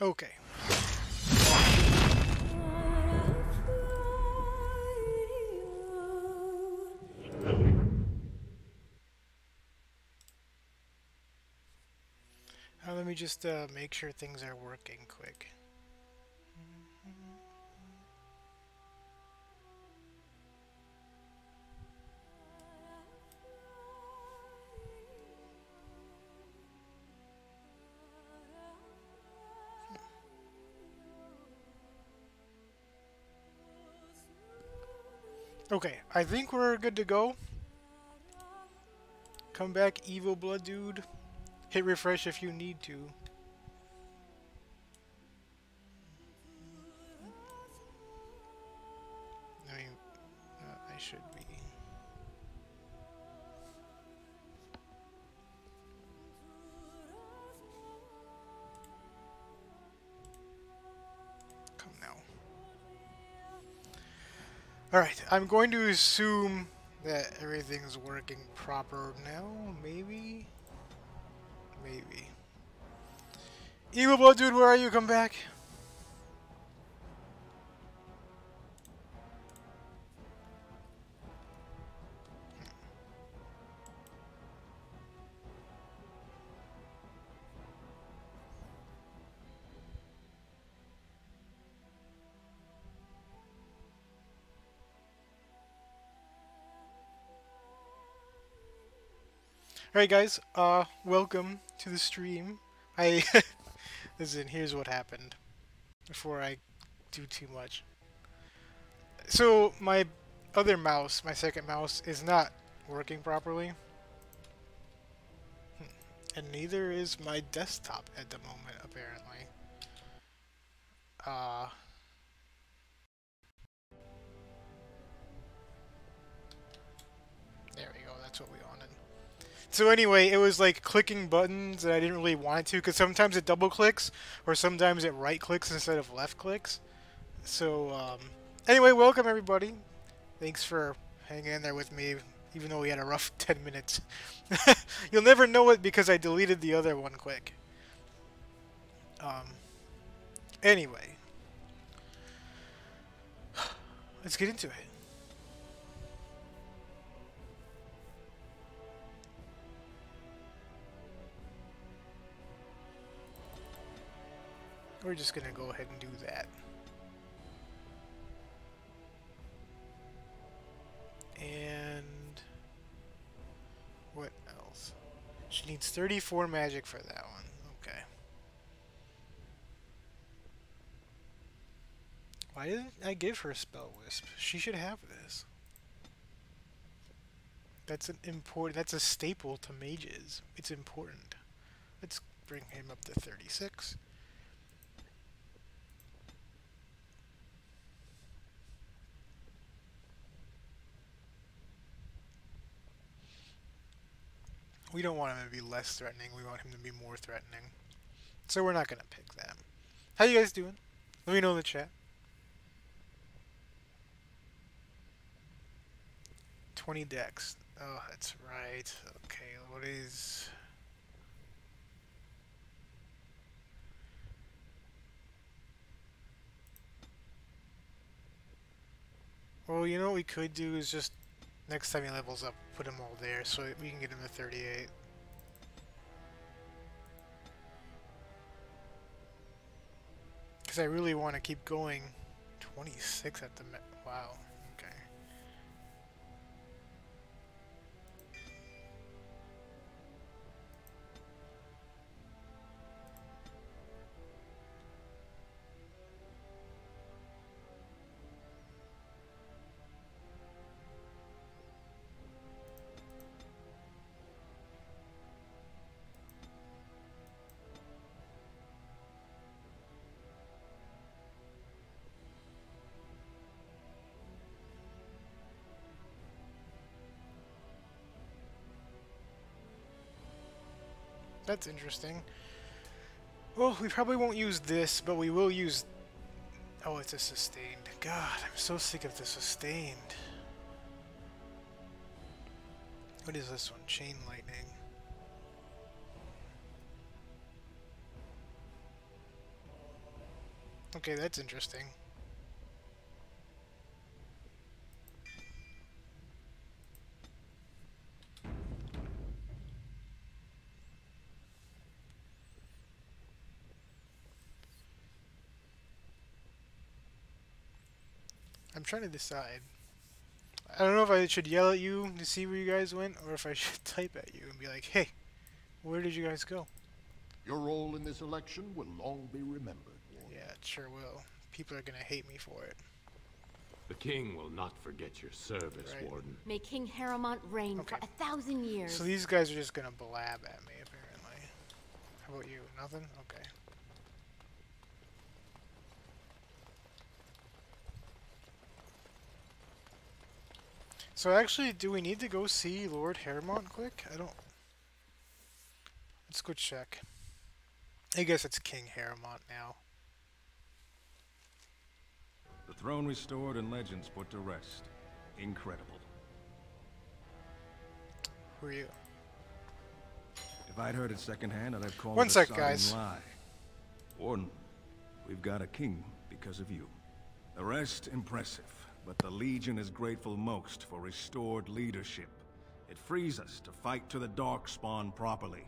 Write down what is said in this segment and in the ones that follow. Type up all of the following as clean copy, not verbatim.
Okay. Let me just make sure things are working quick. Okay, I think we're good to go. Come back, evil blood dude. Hit refresh if you need to. I mean, I should be. Come now. Alright, I'm going to assume that everything's working proper now. Maybe? Maybe. Evil blood dude, where are you? Come back. Alright guys, welcome to the stream. Listen, here's what happened before I do too much. So, my other mouse, my second mouse, is not working properly. And neither is my desktop at the moment, apparently. There we go, that's what we wanted. So anyway, it was like clicking buttons and I didn't really want it to, because sometimes it double clicks, or sometimes it right clicks instead of left clicks. So, anyway, welcome everybody. Thanks for hanging in there with me, even though we had a rough 10 minutes. You'll never know it because I deleted the other one quick. Anyway. Let's get into it. We're just gonna go ahead and do that. And what else? She needs 34 magic for that one. Okay. Why didn't I give her Spell Wisp? She should have this. That's an important. That's a staple to mages. It's important. Let's bring him up to 36. We don't want him to be less threatening. We want him to be more threatening. So we're not gonna pick that. How you guys doing? Let me know in the chat. 20 decks. Oh, that's right. Okay, what is... Well, you know what we could do is just, next time he levels up, put him all there so we can get him to 38. Because I really want to keep going. 26 at the... Wow. Okay. That's interesting. Well, we probably won't use this, but we will use... Oh, it's a sustained. God, I'm so sick of the sustained. What is this one? Chain Lightning. Okay, that's interesting. I'm trying to decide. I don't know if I should yell at you to see where you guys went, or if I should type at you and be like, hey, where did you guys go? Your role in this election will long be remembered, Warden. Yeah, it sure will. People are gonna hate me for it. The king will not forget your service, Right. Warden. May King Haramont reign Okay. for 1,000 years. So these guys are just gonna blab at me, apparently. How about you? Nothing? Okay. So actually, do we need to go see Lord Haramont quick? I don't... Let's go check. I guess it's King Haramont now. The throne restored and legends put to rest. Incredible. Who are you? If I'd heard it secondhand, I'd have called One it a sec, sodding guys. lie. Warden, we've got a king because of you. The rest, impressive. But the Legion is grateful most for restored leadership. It frees us to fight to the Darkspawn properly.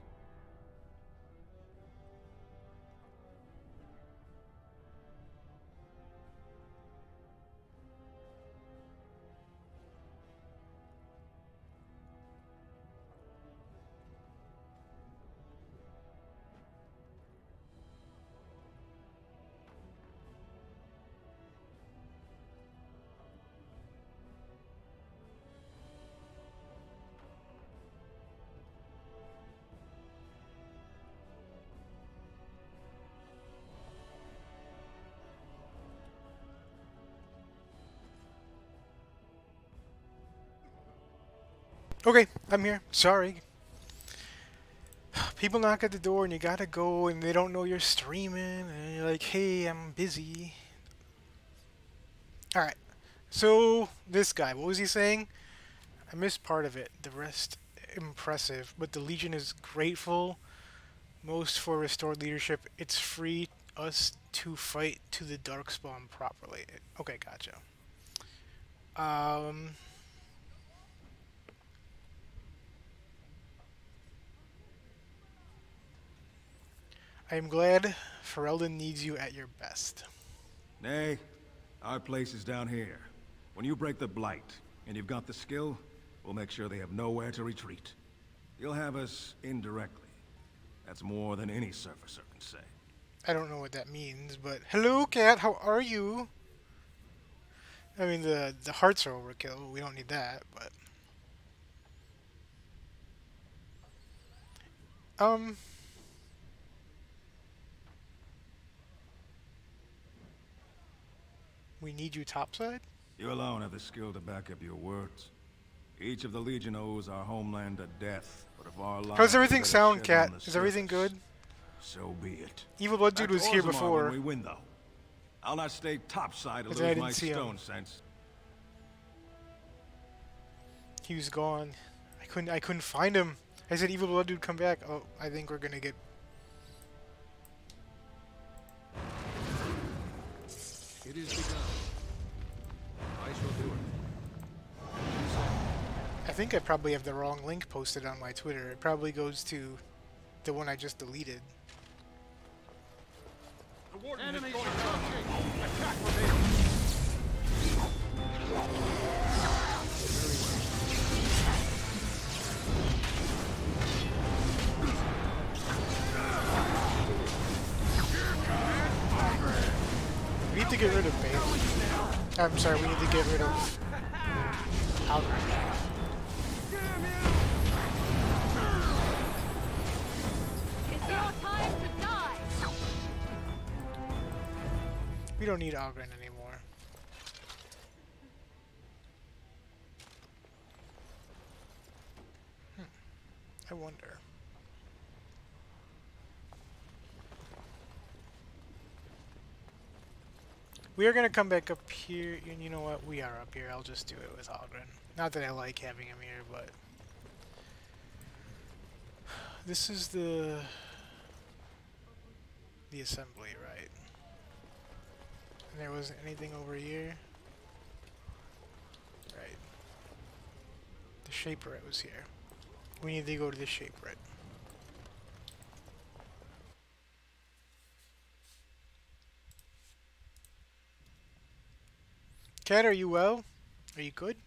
Okay, I'm here. Sorry. People knock at the door and you gotta go and they don't know you're streaming and you're like, hey, I'm busy. Alright. So, this guy, what was he saying? I missed part of it. The rest, impressive. But the Legion is grateful most for restored leadership. It's free us to fight to the Darkspawn properly. Okay, gotcha. I am glad Ferelden needs you at your best. Nay, our place is down here. When you break the Blight, and you've got the skill, we'll make sure they have nowhere to retreat. You'll have us indirectly. That's more than any surfacer can say. I don't know what that means, but hello, cat. How are you? I mean, the hearts are overkill. We don't need that, but we need you topside. You alone have the skill to back up your words. Each of the Legion owes our homeland a death, but if our lives How's everything are sound, shed cat? on the Is everything surface, good? So be it. Evil Blood Back Dude to was here Orzammar before. when we win, though. I'll not stay topside to But lose I didn't my see him. stone sense. He was gone. I couldn't find him. I said, Evil Blood Dude, come back. Oh, I think we're gonna get. It is begun. I shall do it. I think I probably have the wrong link posted on my Twitter. It probably goes to the one I just deleted. The Warden is going approaching. Attack for me. We need to get rid of Bane. I'm sorry, we need to get rid of Algren. It's your time to die! We don't need Algren anymore. I wonder. We are going to come back up here, and you know what? We are up here. I'll just do it with Algren. Not that I like having him here, but... This is the assembly, right? And there wasn't anything over here. Right. The shaper was here. We need to go to the shaper. Cat, are you well? Are you good?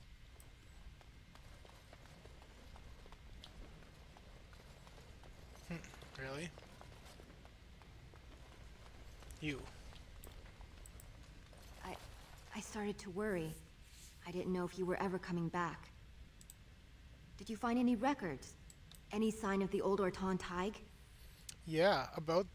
Really? You. I started to worry. I didn't know if you were ever coming back. Did you find any records? Any sign of the old Orton Tig? Yeah, about...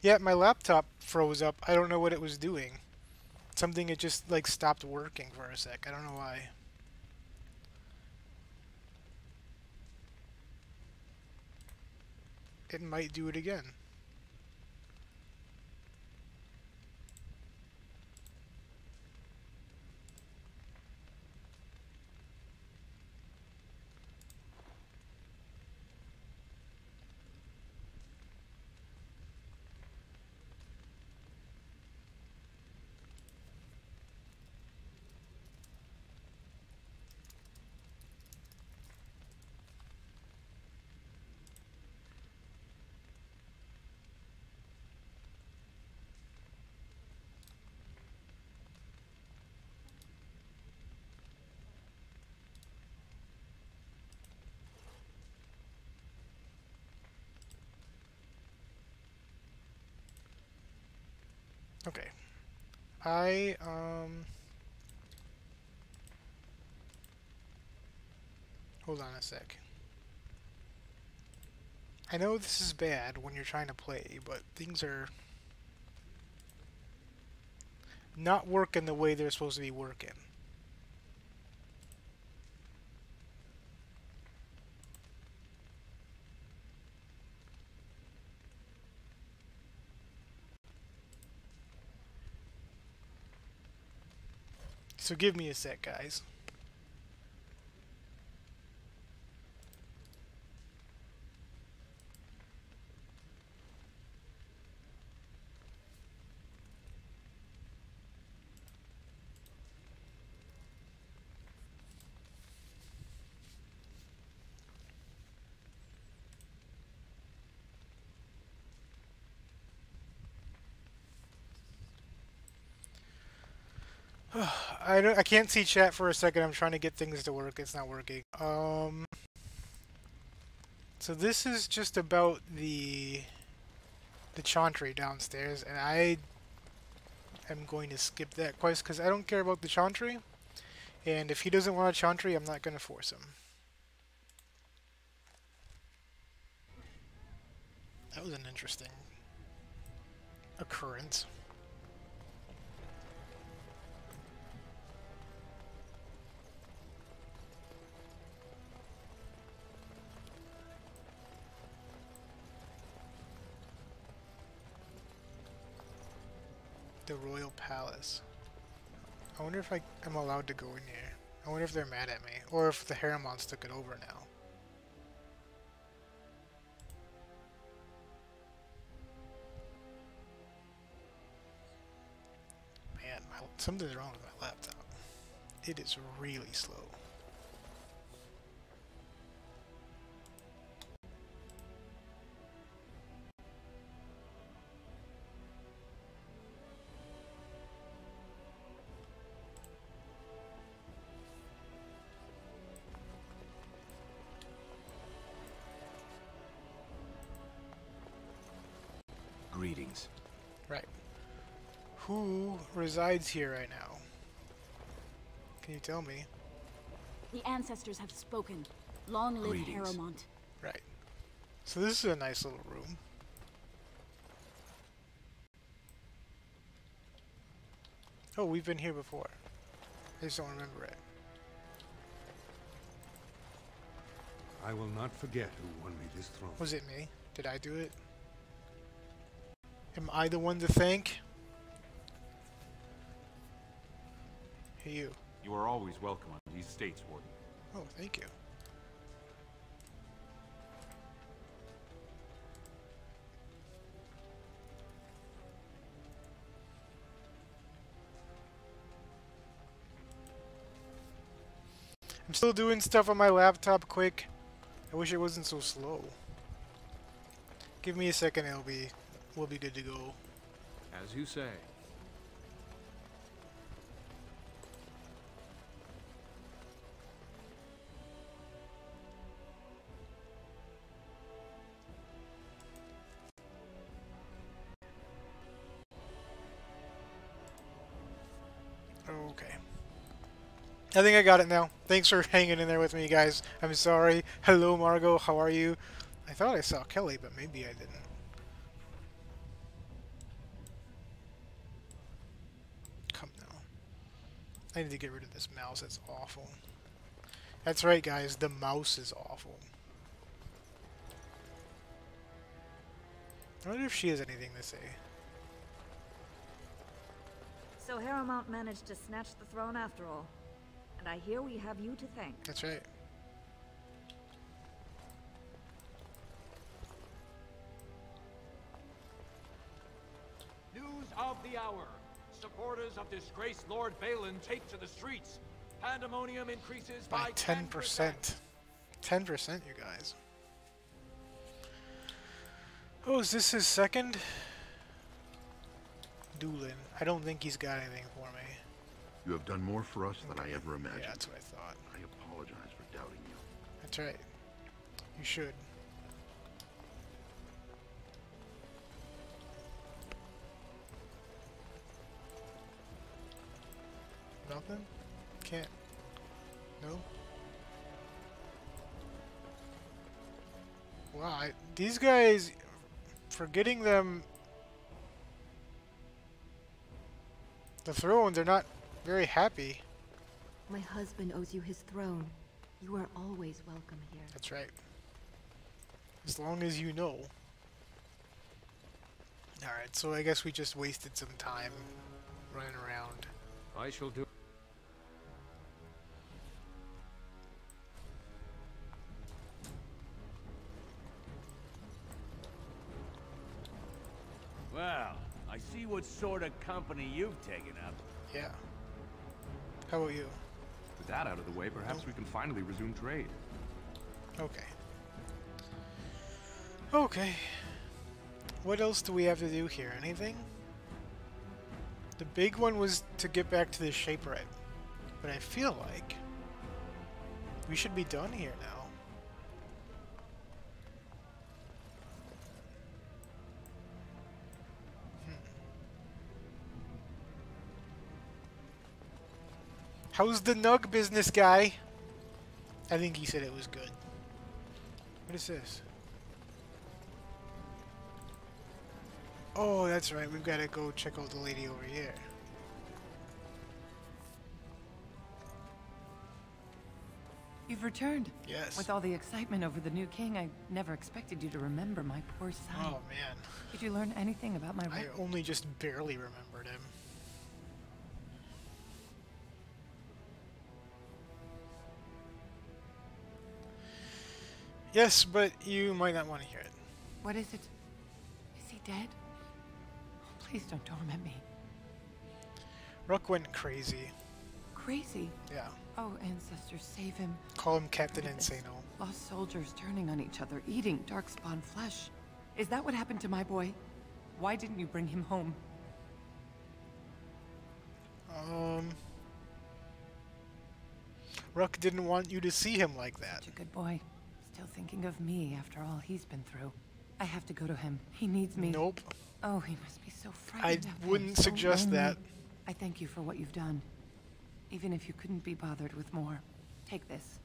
Yeah, my laptop froze up. I don't know what it was doing. Something, it just, like, stopped working for a sec. I don't know why. It might do it again. Okay. Hold on a sec. I know this is bad when you're trying to play, but things are not working the way they're supposed to be working. So give me a sec, guys. I can't see chat for a second. I'm trying to get things to work. It's not working. So this is just about the Chantry downstairs, and I am going to skip that quest because I don't care about the Chantry. And if he doesn't want a Chantry, I'm not going to force him. That was an interesting occurrence. The Royal Palace. I wonder if I'm allowed to go in here. I wonder if they're mad at me, or if the Haremons took it over now. Man, something's wrong with my laptop. It is really slow. Greetings. Right. Who resides here right now? Can you tell me? The ancestors have spoken. Long live Greetings. Haremont. Right. So this is a nice little room. Oh, we've been here before. I just don't remember it. I will not forget who won me this throne. Was it me? Did I do it? Am I the one to thank? Hey, you. You are always welcome on these estates, Warden. Oh, thank you. I'm still doing stuff on my laptop quick. I wish it wasn't so slow. Give me a second, we'll be good to go. As you say. Okay. I think I got it now. Thanks for hanging in there with me, guys. I'm sorry. Hello, Margot. How are you? I thought I saw Kelly, but maybe I didn't. Come now. I need to get rid of this mouse. It's awful. That's right, guys. The mouse is awful. I wonder if she has anything to say. So Harrowmount managed to snatch the throne after all. And I hear we have you to thank. That's right. News of the hour. Supporters of disgraced Lord Balin take to the streets. Pandemonium increases By 10%. 10%, you guys. Oh, is this his second? Doolin. I don't think he's got anything for me. You have done more for us than I ever imagined. Yeah, that's what I thought. I apologize for doubting you. That's right. You should. Nothing? Can't. No? Wow, these guys, for getting them the throne, they're not very happy. My husband owes you his throne. You are always welcome here. That's right. As long as you know. Alright, so I guess we just wasted some time running around. I shall do. Well, I see what sort of company you've taken up. Yeah. How about you? With that out of the way, perhaps we can finally resume trade. Okay. Okay. What else do we have to do here? Anything? The big one was to get back to the Shaperite. But I feel like we should be done here now. How's the Nug business, guy? I think he said it was good. What is this? Oh, that's right. We've got to go check out the lady over here. You've returned. Yes. With all the excitement over the new king, I never expected you to remember my poor son. Oh, man. Did you learn anything about my I only just barely remembered him. Yes, but you might not want to hear it. What is it? Is he dead? Oh, please don't torment me. Ruck went crazy. Crazy? Yeah. Oh, ancestors, save him. Call him Captain Insano. Lost soldiers turning on each other, eating darkspawn flesh. Is that what happened to my boy? Why didn't you bring him home? Ruck didn't want you to see him like that. Such a good boy. Still thinking of me after all he's been through. I have to go to him. He needs me. Nope. Oh, he must be so frightened. I wouldn't suggest that. I thank you for what you've done. Even if you couldn't be bothered with more. Take this.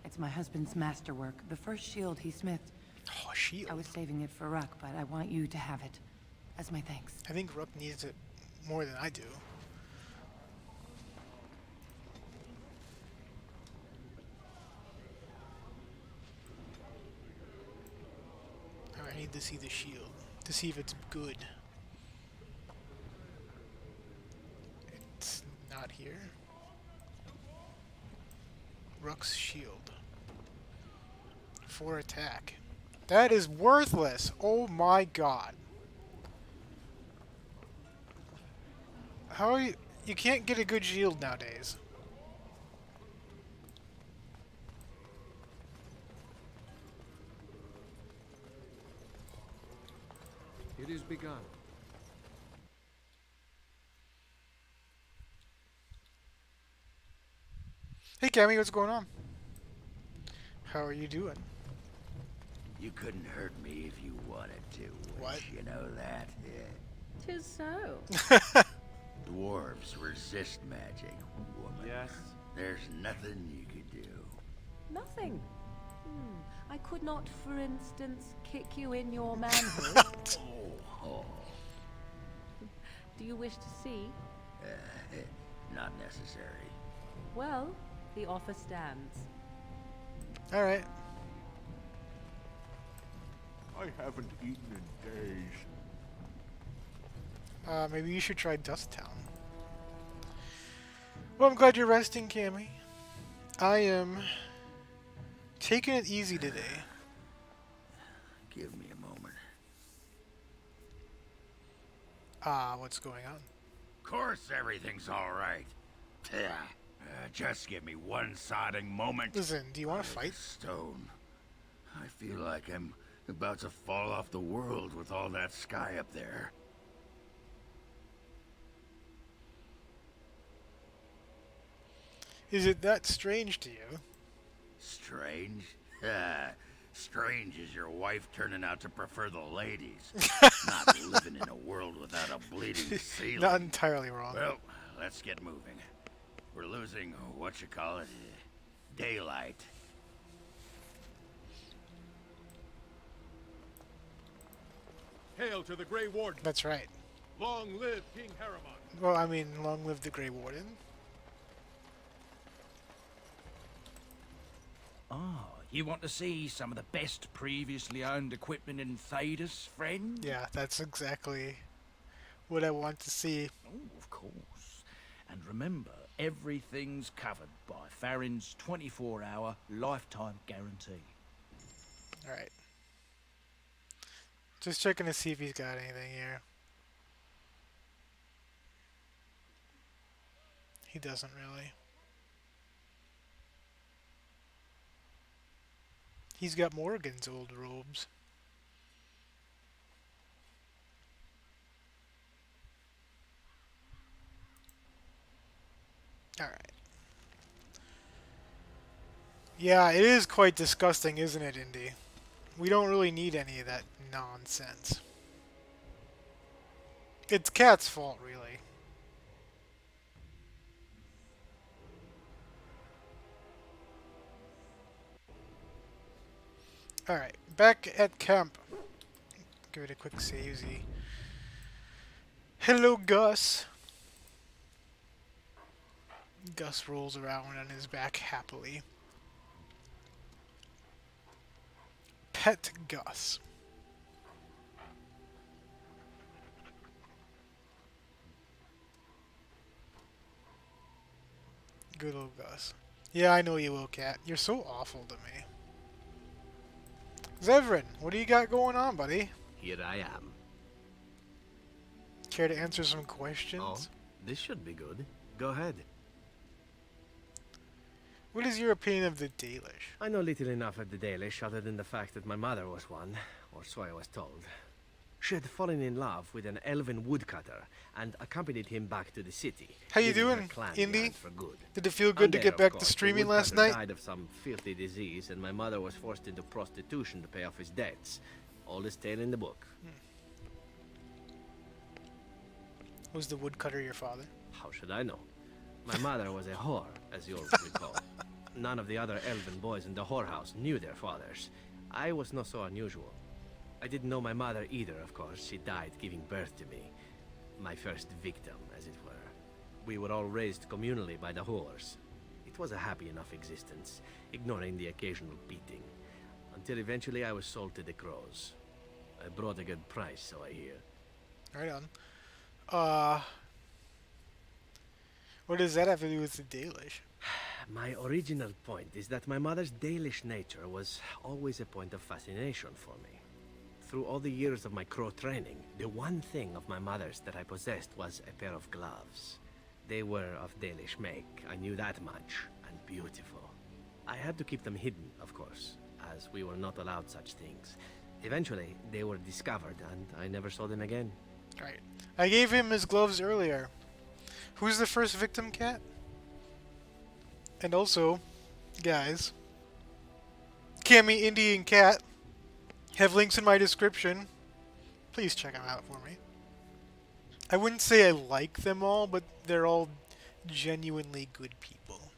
It's my husband's masterwork, the first shield he smithed. Oh, shield. I was saving it for Ruck, but I want you to have it. As my thanks. I think Ruck needs it more than I do. I need to see the shield, to see if it's good. It's not here. Rook's shield. 4 attack. That is worthless! Oh my god. How are you... You can't get a good shield nowadays. It is begun. Hey Cammy, what's going on? How are you doing? You couldn't hurt me if you wanted to. What? You know that? Tis so. Dwarves resist magic, woman. Yes. There's nothing you could do. Nothing. I could not, for instance, kick you in your manhood. Oh. Do you wish to see? Not necessary. Well, the offer stands. Alright. I haven't eaten in days. Maybe you should try Dust Town. Well, I'm glad you're resting, Cammy. I am taking it easy today. Give me a moment. What's going on? Of course everything's all right. Just give me one sodding moment. Listen, do you want to fight? Stone. I feel like I'm about to fall off the world with all that sky up there. Is it that strange to you? Strange? Strange is your wife turning out to prefer the ladies. Not living in a world without a bleeding ceiling. Not entirely wrong. Well, let's get moving. We're losing, daylight. Hail to the Grey Warden. That's right. Long live King Harriman. Well, I mean, long live the Grey Warden. Oh, you want to see some of the best previously owned equipment in Thedas, friend? Yeah, that's exactly what I want to see. Oh, of course. And remember, everything's covered by Farron's 24-hour lifetime guarantee. Alright. Just checking to see if he's got anything here. He doesn't really. He's got Morgan's old robes. Alright. Yeah, it is quite disgusting, isn't it, Indy? We don't really need any of that nonsense. It's Cat's fault, really. Alright, back at camp. Give it a quick savesy. Hello, Gus. Gus rolls around on his back happily. Pet Gus. Good old Gus. Yeah, I know you will, Cat. You're so awful to me. Zevran, what do you got going on, buddy? Here I am. Care to answer some questions? Oh, this should be good. Go ahead. What is your opinion of the Dalish? I know little enough of the Dalish other than the fact that my mother was one, or so I was told. She had fallen in love with an elven woodcutter and accompanied him back to the city. How you leaving her doing, clan Indy? behind for good. Did it feel good to get back to streaming last night? Died of some filthy disease, and my mother was forced into prostitution to pay off his debts. All is tale in the book. Was the woodcutter your father? How should I know? My mother was a whore, as you'll recall. None of the other elven boys in the whorehouse knew their fathers. I was not so unusual. I didn't know my mother either, of course. She died giving birth to me. My first victim, as it were. We were all raised communally by the whores. It was a happy enough existence, ignoring the occasional beating. Until eventually I was sold to the crows. I brought a good price, so I hear. Right on. What does that have to do with the Dalish? My original point is that my mother's Dalish nature was always a point of fascination for me. Through all the years of my crow training, the one thing of my mother's that I possessed was a pair of gloves. They were of Dalish make, I knew that much, and beautiful. I had to keep them hidden, of course, as we were not allowed such things. Eventually, they were discovered, and I never saw them again. Right. I gave him his gloves earlier. Who's the first victim, Cat? And also, guys, Cammy, Indy, and Cat have links in my description. Please check them out for me. I wouldn't say I like them all, but they're all genuinely good people.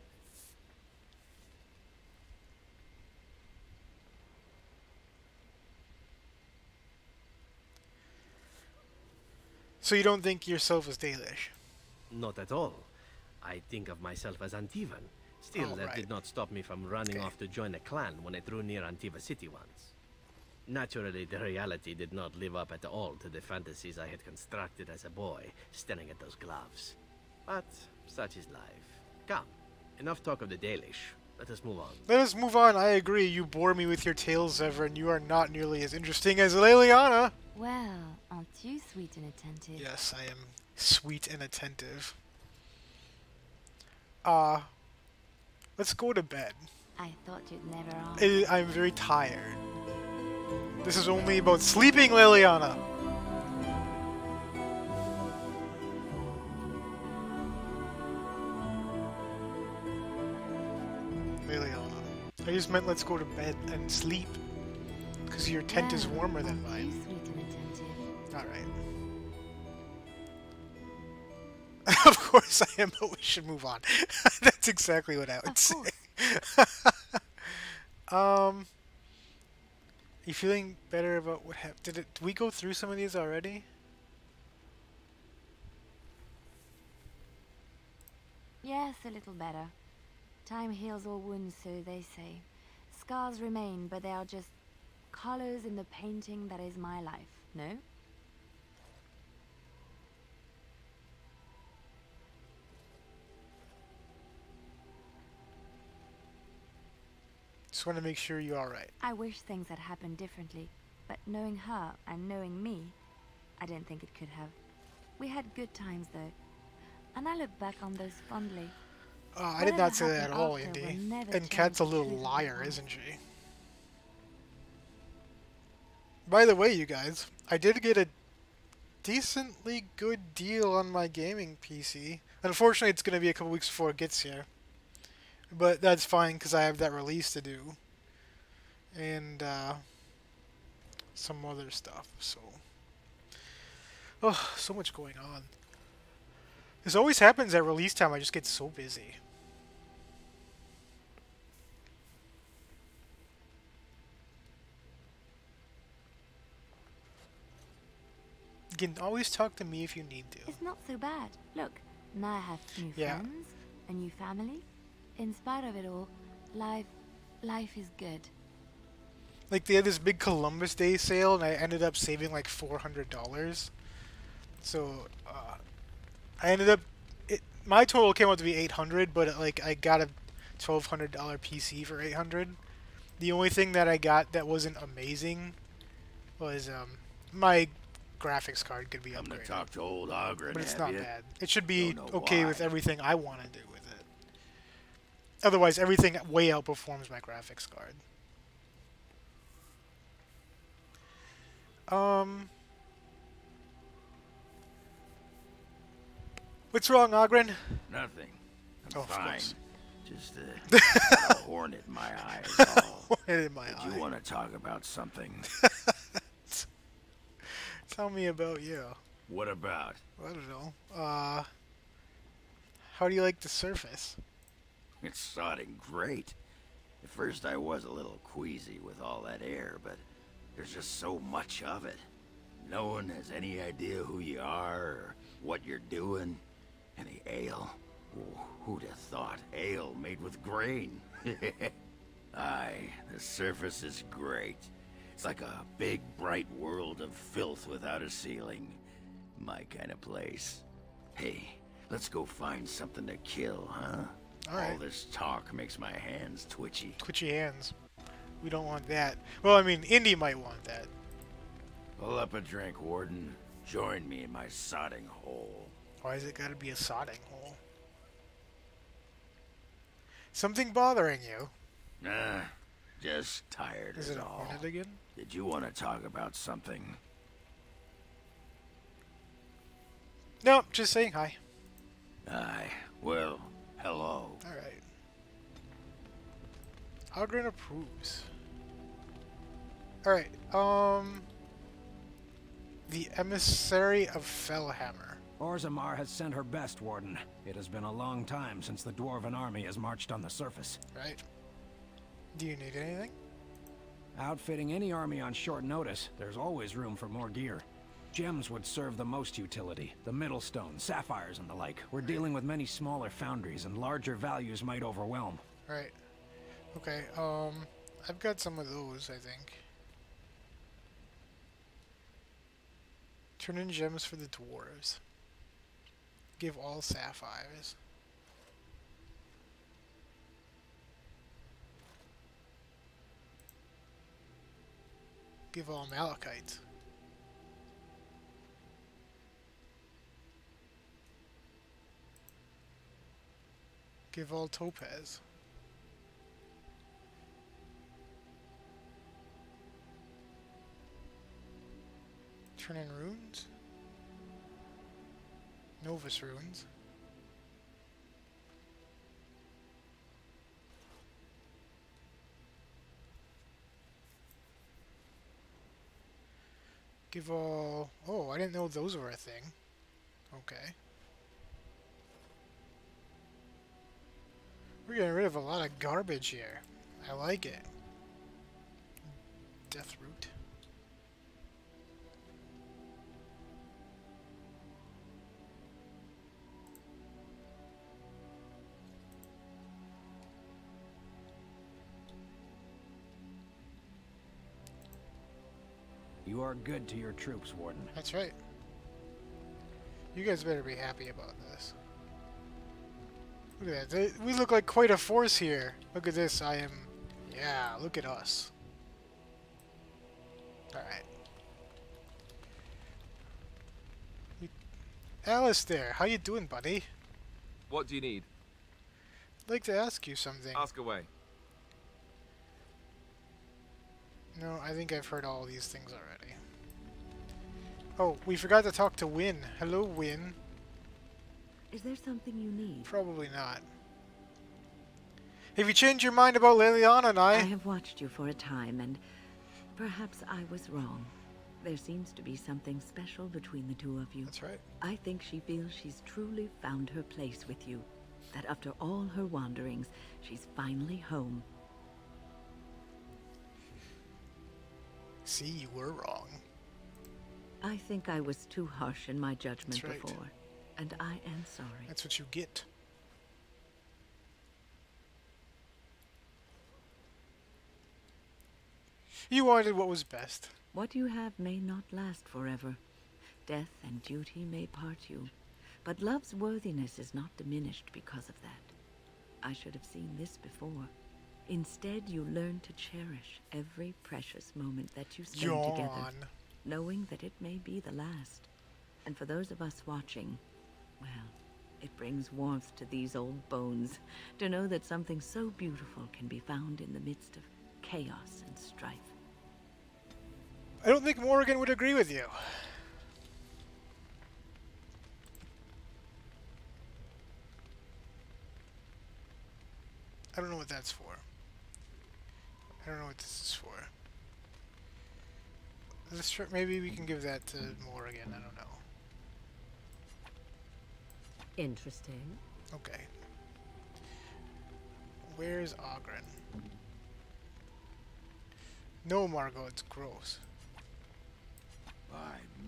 So you don't think yourself as Dalish? Not at all. I think of myself as Antivan. Still, that did not stop me from running off to join a clan when I drew near Antiva City once. Naturally, the reality did not live up at all to the fantasies I had constructed as a boy, staring at those gloves. But such is life. Come, enough talk of the Dalish. Let us move on. Let us move on. I agree. You bore me with your tales, Zevra, and you are not nearly as interesting as Leliana. Well, aren't you sweet and attentive? Yes, I am sweet and attentive. Let's go to bed. I thought you'd never ask. I'm very tired. This is only about sleeping, Leliana. Leliana. I just meant let's go to bed and sleep. Because your tent is warmer than mine. Sweet and attentive. Alright. Of course I am, but we should move on. That's exactly what I would say. You feeling better about what happened? Did we go through some of these already? Yes, a little better. Time heals all wounds, so they say. Scars remain, but they are just colors in the painting that is my life, no? Just want to make sure you're alright. I wish things had happened differently, but knowing her and knowing me, I didn't think it could have. We had good times, though, and I look back on those fondly. I did not say that at all, Indy. And Kat's a little liar, isn't she? By the way, you guys, I did get a decently good deal on my gaming PC. Unfortunately, it's going to be a couple weeks before it gets here. But that's fine, because I have that release to do. And, some other stuff, so... Oh, so much going on. This always happens at release time, I just get so busy. You can always talk to me if you need to. It's not so bad. Look, now I have new friends, a new family. In spite of it all, life is good. Like, they had this big Columbus Day sale, and I ended up saving like $400. So, I ended up... my total came out to be $800, but like I got a $1,200 PC for $800. The only thing that I got that wasn't amazing was my graphics card could be upgraded. I'm gonna talk to old Ogren, but it's not ya? bad. It should be Don't know okay why. with everything I want to do with it. Otherwise, everything way outperforms my graphics card. What's wrong, Ogren? Nothing. I'm Oh, of fine. course. Just a hornet in my eye is all. Hornet in my eye. Do you want to talk about something? Tell me about you. What about? I don't know. How do you like the surface? It's sodding great. At first I was a little queasy with all that air, but there's just so much of it. No one has any idea who you are or what you're doing. And the ale? Oh, who'd have thought ale made with grain? Aye, the surface is great. It's like a big, bright world of filth without a ceiling. My kind of place. Hey, let's go find something to kill, huh? All Alright. this talk makes my hands twitchy. Twitchy hands. We don't want that. Well, I mean, Indy might want that. Pull up a drink, Warden. Join me in my sodding hole. Why is it gotta be a sodding hole? Something bothering you? Nah, just tired Is is it a all. hornet again? Did you want to talk about something? No, just saying hi. Aye, well, hello. Alright. Ogren approves. Alright, the Emissary of Fellhammer. Orzammar has sent her best, Warden. It has been a long time since the Dwarven army has marched on the surface. Right. Do you need anything? Outfitting any army on short notice, there's always room for more gear. Gems would serve the most utility. The Middlestone, sapphires, and the like. We're dealing with many smaller foundries, and larger values might overwhelm. Right. Okay, I've got some of those, I think. Turn in gems for the dwarves. Give all sapphires. Give all malachites. Give all topaz. Turn in runes? Novus runes. Give all... Oh, I didn't know those were a thing. Okay. We're getting rid of a lot of garbage here. I like it. Death root. You are good to your troops, Warden. That's right. You guys better be happy about this. Look at that. We look like quite a force here. Look at this. I am... Yeah, look at us. Alright. Alistair, how you doing, buddy? What do you need? I'd like to ask you something. Ask away. No, I think I've heard all these things already. Oh, we forgot to talk to Wynn. Hello, Wynn. Is there something you need? Probably not. Have you changed your mind about Liliana and I? I have watched you for a time, and perhaps I was wrong. There seems to be something special between the two of you. That's right. I think she feels she's truly found her place with you. That after all her wanderings, she's finally home. See, you were wrong. I think I was too harsh in my judgment That's right. before, and I am sorry. That's what you get. You wanted what was best. What you have may not last forever. Death and duty may part you, but love's worthiness is not diminished because of that. I should have seen this before. Instead, you learn to cherish every precious moment that you spend together, knowing that it may be the last. And for those of us watching, well, it brings warmth to these old bones to know that something so beautiful can be found in the midst of chaos and strife. I don't think Morrigan would agree with you. I don't know what that's for. I don't know what this is for. Maybe we can give that to Morrigan. I don't know. Interesting. Okay. Where's Ogren? No, Margot, it's gross. By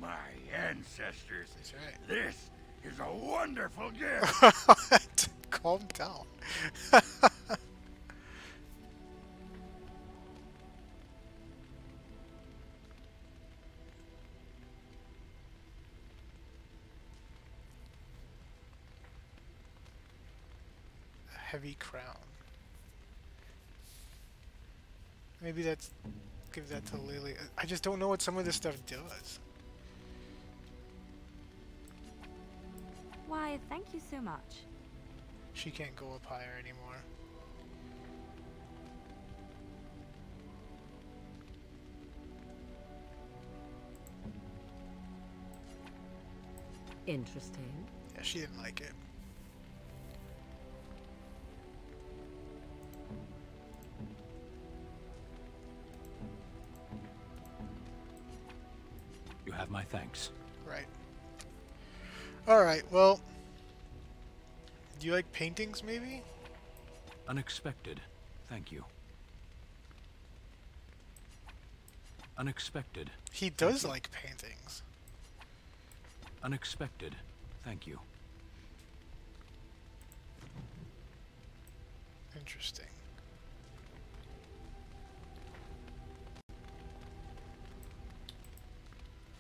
my ancestors, that's right. This is a wonderful gift. Calm down. heavy crown. Maybe that's... give that to Lily. I just don't know what some of this stuff does. Why, thank you so much. She can't go up higher anymore. Interesting. Yeah, she didn't like it. You have my thanks. Right. Alright, well... do you like paintings, maybe? Unexpected. Thank you. Unexpected. He does like paintings. Unexpected. Thank you. Interesting.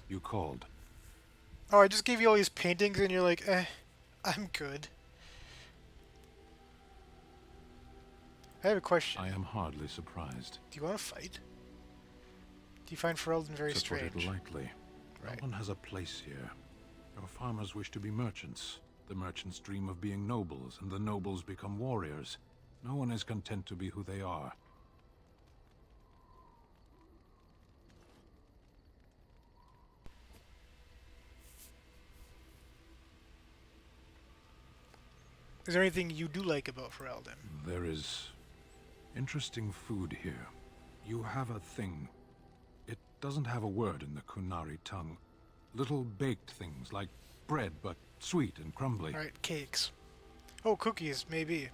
You called. Oh, I just gave you all these paintings and you're like, I'm good. I have a question. I am hardly surprised. Do you want to fight? Do you find Ferelden very To strange? put it lightly, Right. no one has a place here. Your farmers wish to be merchants. The merchants dream of being nobles, and the nobles become warriors. No one is content to be who they are. Is there anything you do like about Ferelden? There is interesting food here. You have a thing. It doesn't have a word in the Kunari tongue. Little baked things like bread, but sweet and crumbly. Right, cakes. Oh, cookies, maybe.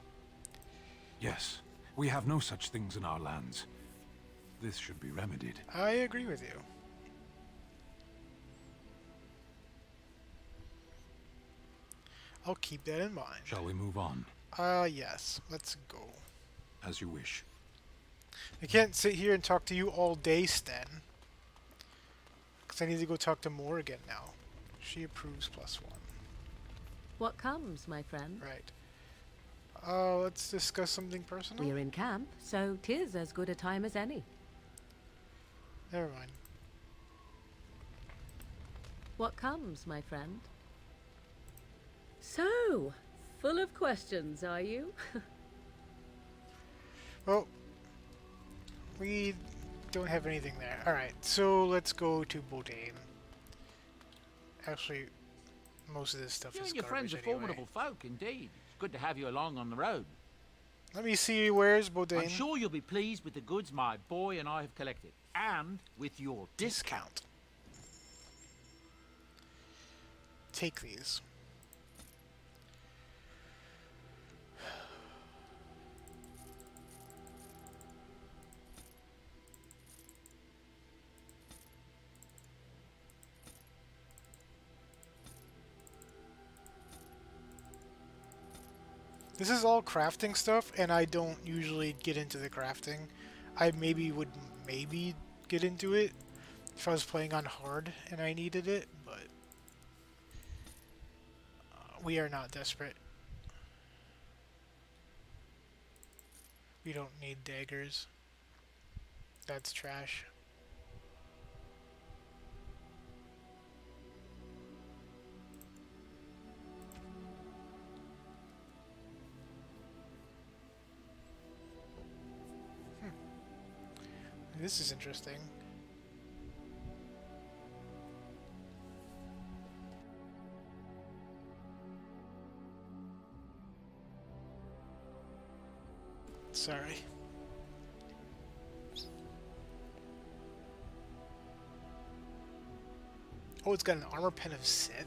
Yes, we have no such things in our lands. This should be remedied. I agree with you. I'll keep that in mind. Shall we move on? Yes. Let's go. As you wish. I can't sit here and talk to you all day, Sten. Because I need to go talk to Morrigan now. She approves +1. What comes, my friend? Right. Let's discuss something personal. We're in camp, so 'tis as good a time as any. Never mind. What comes, my friend? So, full of questions, are you? Well, we don't have anything there. Alright, so let's go to Bodane. Actually, most of this stuff You is and your friends garbage are anyway. formidable folk, indeed. It's good to have you along on the road. Let me see, where's Bodane? I'm sure you'll be pleased with the goods my boy and I have collected, and with your discount. Take these. This is all crafting stuff, and I don't usually get into the crafting. I would maybe get into it if I was playing on hard and I needed it, but we are not desperate. We don't need daggers. That's trash. This is interesting. Sorry. Oh, it's got an armor pen of 7.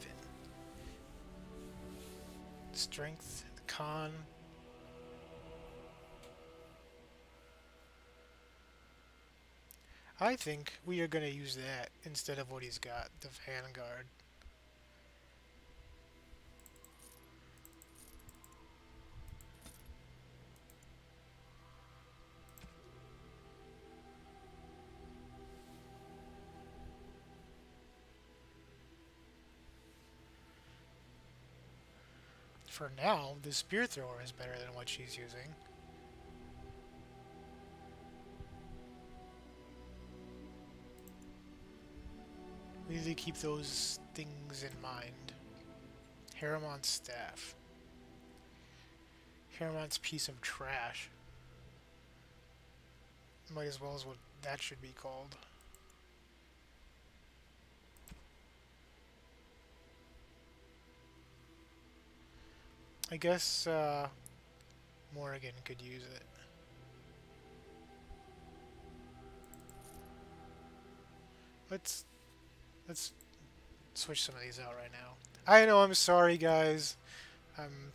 Strength, con. I think we are going to use that instead of what he's got, the Vanguard. For now, the spear thrower is better than what she's using. Really keep those things in mind. Haramon's staff. Haramon's piece of trash. Might as well as what that should be called. I guess Morrigan could use it. Let's switch some of these out right now. I know, I'm sorry guys. I'm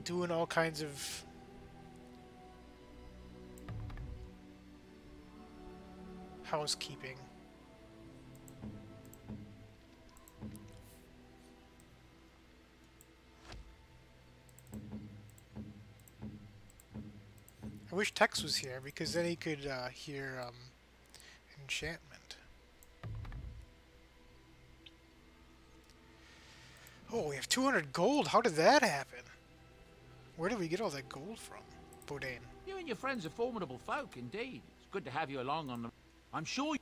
doing all kinds of housekeeping. I wish Tex was here because then he could hear enchantment. Oh, we have 200 gold. How did that happen? Where did we get all that gold from? Bodain. You and your friends are formidable folk, indeed. It's good to have you along on the... I'm sure...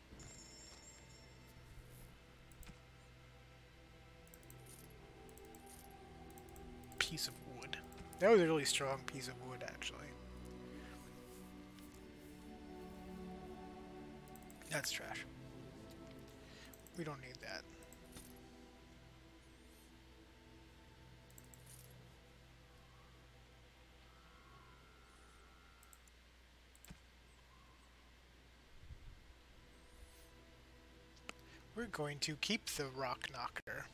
Piece of wood. That was a really strong piece of wood, actually. That's trash. We don't need that. We're going to keep the rock knocker.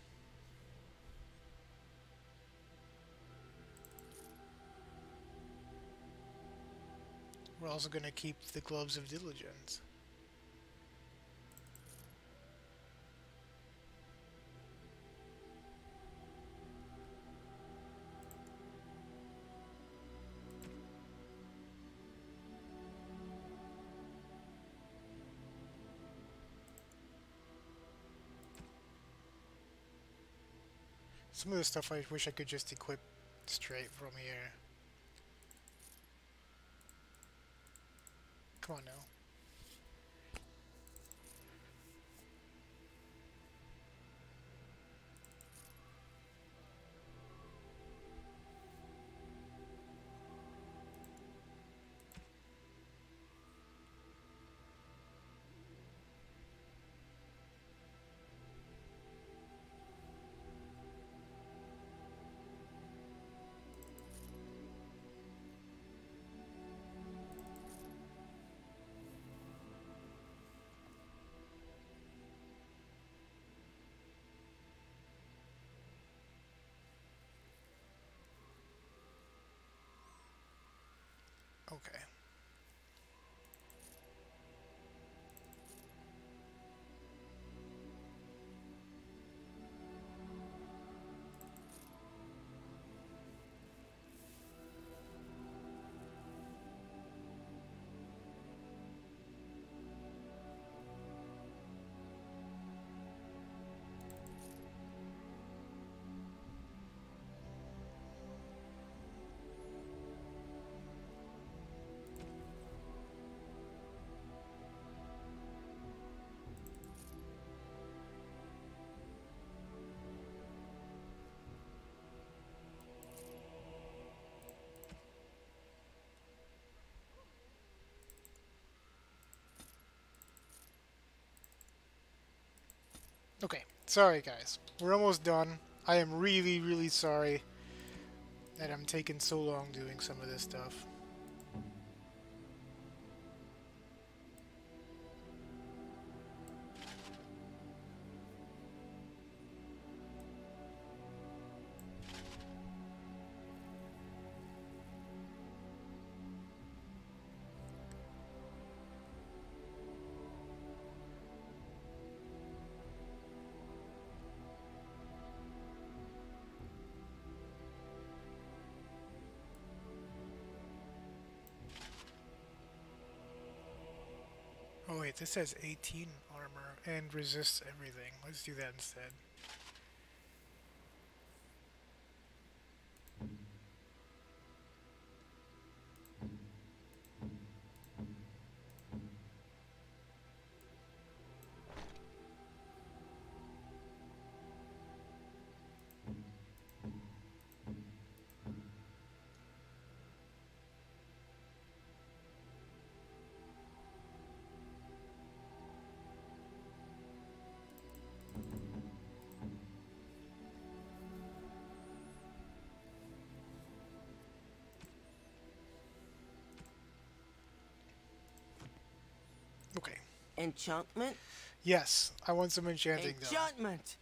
We're also going to keep the gloves of diligence. Some of the stuff I wish I could just equip straight from here. Come on now. Okay. Okay, sorry guys. We're almost done. I am really, really sorry that I'm taking so long doing some of this stuff. Oh wait, this has 18 armor and resists everything. Let's do that instead. Enchantment? Yes, I want some enchanting done. Enchantment!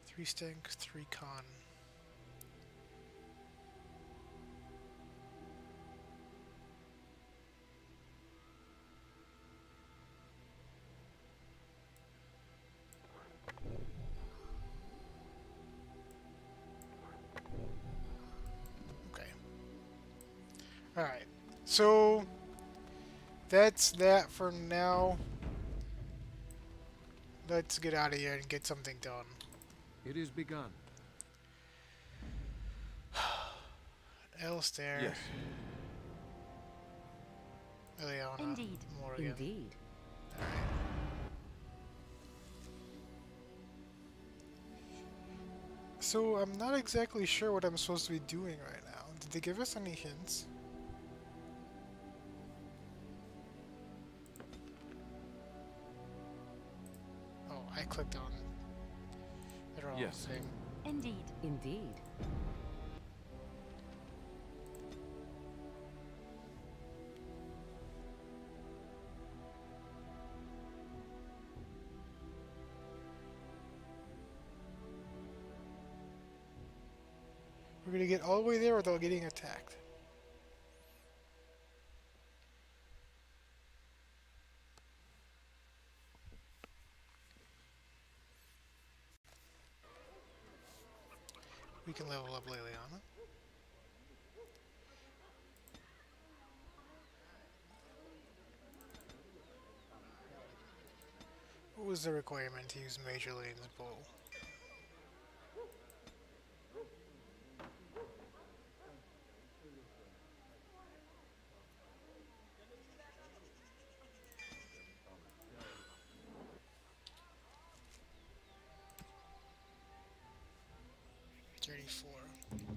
Three stink, 3 con. Alright, so that's that for now. Let's get out of here and get something done. It is begun. Alistair. Yes. Eliana. Indeed. Morgan. Indeed. So I'm not exactly sure what I'm supposed to be doing right now. Did they give us any hints? Oh, I clicked on the wrong thing. Indeed. Indeed. We're gonna get all the way there without getting attacked. We can level up Liliana. What was the requirement to use Major Lane's bow?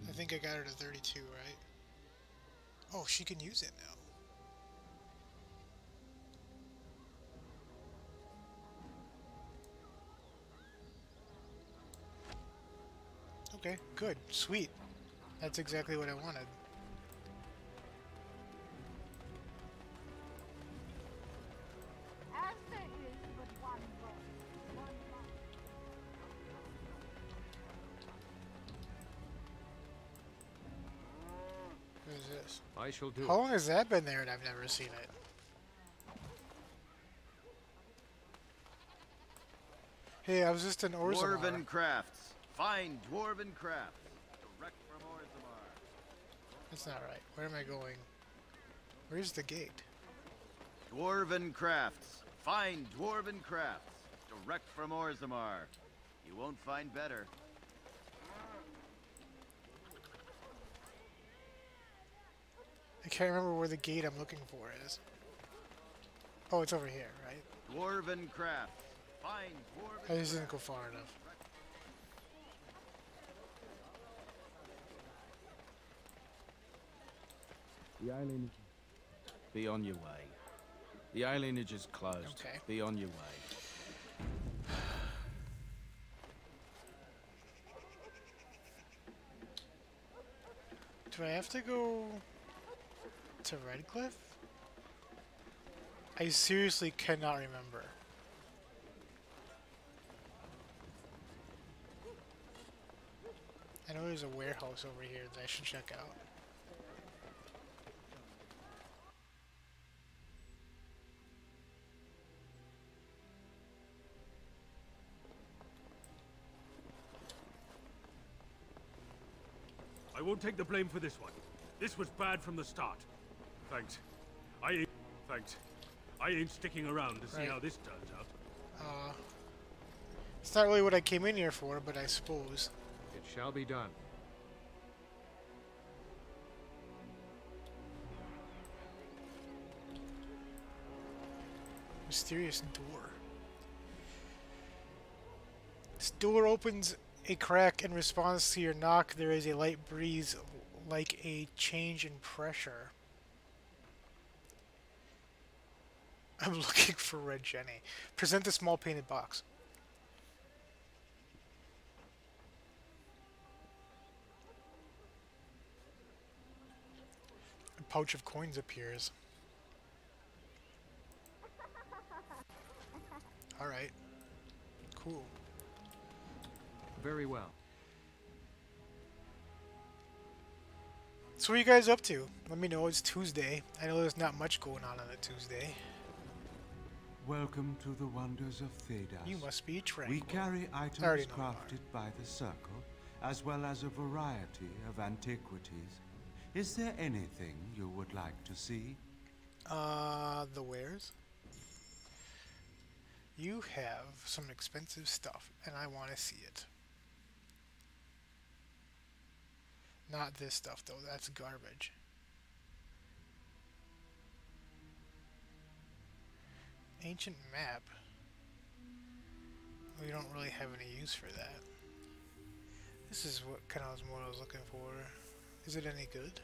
I think I got her to 32, right? Oh, she can use it now. Okay, good. Sweet. That's exactly what I wanted. What is this? I shall do. How long has that been there and I've never seen it? Hey, I was just in Orzammar. Dwarven crafts. Fine dwarven crafts. Direct from Orzammar. That's not right. Where am I going? Where's the gate? Dwarven crafts. Fine dwarven crafts. Direct from Orzammar. You won't find better. I can't remember where the gate I'm looking for is. Oh, it's over here, right? Dwarven crafts. Fine dwarven I just didn't go far enough. The island. Be on your way. The alienage is closed. Okay. Be on your way. Do I have to go to Redcliffe? I seriously cannot remember. I know there's a warehouse over here that I should check out. I won't take the blame for this one. This was bad from the start. Thanks. I ain't sticking around to see how this turns out. It's not really what I came in here for, but I suppose. It shall be done. Mysterious door. This door opens a crack in response to your knock. There is a light breeze like a change in pressure. I'm looking for Red Jenny. Present the small painted box. pouch of coins appears. Alright. Cool. Very well. So what are you guys up to? Let me know. It's Tuesday. I know there's not much going on a Tuesday. Welcome to the wonders of Thedas. You must be tranquil. We carry items crafted by the Circle, as well as a variety of antiquities. Is there anything you would like to see? The wares? You have some expensive stuff, and I want to see it. Not this stuff, though. That's garbage. Ancient map. We don't really have any use for that. This is what kind of what I was looking for. Is it any good?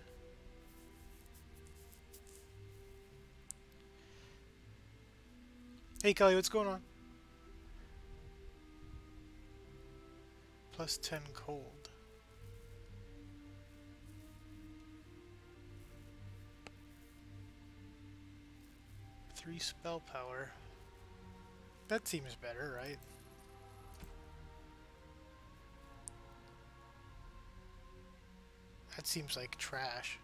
Hey Kelly, what's going on? Plus 10 cold. Three spell power. That seems better, right? That seems like trash.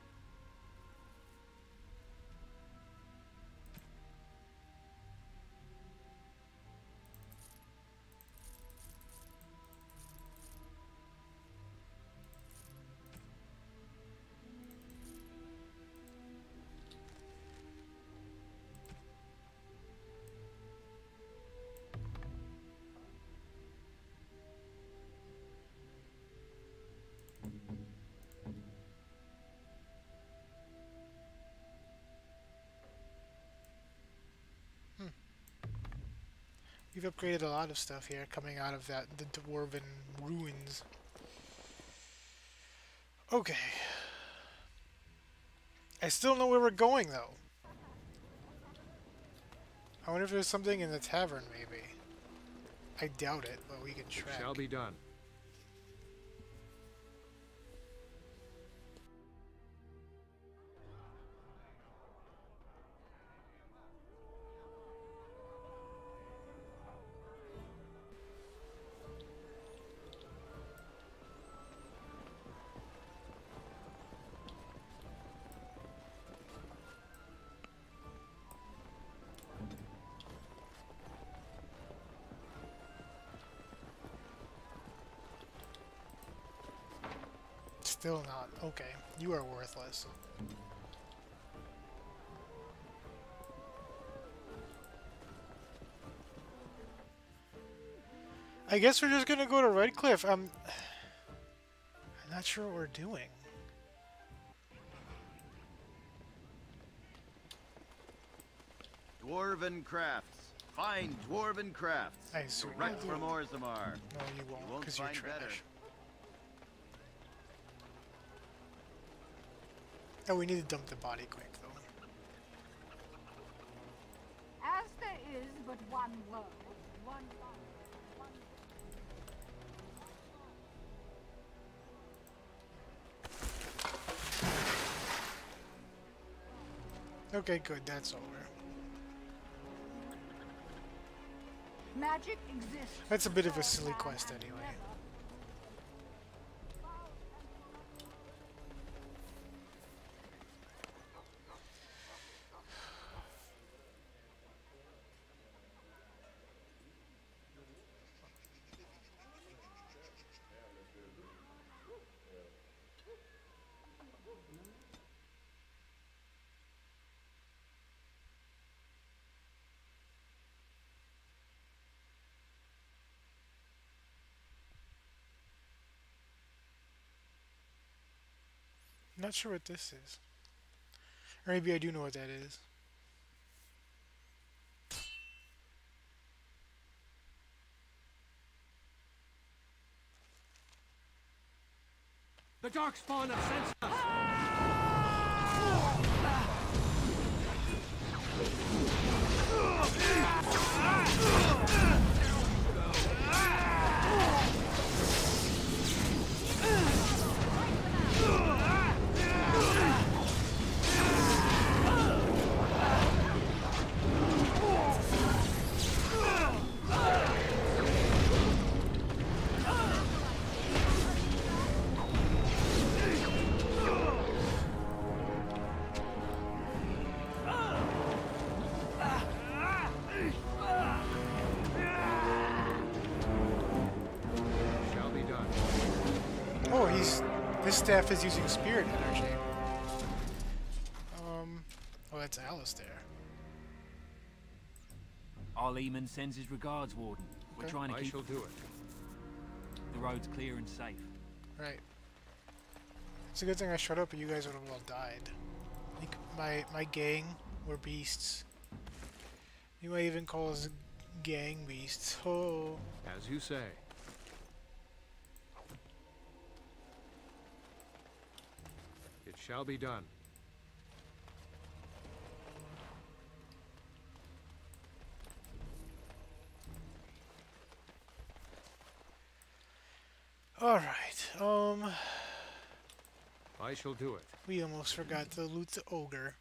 We've upgraded a lot of stuff here coming out of the dwarven ruins. Okay. I still know where we're going though. I wonder if there's something in the tavern maybe. I doubt it, but we can try. Shall be done. Still not. Okay. You are worthless. I guess we're just gonna go to Redcliffe. I'm not sure what we're doing. Dwarven crafts. Find dwarven crafts. I assume Direct you from will. Orzammar. No, you won't, because you're find trash. better. Oh, we need to dump the body quick, though. As there is but one world, one life, one... Okay, good. That's over. Magic exists. That's a bit of a silly quest, anyway. I'm not sure what this is. Or maybe I do know what that is. The Darkspawn have sensed us! staff is using spirit energy. Oh, that's Alistair. Our Lehman sends his regards, Warden. We're trying to keep... I shall do it. The road's clear and safe. Right. It's a good thing I showed up, but you guys would have all died. Like, my gang were beasts. You might even call us gang beasts. Oh. As you say. It shall be done. Alright, I shall do it. we almost forgot to loot the ogre.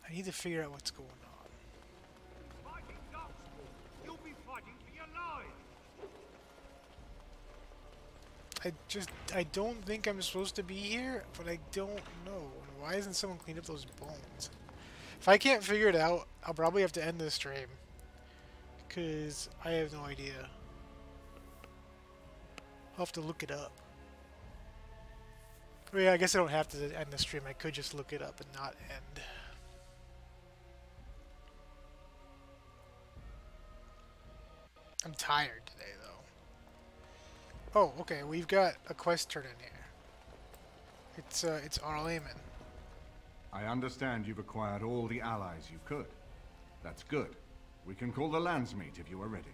I need to figure out what's going on. Fighting Darkspawn! You'll be fighting for your lives! I don't think I'm supposed to be here, but I don't know. Why isn't someone cleaned up those bones? If I can't figure it out, I'll probably have to end this stream. Because I have no idea. I'll have to look it up. Well, yeah, I guess I don't have to end the stream. I could just look it up and not end. I'm tired today, though. Oh, okay. We've got a quest turn in here. It's Arlayman. I understand you've acquired all the allies you could. That's good. We can call the Landsmeet if you are ready.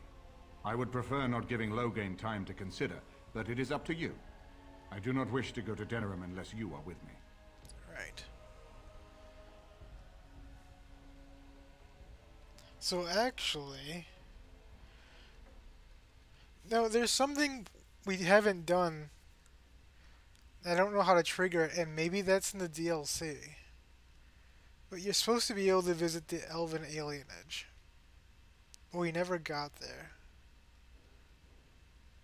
I would prefer not giving Loghain time to consider, but it is up to you. I do not wish to go to Denerim unless you are with me. Right. So actually... No, there's something we haven't done. I don't know how to trigger it, and maybe that's in the DLC. But you're supposed to be able to visit the Elven Alienage. But we never got there.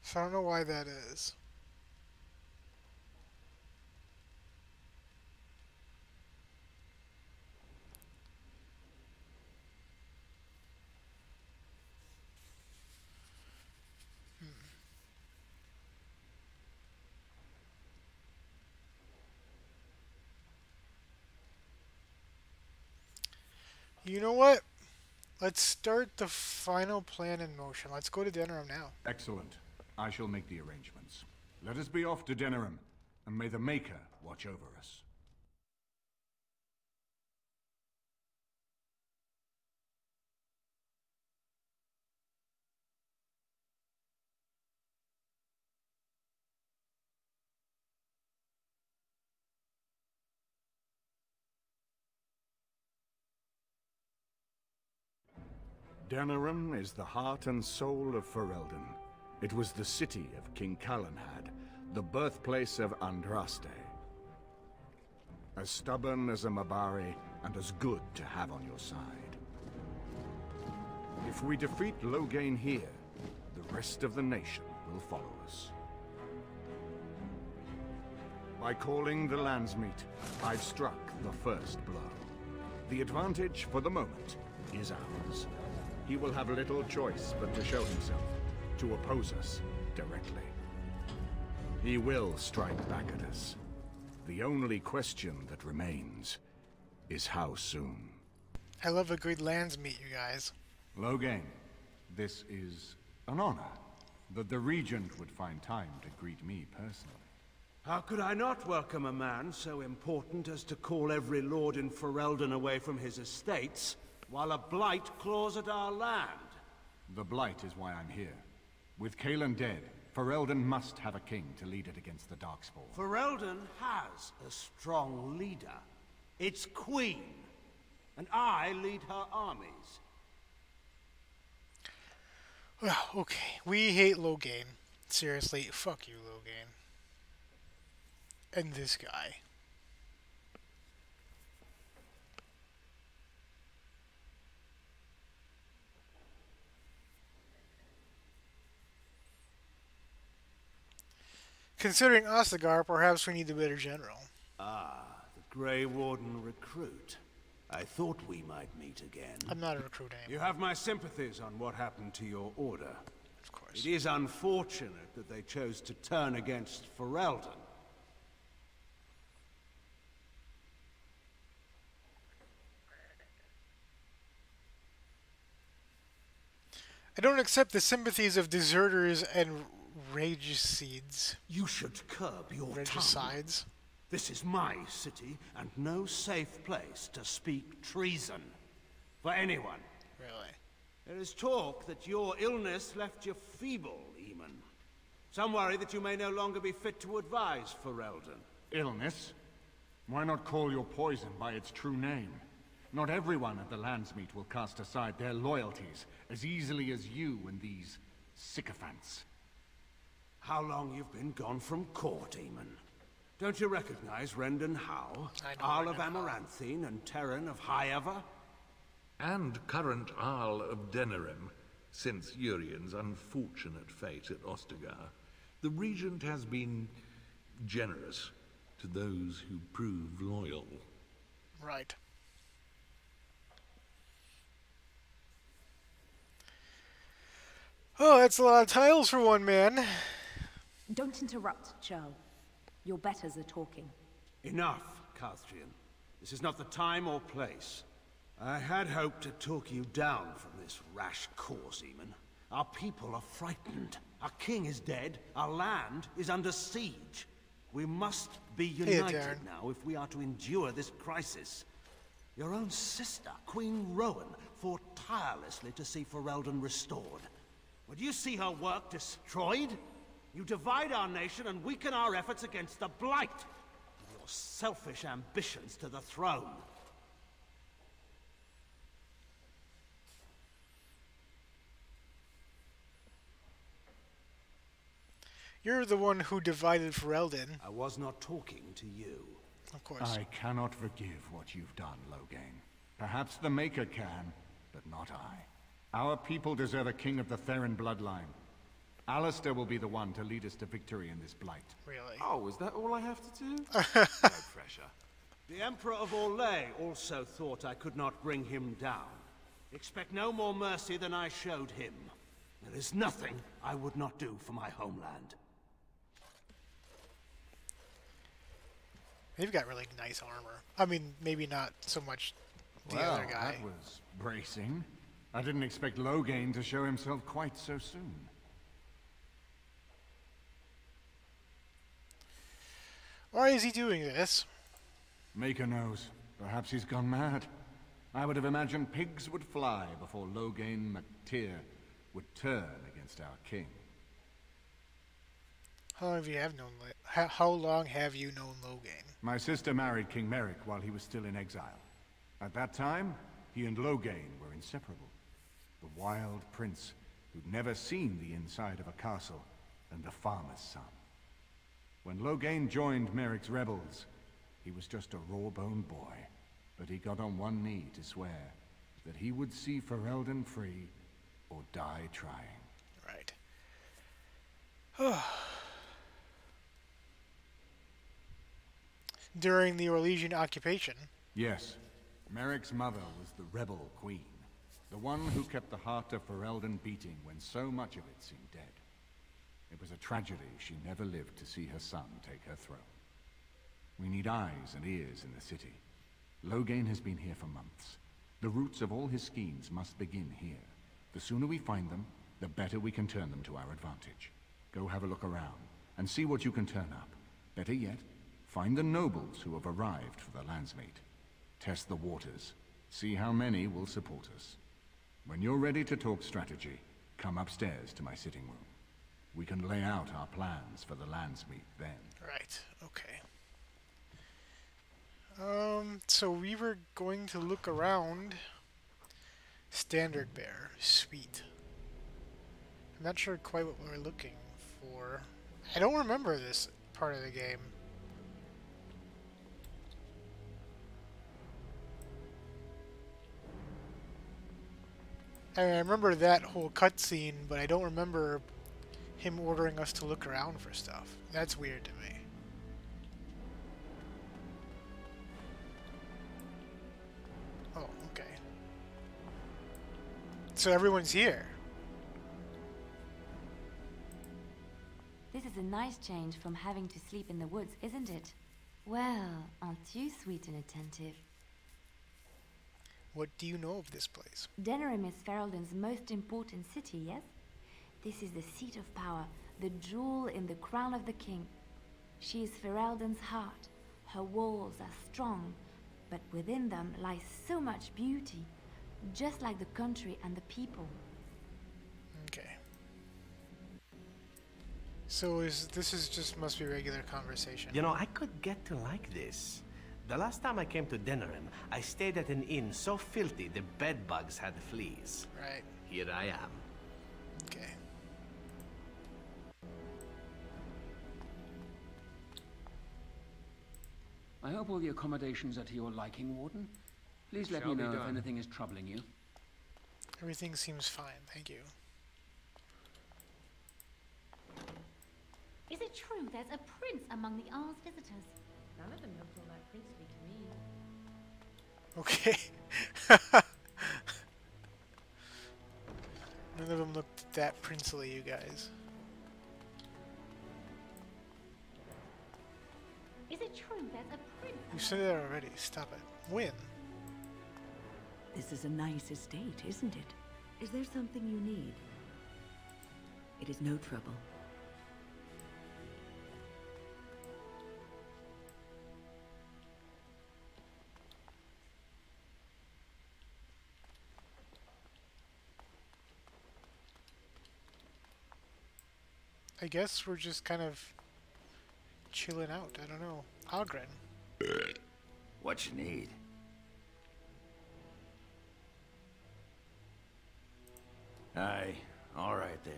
So I don't know why that is. You know what? Let's start the final plan in motion. Let's go to Denerim now. Excellent. I shall make the arrangements. Let us be off to Denerim, and may the Maker watch over us. Denerim is the heart and soul of Ferelden. It was the city of King Calenhad, the birthplace of Andraste. As stubborn as a Mabari, and as good to have on your side. If we defeat Loghain here, the rest of the nation will follow us. By calling the Landsmeet, I've struck the first blow. The advantage, for the moment, is ours. He will have little choice but to show himself, to oppose us directly. He will strike back at us. The only question that remains is how soon. I love a good Landsmeet, you guys. Loghain, this is an honor that the Regent would find time to greet me personally. How could I not welcome a man so important as to call every lord in Ferelden away from his estates, while a blight claws at our land? The Blight is why I'm here. With Cailan dead, Ferelden must have a king to lead it against the Darkspawn. Ferelden has a strong leader. It's Queen, and I lead her armies. Well, okay. We hate Loghain. Seriously, fuck you, Loghain. And this guy. Considering Ostagar, perhaps we need a better general. Ah, the Grey Warden recruit. I thought we might meet again. I'm not a recruit anymore. You have my sympathies on what happened to your order. Of course. It is unfortunate that they chose to turn against Ferelden. I don't accept the sympathies of deserters and regicides. You should curb your regicides. Tongue. This is my city, and no safe place to speak treason. For anyone. Really? There is talk that your illness left you feeble, Eamon. Some worry that you may no longer be fit to advise Ferelden. Illness? Why not call your poison by its true name? Not everyone at the Landsmeet will cast aside their loyalties as easily as you and these sycophants. How long you've been gone from court, Eamon? Don't you recognize Rendon Howe, Arl of Amaranthine, and Terran of Highever? And current Arl of Denerim, since Urien's unfortunate fate at Ostagar. The Regent has been generous to those who prove loyal. Right. Oh, that's a lot of titles for one man. Don't interrupt, Jarl. Your betters are talking. Enough, Carthrian. This is not the time or place. I had hoped to talk you down from this rash course, Eamon. Our people are frightened. Our king is dead. Our land is under siege. We must be united now if we are to endure this crisis. Your own sister, Queen Rowan, fought tirelessly to see Ferelden restored. Would you see her work destroyed? You divide our nation and weaken our efforts against the Blight. Your selfish ambitions to the throne. You're the one who divided Ferelden. I was not talking to you. Of course. I cannot forgive what you've done, Loghain. Perhaps the Maker can, but not I. Our people deserve a king of the Theron bloodline. Alistair will be the one to lead us to victory in this blight. Really? Oh, is that all I have to do? No pressure. The Emperor of Orlais also thought I could not bring him down. Expect no more mercy than I showed him. There is nothing I would not do for my homeland. They've got really nice armor. I mean, maybe not so much the Well, other guy. that was bracing. I didn't expect Loghain to show himself quite so soon. Why is he doing this? Maker knows. Perhaps he's gone mad. I would have imagined pigs would fly before Loghain MacTyr would turn against our king. How long have you known Loghain? My sister married King Merrick while he was still in exile. At that time, he and Loghain were inseparable. The wild prince who'd never seen the inside of a castle and the farmer's son. When Loghain joined Merrick's rebels, he was just a raw-boned boy, but he got on one knee to swear that he would see Ferelden free or die trying. Right. During the Orlesian occupation. Yes. Merrick's mother was the rebel queen, the one who kept the heart of Ferelden beating when so much of it seemed dead. It was a tragedy she never lived to see her son take her throne. We need eyes and ears in the city. Loghain has been here for months. The roots of all his schemes must begin here. The sooner we find them, the better we can turn them to our advantage. Go have a look around, and see what you can turn up. Better yet, find the nobles who have arrived for the Landsmeet. Test the waters. See how many will support us. When you're ready to talk strategy, come upstairs to my sitting room. We can lay out our plans for the Landsmeet then. Right, okay. So we were going to look around. Standard Bear, sweet. I'm not sure quite what we're looking for. I don't remember this part of the game. I remember that whole cutscene, but I don't remember him ordering us to look around for stuff. That's weird to me. Oh, okay. So everyone's here. This is a nice change from having to sleep in the woods, isn't it? Well, aren't you sweet and attentive? What do you know of this place? Denerim is Ferelden's most important city, yes? This is the seat of power, the jewel in the crown of the king. She is Ferelden's heart. Her walls are strong, but within them lies so much beauty, just like the country and the people. Okay. So this is just must be regular conversation. You know, I could get to like this. The last time I came to Denerim, I stayed at an inn so filthy the bed bugs had fleas. Right. Here I am. Okay. I hope all the accommodations are to your liking, Warden. Please let me know if anything is troubling you. Everything seems fine, thank you. Is it true there's a prince among the Arl's visitors? None of them looked all that princely to me. Okay. None of them looked that princely, you guys. Is it true there's a prince? You said that already. Stop it. When? This is a nice estate, isn't it? Is there something you need? It is no trouble. I guess we're just kind of chilling out. I don't know. Algren. What you need? Aye, all right then.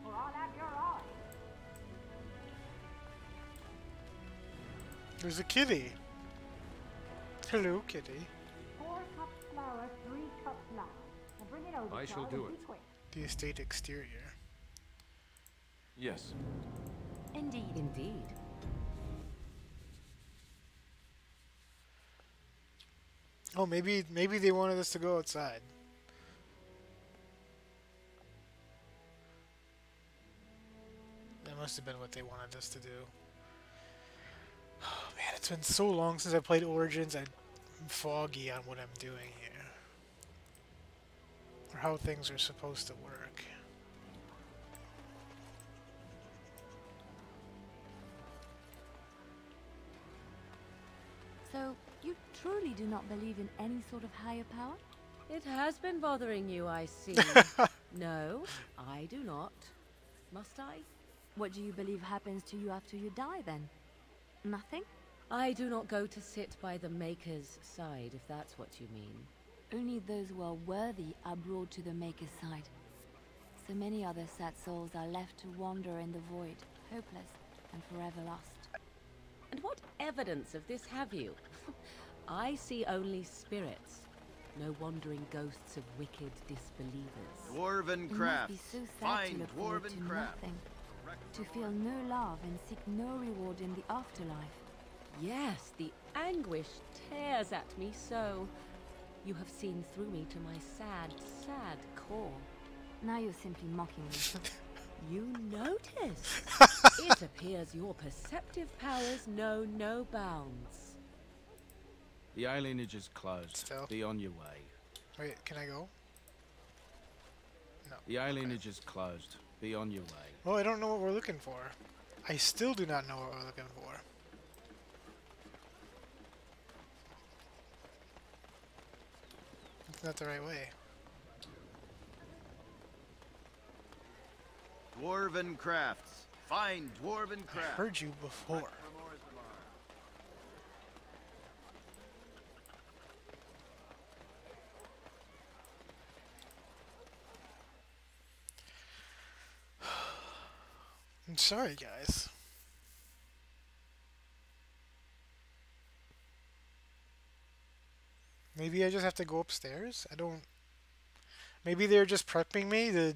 Or I'll have your eye. There's a kitty. Hello, kitty. 4 cups flour, 3 cups lard. Now bring it over. I shall Charles, do and it. be quick. The estate exterior. Yes. Indeed. Indeed. Oh, maybe they wanted us to go outside. That must have been what they wanted us to do. Oh, man, it's been so long since I played Origins. I'm foggy on what I'm doing here. Or how things are supposed to work. So, you truly do not believe in any sort of higher power? It has been bothering you, I see. No, I do not. Must I? What do you believe happens to you after you die, then? Nothing? I do not go to sit by the Maker's side, if that's what you mean. Only those who are worthy are brought to the Maker's side. So many other sad souls are left to wander in the void, hopeless and forever lost. And what evidence of this have you? I see only spirits. No wandering ghosts of wicked disbelievers. Dwarven It craft. must be so sad Find to look forward to dwarven craft. nothing. To feel no love and seek no reward in the afterlife. Yes, the anguish tears at me so. You have seen through me to my sad, sad core. Now you're simply mocking me. You notice? It appears your perceptive powers know no bounds. The eye lineage is closed. Still? Be on your way. Wait, can I go? No. The eye lineage is closed. Be on your way. Well, I don't know what we're looking for. I still do not know what we're looking for. It's not the right way. Dwarven crafts. Find dwarven I crafts. heard you before. I'm sorry, guys. Maybe I just have to go upstairs? I don't... Maybe they're just prepping me to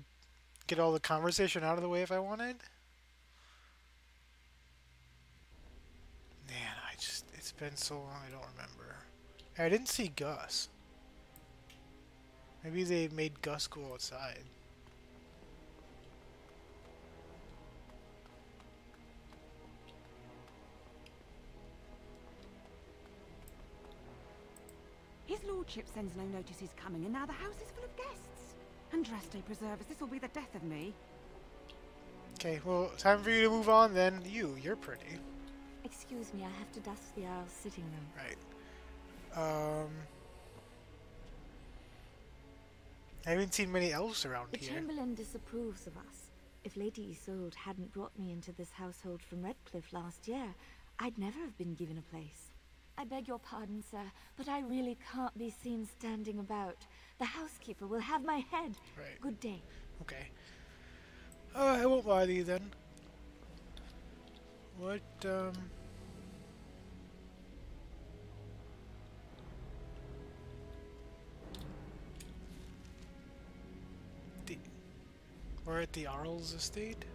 get all the conversation out of the way if I wanted? Man, it's been so long I don't remember. I didn't see Gus. Maybe they made Gus go outside. His lordship sends no notice he's coming, and now the house is full of guests. Andraste preserve us, this will be the death of me. Okay, well, time for you to move on then. You're pretty. Excuse me, I have to dust the Earl's sitting room. Right. I haven't seen many elves around The here. Chamberlain disapproves of us. If Lady Isolde hadn't brought me into this household from Redcliffe last year, I'd never have been given a place. I beg your pardon, sir, but I really can't be seen standing about. The housekeeper will have my head. Right. Good day. Okay. I won't bother you then. What, We're at the Arl's estate?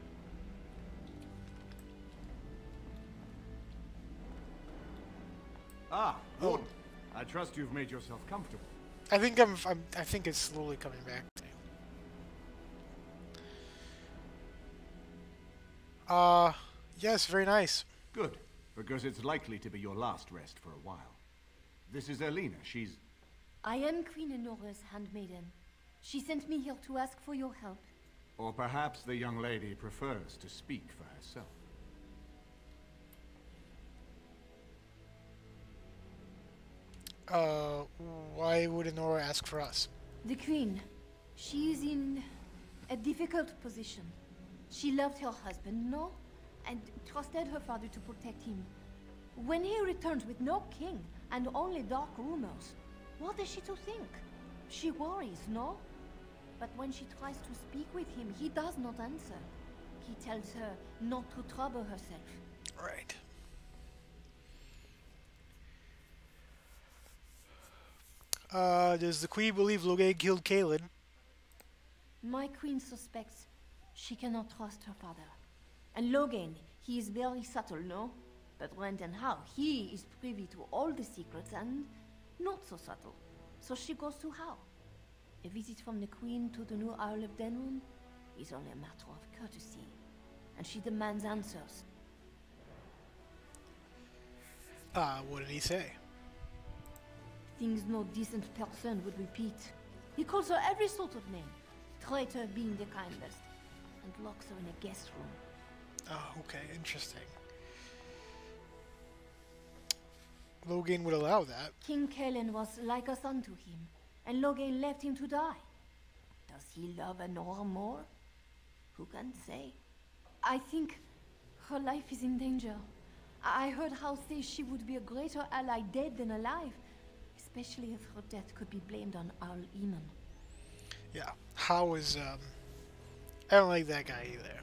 Ah, Warden. I trust you've made yourself comfortable. I think I think it's slowly coming back to you. Yes, very nice. Good, because it's likely to be your last rest for a while. This is Elena. She's... I am Queen Enora's handmaiden. She sent me here to ask for your help. Or perhaps the young lady prefers to speak for herself. Why would Enora ask for us? The Queen, she is in a difficult position. She loved her husband, no? And trusted her father to protect him. When he returns with no king and only dark rumors, what is she to think? She worries, no? But when she tries to speak with him, he does not answer. He tells her not to trouble herself. Right. Does the Queen believe Logain killed Kaelin? My queen suspects she cannot trust her father. And Logain, he is very subtle, no? But when and how, he is privy to all the secrets and not so subtle. So she goes to how? A visit from the Queen to the new Isle of Denrum is only a matter of courtesy. And she demands answers. What did he say? Things no decent person would repeat. He calls her every sort of name, traitor being the kindest, and locks her in a guest room. Oh, okay, interesting. Logain would allow that. King Kaelin was like a son to him, and Logain left him to die. Does he love Enora more? Who can say? I think her life is in danger. I heard House say she would be a greater ally dead than alive, especially if her death could be blamed on Al Eamon. Yeah, How is, I don't like that guy either.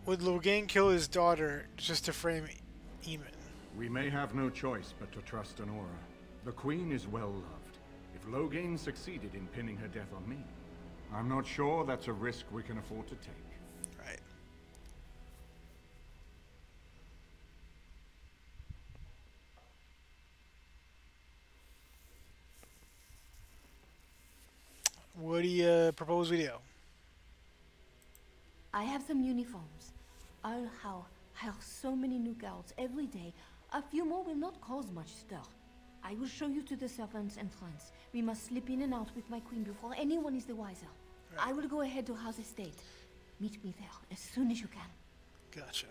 Would Logain kill his daughter just to frame Eamon? We may have no choice but to trust Enora. The Queen is well loved. If Logain succeeded in pinning her death on me, I'm not sure that's a risk we can afford to take. Right. What do you propose we do? I have some uniforms. I'll hire so many new guards every day. A few more will not cause much stir. I will show you to the servants' entrance. We must slip in and out with my queen before anyone is the wiser. Right. I will go ahead to House Estate. Meet me there as soon as you can. Gotcha.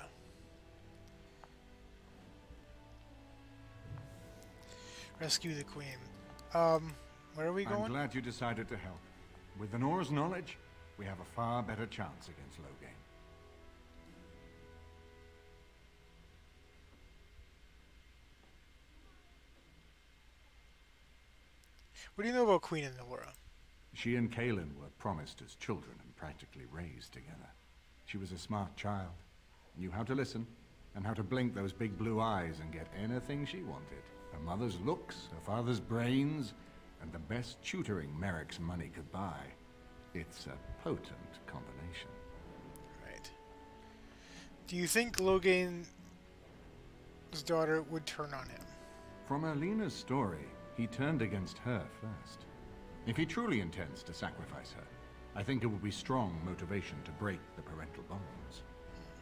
Rescue the queen. Where are we going? I'm glad you decided to help. With Enora's knowledge, we have a far better chance against Logain. What do you know about Queen Enora? She and Kaelin were promised as children and practically raised together. She was a smart child, knew how to listen, and how to blink those big blue eyes and get anything she wanted. Her mother's looks, her father's brains, and the best tutoring Merrick's money could buy. It's a potent combination. Right. Do you think Logain's daughter would turn on him? From Erlena's story, he turned against her first. If he truly intends to sacrifice her, I think it will be strong motivation to break the parental bonds.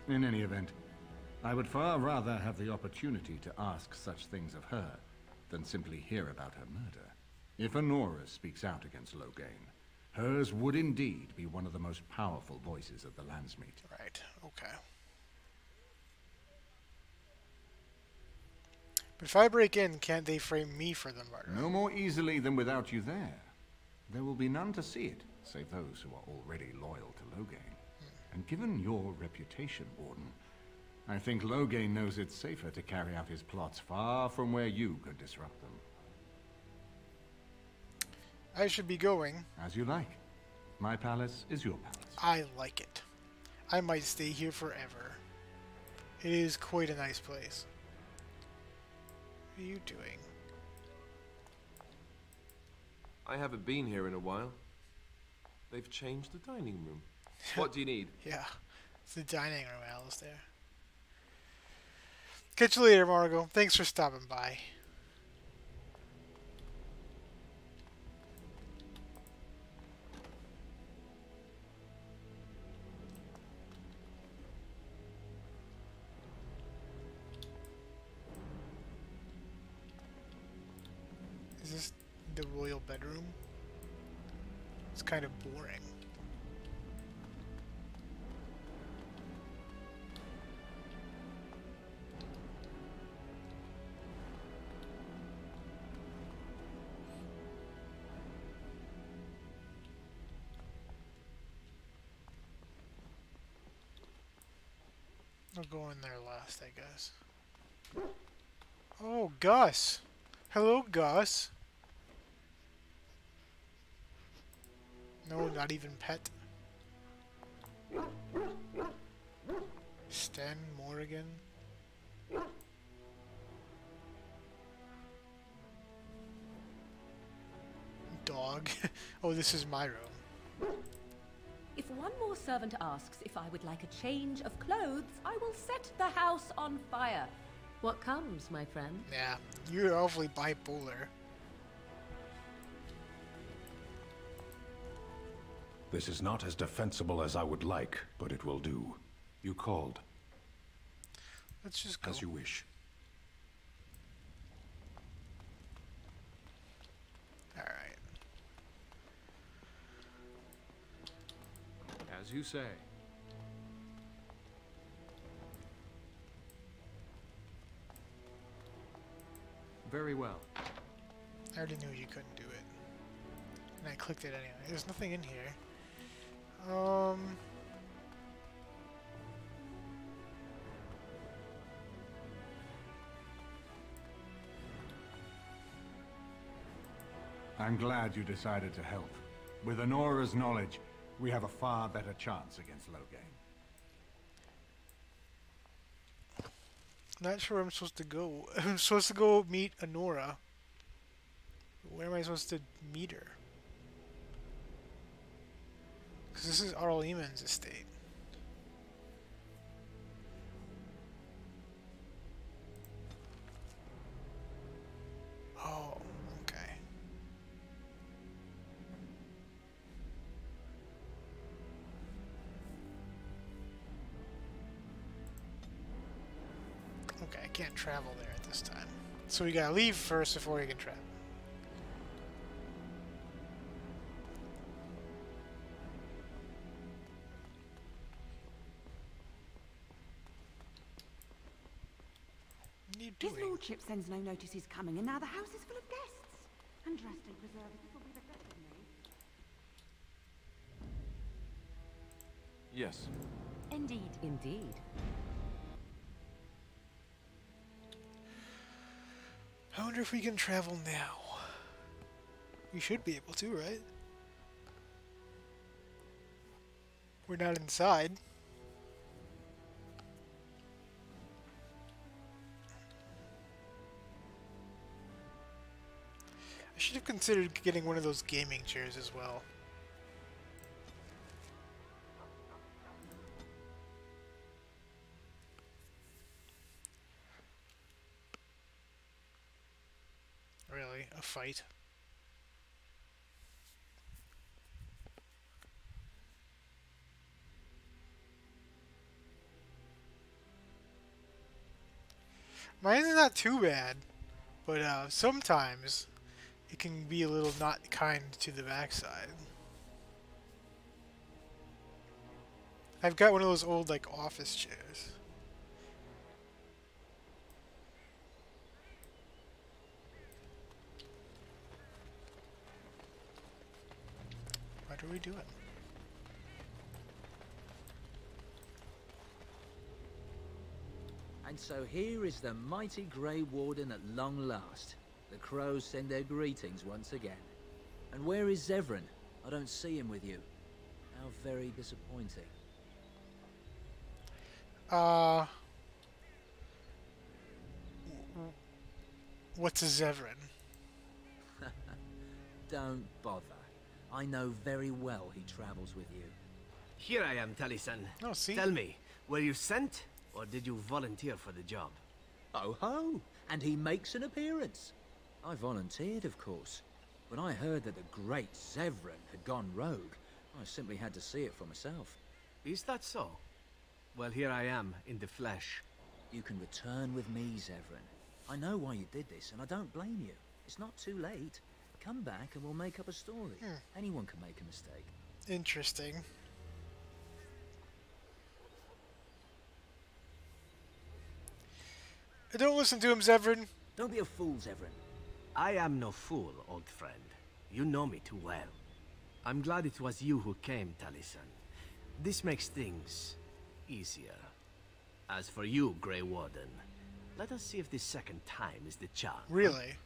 In any event, I would far rather have the opportunity to ask such things of her than simply hear about her murder. If Honora speaks out against Logain, hers would indeed be one of the most powerful voices of the Landsmeet. Right, okay. But if I break in, can't they frame me for the murder? No more easily than without you there. There will be none to see it, save those who are already loyal to Logain. And given your reputation, Warden, I think Logain knows it's safer to carry out his plots far from where you could disrupt them. I should be going. As you like. My palace is your palace. I like it. I might stay here forever. It is quite a nice place. What are you doing? I haven't been here in a while. They've changed the dining room. What do you need? Yeah, it's the dining room, Alistair. Catch you later, Margot. Thanks for stopping by. Is this the royal bedroom? It's kind of boring. I'll go in there last, I guess. Oh, Gus! Hello, Gus! No, not even pet. Stan Morrigan. Dog. Oh, this is my room. If one more servant asks if I would like a change of clothes, I will set the house on fire. What comes, my friend? Yeah, you're awfully bipolar. This is not as defensible as I would like, but it will do. You called. Let's just go. As you wish. Alright. As you say. Very well. I already knew you couldn't do it. And I clicked it anyway. There's nothing in here. I'm glad you decided to help. With Honora's knowledge, we have a far better chance against Logain. Not sure where I'm supposed to go. I'm supposed to go meet Honora. Where am I supposed to meet her? Because this is Arl Eamon's estate. Oh, okay. Okay, I can't travel there at this time. So we gotta leave first before we can travel. His lordship sends no notice he's coming, and now the house is full of guests. And dressed and preserved, this will be the death of me. Yes. Indeed. Indeed. I wonder if we can travel now. We should be able to, right? We're not inside. should have considered getting one of those gaming chairs as well. Really? A fight? Mine's not too bad, but sometimes it can be a little not kind to the backside. I've got one of those old, like, office chairs. What are we doing? And so here is the mighty Grey Warden at long last. The crows send their greetings once again. And where is Zevran? I don't see him with you. How very disappointing. What's a Zevran? Don't bother. I know very well he travels with you. Here I am, Taliesin. Oh, see? Tell me, were you sent, or did you volunteer for the job? Oh ho! And he makes an appearance. I volunteered, of course. When I heard that the great Zevran had gone rogue, I simply had to see it for myself. Is that so? Well, here I am, in the flesh. You can return with me, Zevran. I know why you did this, and I don't blame you. It's not too late. Come back and we'll make up a story. Anyone can make a mistake. Interesting. Don't listen to him, Zevran. Don't be a fool, Zevran. I am no fool, old friend. You know me too well. I'm glad it was you who came, Taliesin. This makes things easier. As for you, Grey Warden, let us see if this second time is the charm. Really?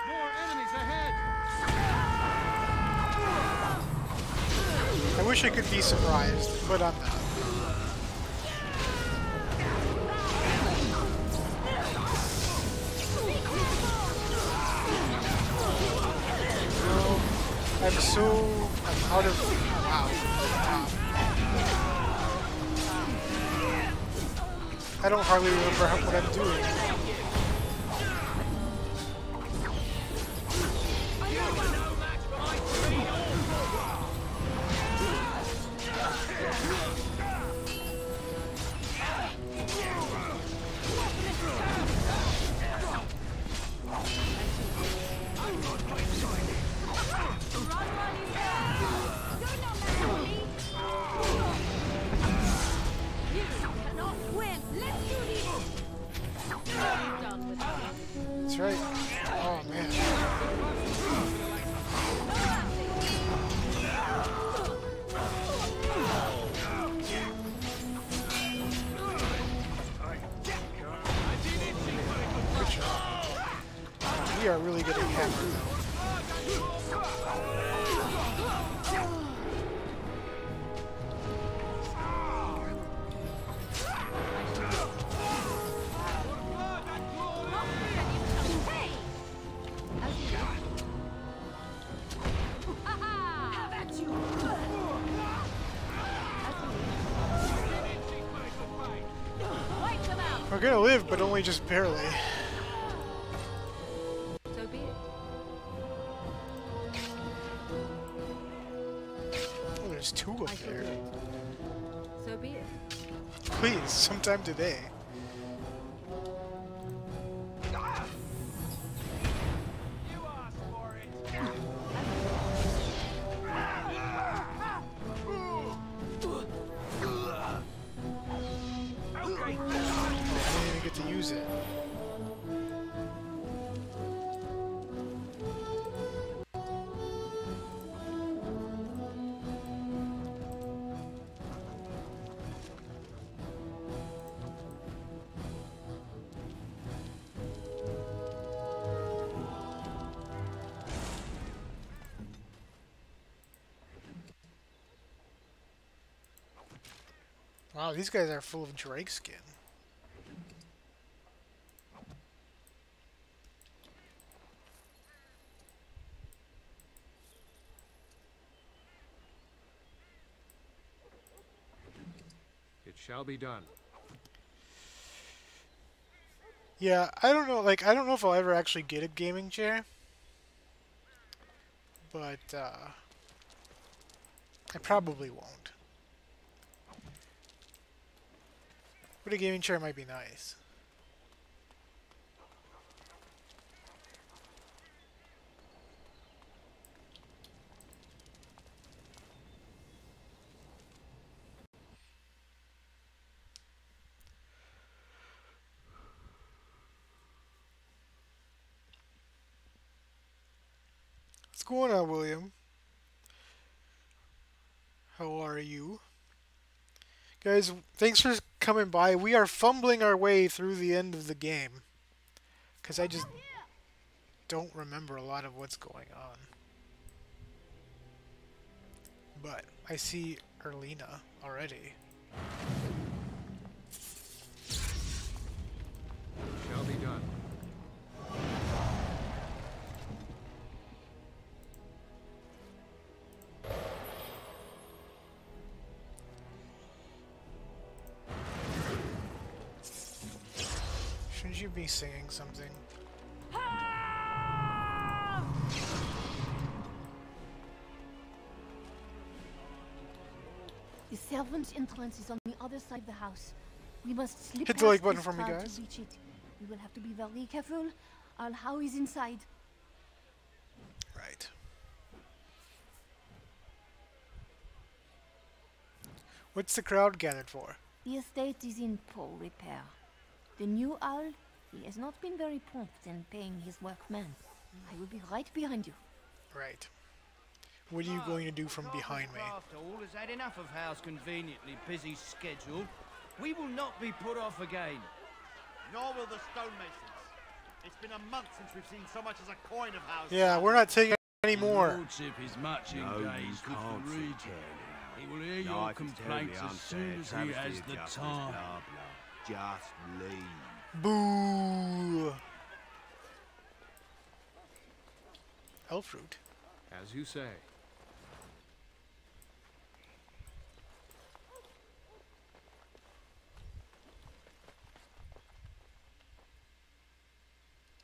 More enemies ahead! I wish I could be surprised, but I'm not. I'm out of... Wow. I don't hardly remember what I'm doing. That's right. Oh, man. Good job. We are really getting hammered, though. We're gonna live, but only just barely. So be it. Oh, there's two up there. So be it. Please, sometime today. To use it. Wow, these guys are full of drake skin. Shall be done. Yeah, I don't know. Like, I don't know if I'll ever actually get a gaming chair, but I probably won't. But a gaming chair might be nice. What's going on, William? How are you? Guys, thanks for coming by. We are fumbling our way through the end of the game, because I just don't remember a lot of what's going on. But I see Erlina already. Shall be done. Shouldn't you be singing something? The servants' entrance is on the other side of the house. We must slip Hit the like past button this for me, crowd guys. to reach it. We will have to be very careful. How is inside. Right. What's the crowd gathered for? The estate is in poor repair. The new owl, he has not been very prompt in paying his workmen. I will be right behind you. Right. What are you going to do from behind me? Craft Hall has had enough of Hal's conveniently busy schedule. We will not be put off again. Nor will the stonemasons. It's been a month since we've seen so much as a coin of Hal's. Yeah, we're not taking any more. Your lordship is much engaged with the region. He will hear your complaints as soon as he has the time. Just leave. Boo! Elfroot. As you say.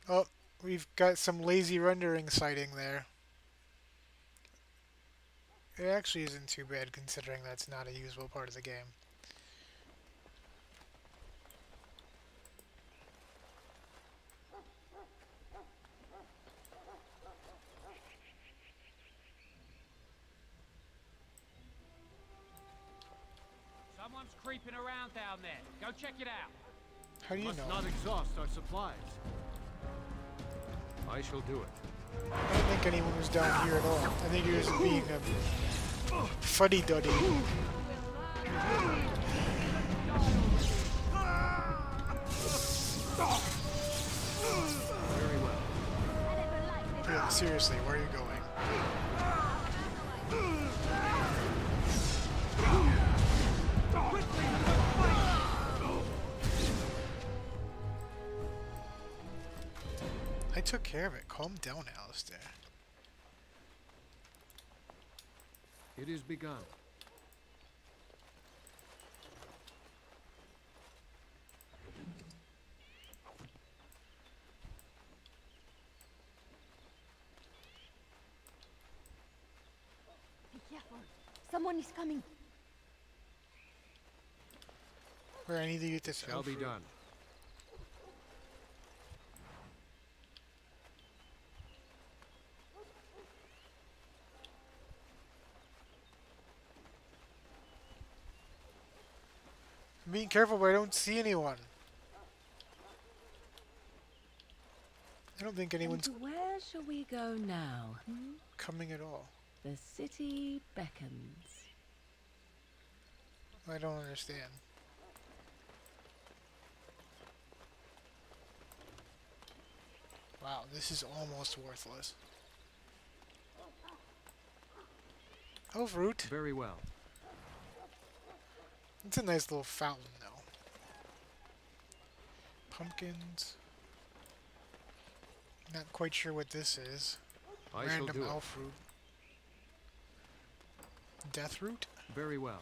Oh, we've got some lazy rendering sighting there. It actually isn't too bad considering that's not a usable part of the game. Someone's creeping around down there. Go check it out. How do you Must know? not exhaust our supplies. I shall do it. I don't think anyone was down here at all. I think he was being a fuddy-duddy. Very well. Yeah, seriously, where are you going? I took care of it. Calm down, Alistair. It is begun. Be careful. Someone is coming. Where I need to get this Shall be done. I'm being careful, but I don't see anyone. I don't think anyone's And where shall we go now? coming at all. The city beckons. I don't understand. Wow, this is almost worthless. Oh, fruit. Very well. It's a nice little fountain, though. Pumpkins. Not quite sure what this is. I shall Random do it. elf fruit. Death root? Very well.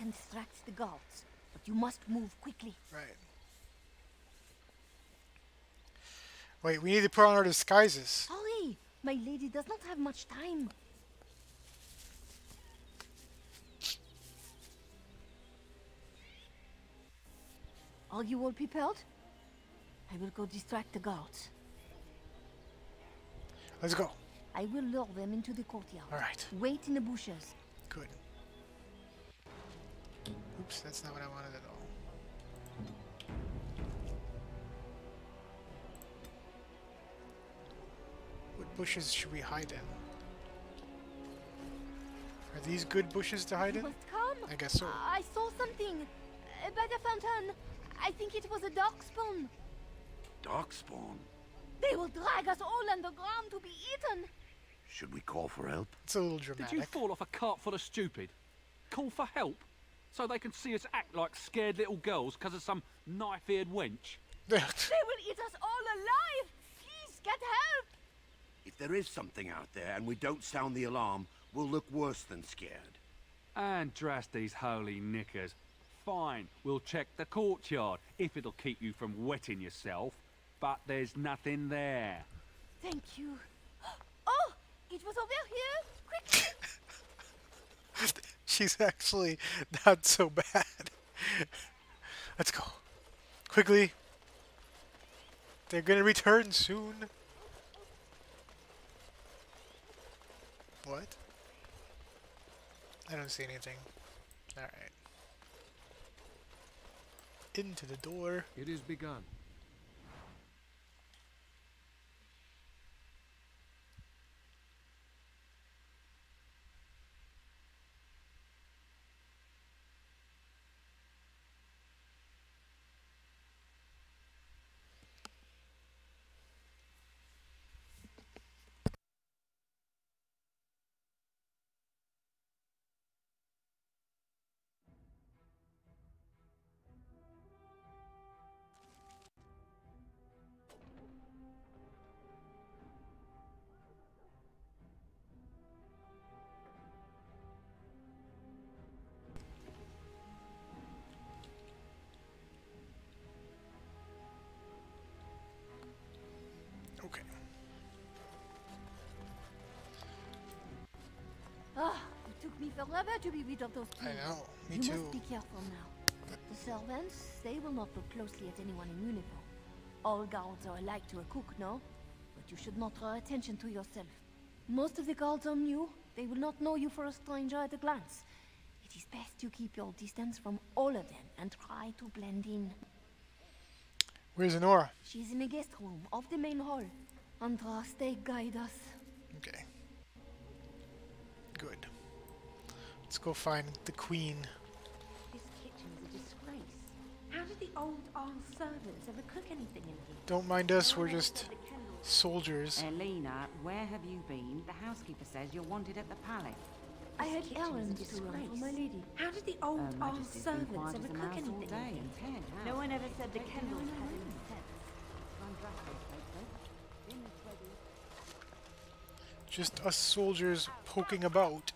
can distract the guards, but you must move quickly. Right. Wait, we need to put on our disguises. Hurry! My lady does not have much time. Are you all prepared? I will go distract the guards. Let's go. I will lure them into the courtyard. All right. Wait in the bushes. Good. Oops, that's not what I wanted at all. What bushes should we hide in? Are these good bushes to hide in? You must come. I guess so. I saw something by the fountain. I think it was a darkspawn. Darkspawn? They will drag us all underground to be eaten. Should we call for help? It's a little dramatic. Did you fall off a cart full of stupid? Call for help? So they can see us act like scared little girls because of some knife-eared wench? They will eat us all alive. Please, get help. If there is something out there and we don't sound the alarm, we'll look worse than scared. And drast these holy knickers. Fine, we'll check the courtyard, if it'll keep you from wetting yourself. But there's nothing there. Thank you. Oh, it was over here. Quick. She's actually not so bad. Let's go. Quickly. They're gonna return soon. What? I don't see anything. Alright. Into the door. It is begun. Okay. Ah, it took me forever to be rid of those people. I know, me you too. must be careful now. The servants, they will not look closely at anyone in uniform. All guards are alike to a cook, no? But you should not draw attention to yourself. Most of the guards are new. They will not know you for a stranger at a glance. It is best you keep your distance from all of them and try to blend in. Where's Honora? She's in the guest room of the main hall. Andras, they guide us. Okay. Good. Let's go find the queen. This kitchen is a disgrace. How did the old armed servants ever cook anything in here? Don't mind us, we're just soldiers. Elena, where have you been? The housekeeper says you're wanted at the palace. I had errands to run for my lady. How did the old armed servants ever cook anything in here? No one ever said the Kendalls had any sense. Just us soldiers poking about.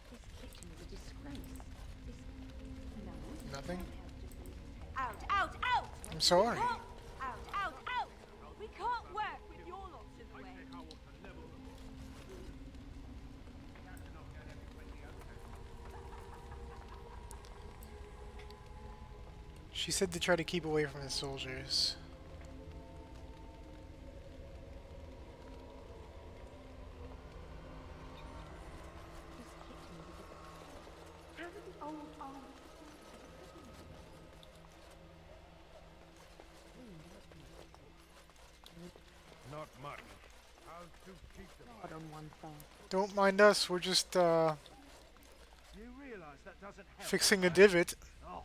This kitchen is a disgrace. Nothing? Out, out, out! I'm sorry. Out, out, out! We can't work with your lots in the way. She said to try to keep away from the soldiers. How did the old armed... Not much. How to keep them? But on one thing. Don't mind us, we're just Do you realize that doesn't help? fixing a divot. Oh.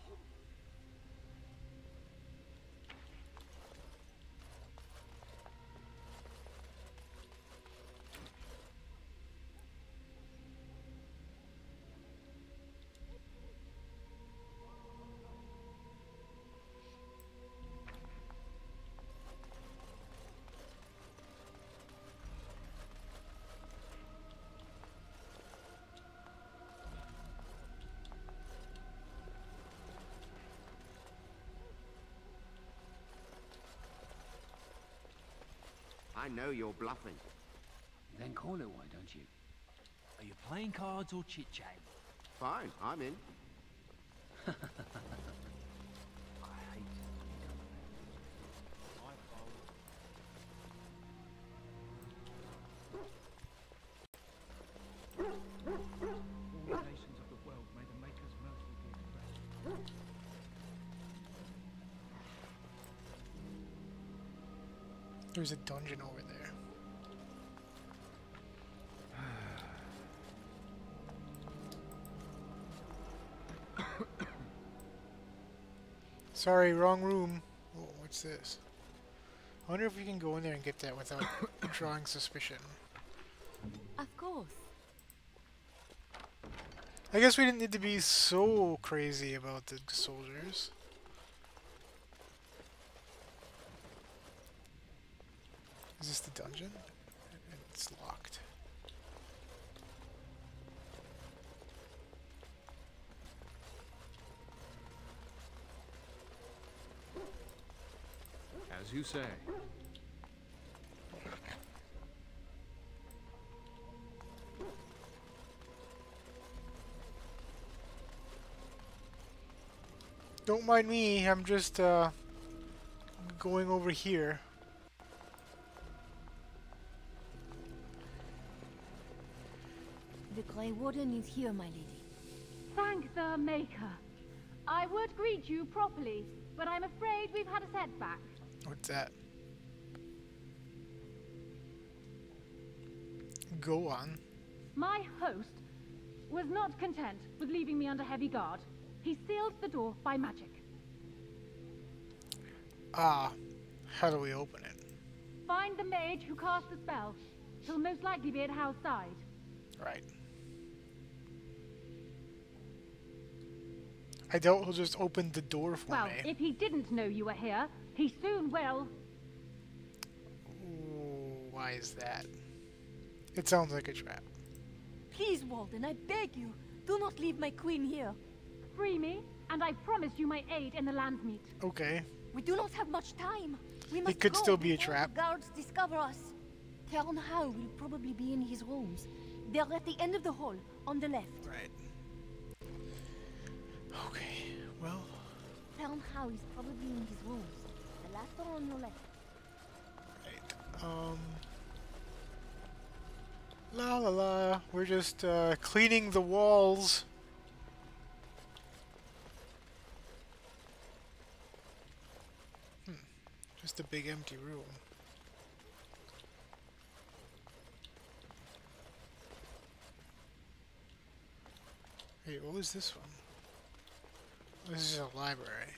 I know you're bluffing. Then call it, why don't you? Are you playing cards or chit-chatting? Fine, I'm in. All nations of the world, may the Maker's mercy be expressed. There's a dungeon over there. Sorry, wrong room. Oh, what's this? I wonder if we can go in there and get that without drawing suspicion. Of course. I guess we didn't need to be so crazy about the soldiers. Is this the dungeon? It's locked. As you say. Don't mind me, I'm just going over here. The Grey Warden is here, my lady. Thank the Maker. I would greet you properly, but I'm afraid we've had a setback. What's that? Go on. My host was not content with leaving me under heavy guard. He sealed the door by magic. Ah, how do we open it? Find the mage who cast the spell. He'll most likely be at Hal's side. Right. I doubt he'll just open the door for Well, me. if he didn't know you were here, he soon will. Ooh, why is that? It sounds like a trap. Please, Walden, I beg you, do not leave my queen here. Free me, and I promise you my aid in the Landsmeet. Okay. We do not have much time. We must It could go still be a before trap. the guards discover us. Tern Hao will probably be in his rooms. They're at the end of the hall, on the left. Right. Okay, well. Tern Hao is probably in his rooms. The last one on your left. Right. La la la. We're just cleaning the walls. Just a big empty room. Hey, what was this one? This is a library.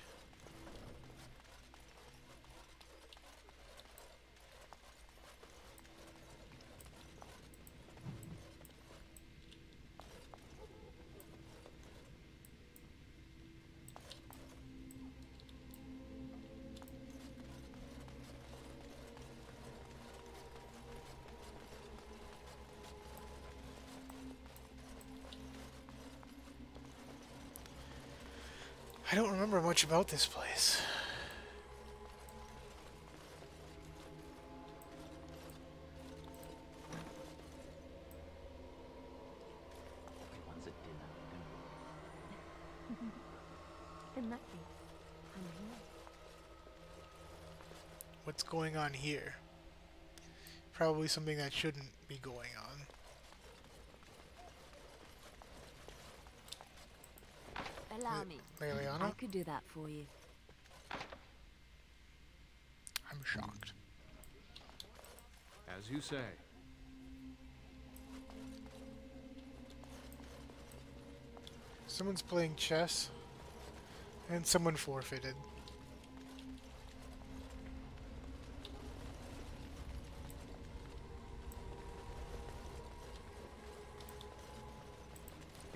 I don't remember much about this place. Everyone's at dinner. In that case, I'm here. What's going on here? Probably something that shouldn't be going on. Allow me. Leliana? I could do that for you. I'm shocked. As you say. Someone's playing chess, and someone forfeited.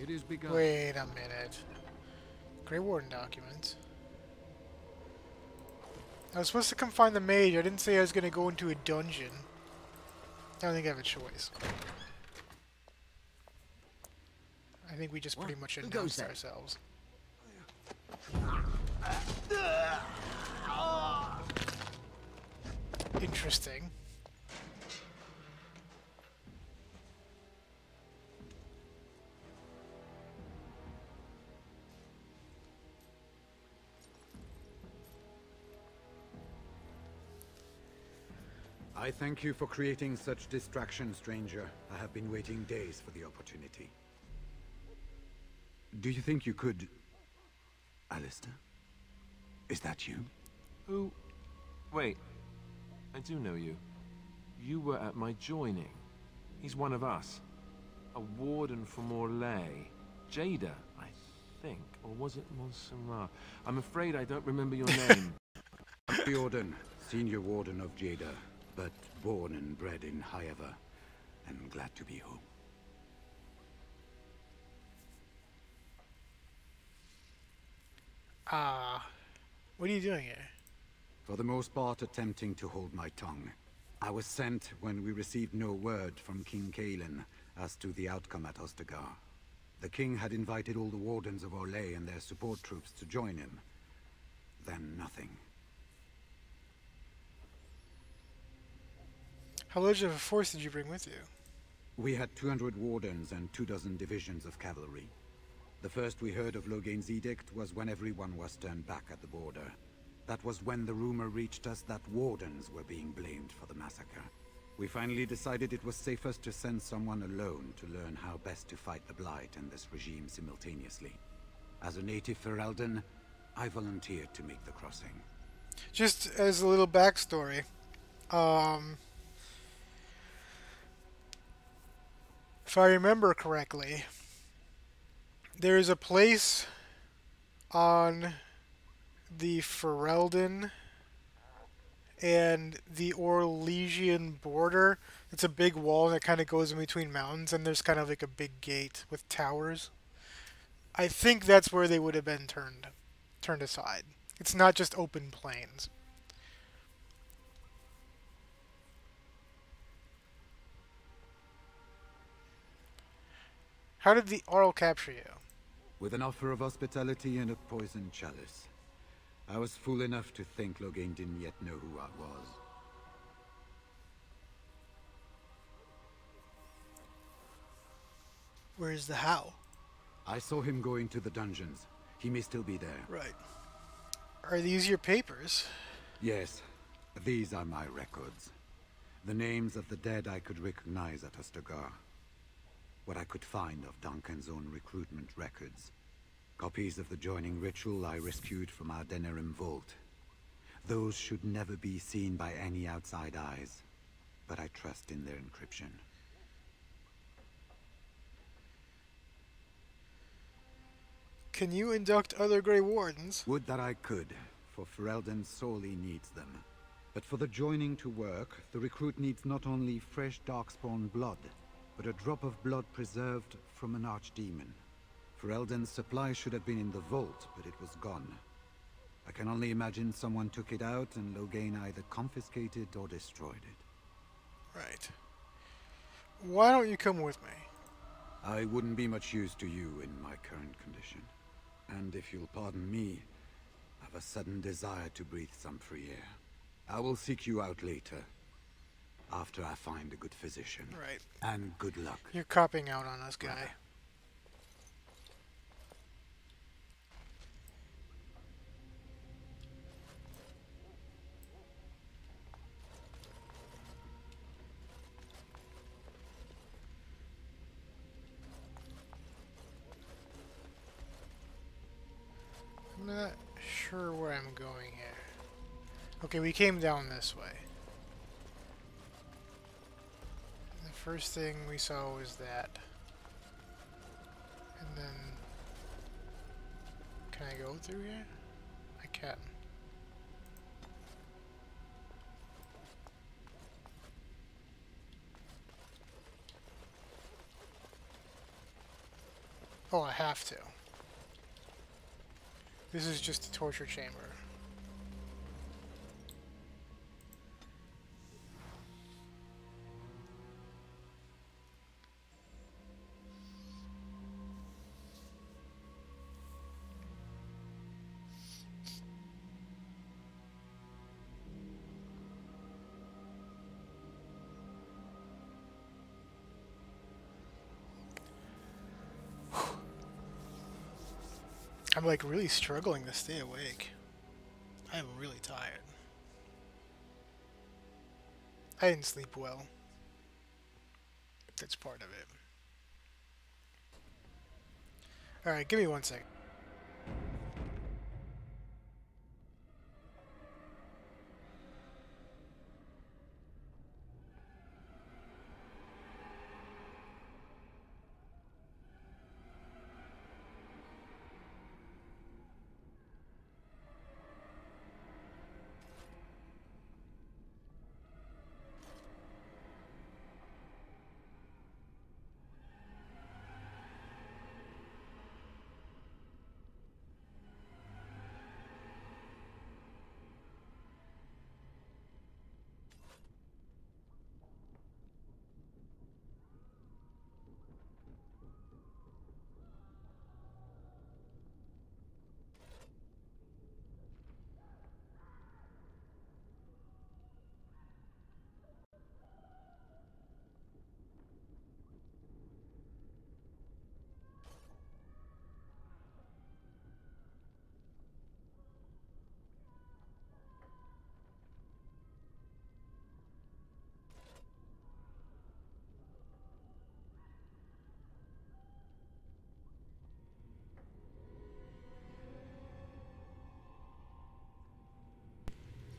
It is begun. Wait a minute. Grey Warden documents. I was supposed to come find the mage. I didn't say I was going to go into a dungeon. I don't think I have a choice. I think we just pretty much announced ourselves. Interesting. I thank you for creating such distraction, stranger. I have been waiting days for the opportunity. Do you think you could... Alistair? Is that you? Who? Wait. I do know you. You were at my joining. He's one of us. A warden for Morlaix. Jada, I think. Or was it Montserrat? I'm afraid I don't remember your name. Jordan, senior warden of Jada, but born and bred in Highever, and glad to be home. What are you doing here? For the most part, attempting to hold my tongue. I was sent when we received no word from King Kaelin as to the outcome at Ostagar. The king had invited all the wardens of Orlais and their support troops to join him. Then nothing. How large of a force did you bring with you? We had 200 wardens and 24 divisions of cavalry. The first we heard of Loghain's edict was when everyone was turned back at the border. That was when the rumor reached us that wardens were being blamed for the massacre. We finally decided it was safest to send someone alone to learn how best to fight the Blight and this regime simultaneously. As a native Ferelden, I volunteered to make the crossing. Just as a little backstory, if I remember correctly, there is a place on the Ferelden and the Orlesian border. It's a big wall that kind of goes in between mountains, and there's kind of like a big gate with towers. I think that's where they would have been turned aside. It's not just open plains. How did the Arl capture you? With an offer of hospitality and a poisoned chalice. I was fool enough to think Loghain didn't yet know who I was. Where's the how? I saw him going to the dungeons. He may still be there. Right. Are these your papers? Yes. These are my records. The names of the dead I could recognize at Ostagar. What I could find of Duncan's own recruitment records. Copies of the joining ritual I rescued from our Denerim vault. Those should never be seen by any outside eyes, but I trust in their encryption. Can you induct other Grey Wardens? Would that I could, for Ferelden sorely needs them. But for the joining to work, the recruit needs not only fresh Darkspawn blood, but a drop of blood preserved from an archdemon. Ferelden's supply should have been in the vault, but it was gone. I can only imagine someone took it out and Loghain either confiscated or destroyed it. Right. Why don't you come with me? I wouldn't be much use to you in my current condition. And if you'll pardon me, I've a sudden desire to breathe some free air. I will seek you out later, after I find a good physician. Right. And good luck. You're copping out on us, guy. I'm not sure where I'm going here. Okay, we came down this way. The first thing we saw was that. And then... Can I go through here? I can. Oh, I have to. This is just a torture chamber. I'm like really struggling to stay awake. I am really tired. I didn't sleep well. That's part of it. Alright, give me 1 second.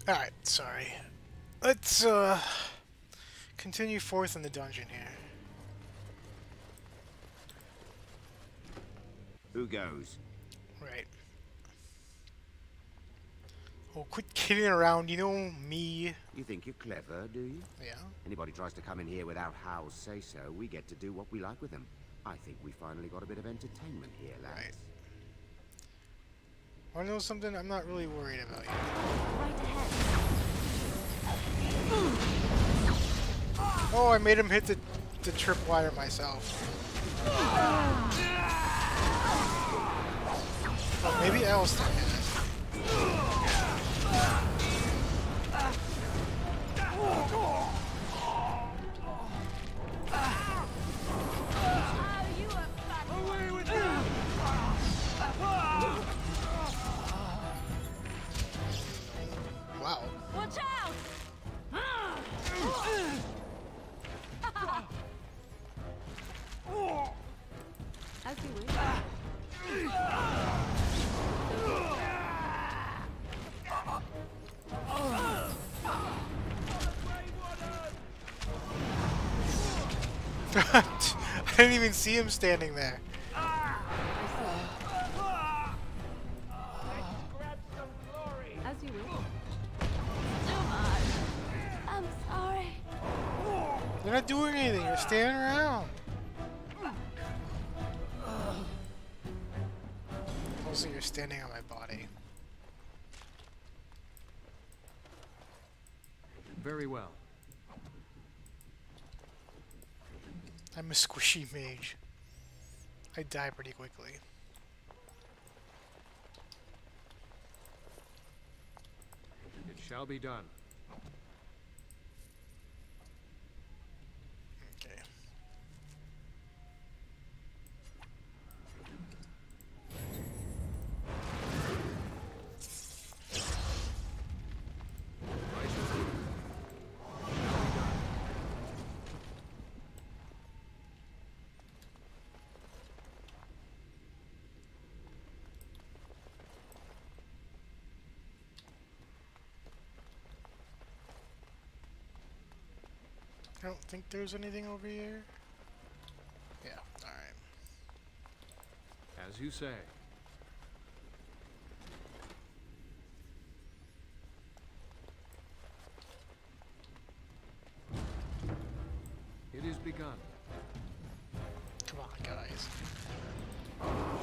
Alright, sorry. Let's continue forth in the dungeon here. Who goes? Right. Oh, quit kidding around, you know me. You think you're clever, do you? Yeah. Anybody tries to come in here without Hal's say-so, we get to do what we like with them. I think we finally got a bit of entertainment here, lads. Right. Wanna know something? I'm not really worried about you. Right ahead. Oh, I made him hit the tripwire myself. Oh, maybe Alistair can. Wow. Watch out! As you wish. I didn't even see him standing there. As you wish. I'm sorry. You're not doing anything. You're standing around. Also, you're standing on my body. Very well. I'm a squishy mage. I die pretty quickly. It shall be done. Okay. I don't think there's anything over here. Yeah, alright. As you say. It is begun. Come on, guys.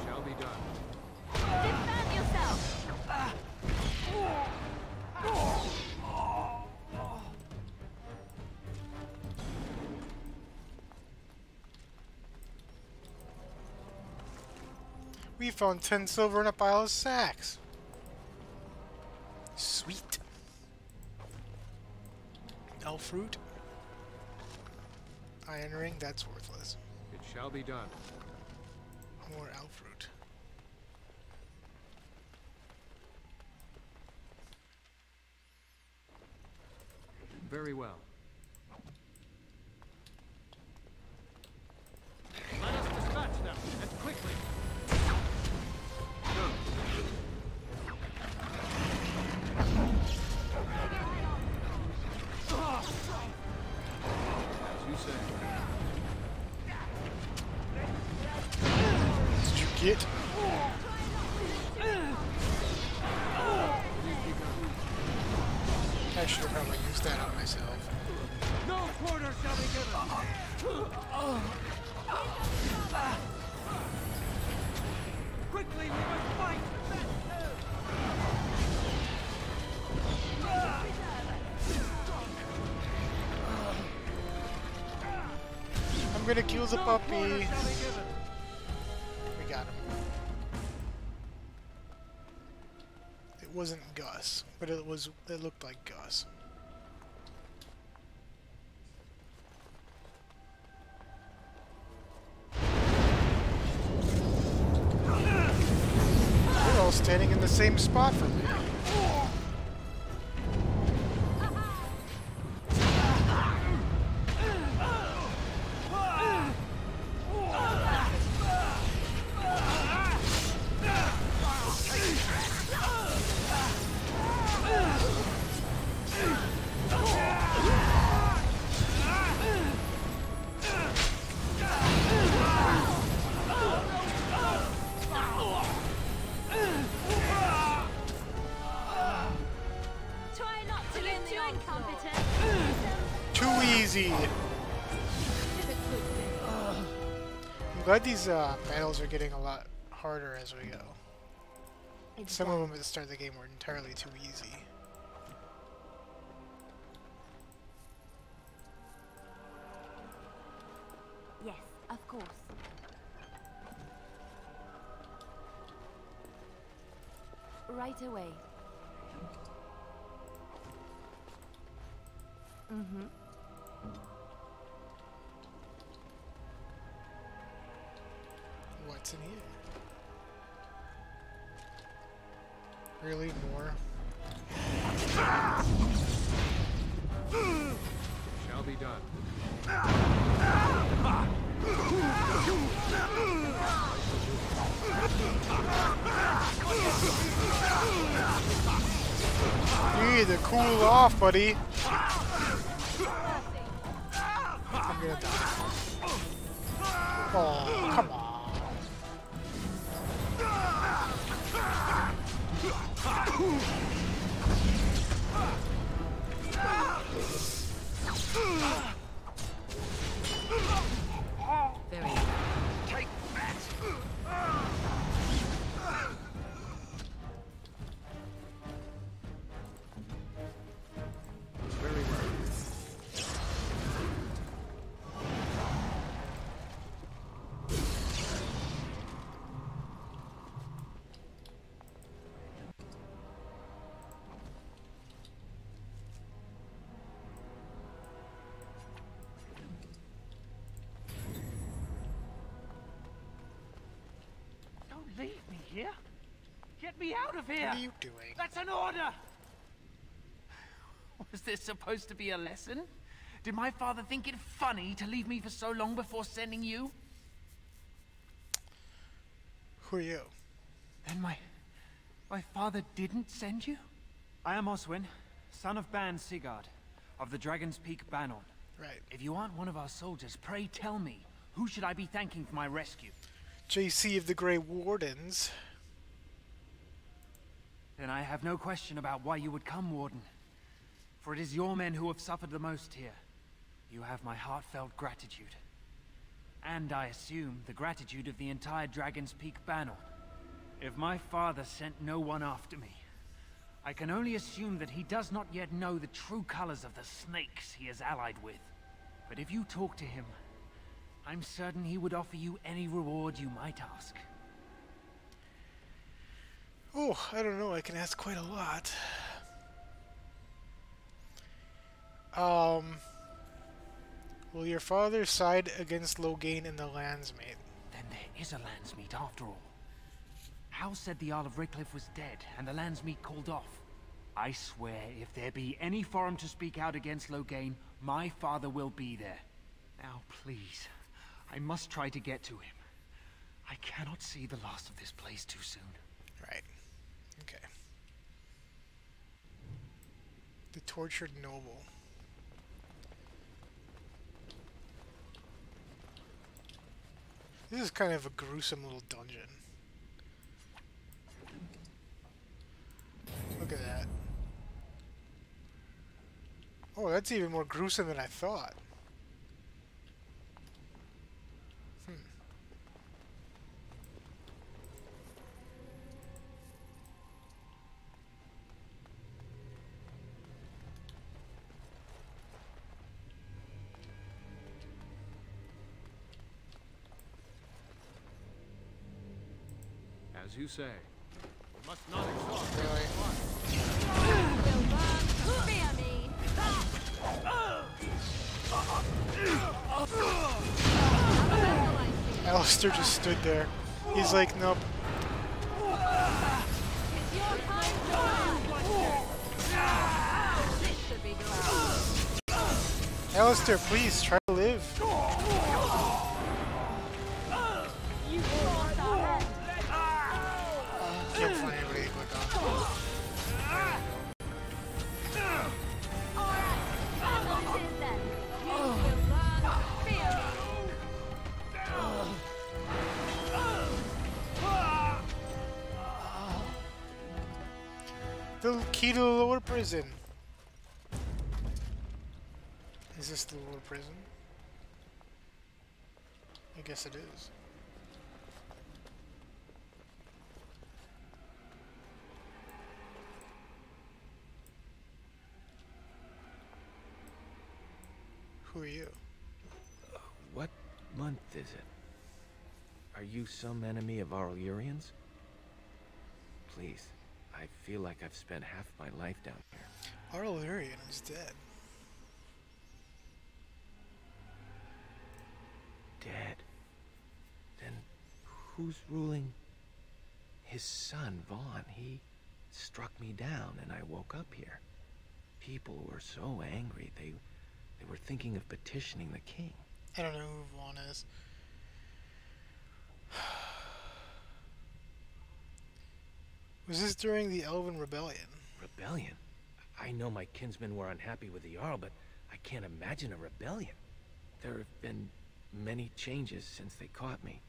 Shall be done. Defend yourself! We found 10 silver in a pile of sacks. Sweet. Elf fruit. Iron ring, that's worthless. It shall be done. More elf fruit. Very well. should have probably used that on myself. No quarter shall be given. Quickly, we must fight. I'm gonna kill the puppy. We got him. It wasn't Gus, but it looked like Gus. They're all standing in the same spot for me. I'm glad these battles are getting a lot harder as we go. Some of them at the start of the game were entirely too easy. Yes, of course. Right away. Mm-hmm. What's in here? Really? More? Shall be done. You need to cool off, buddy. I'm gonna die. Oh, come on. Very Take that. Very well. Don't leave me here. Get me out of here. What are you doing? That's an order. Was this supposed to be a lesson? Did my father think it funny to leave me for so long before sending you? Who are you? Then my father didn't send you? I am Oswin, son of Ban Sigurd, of the Dragon's Peak Banon. Right. If you aren't one of our soldiers, pray tell me, who should I be thanking for my rescue? JC of the Grey Wardens. Then I have no question about why you would come, Warden. For it is your men who have suffered the most here. You have my heartfelt gratitude. And I assume the gratitude of the entire Dragon's Peak Banon. If my father sent no one after me, I can only assume that he does not yet know the true colors of the snakes he is allied with. But if you talk to him, I'm certain he would offer you any reward you might ask. Oh, I don't know. I can ask quite a lot. Will your father side against Loghain and the Landsmaid? Then there is a Landsmeet after all. Hal said the Earl of Redcliffe was dead, and the Landsmeet called off. I swear, if there be any forum to speak out against Loghain, my father will be there. Now, please, I must try to get to him. I cannot see the last of this place too soon. Right. Okay. The Tortured Noble. This is kind of a gruesome little dungeon. Look at that. Oh, that's even more gruesome than I thought. As you say. We must not exhaust. Fear me! Alistair just stood there. He's like, nope. Alistair, please try to live. Can't find anybody to click on. The key to the lower prison. Is this the lower prison? I guess it is. Who are you? What month is it? Are you some enemy of our Urians? Please, I feel like I've spent half my life down here. Aurelian is dead. Dead? Then who's ruling? His son, Vaughn. He struck me down and I woke up here. People were so angry, they were thinking of petitioning the king. I don't know who Vaughn is. Was this during the Elven Rebellion? Rebellion? I know my kinsmen were unhappy with the Jarl, but I can't imagine a rebellion. There have been many changes since they caught me.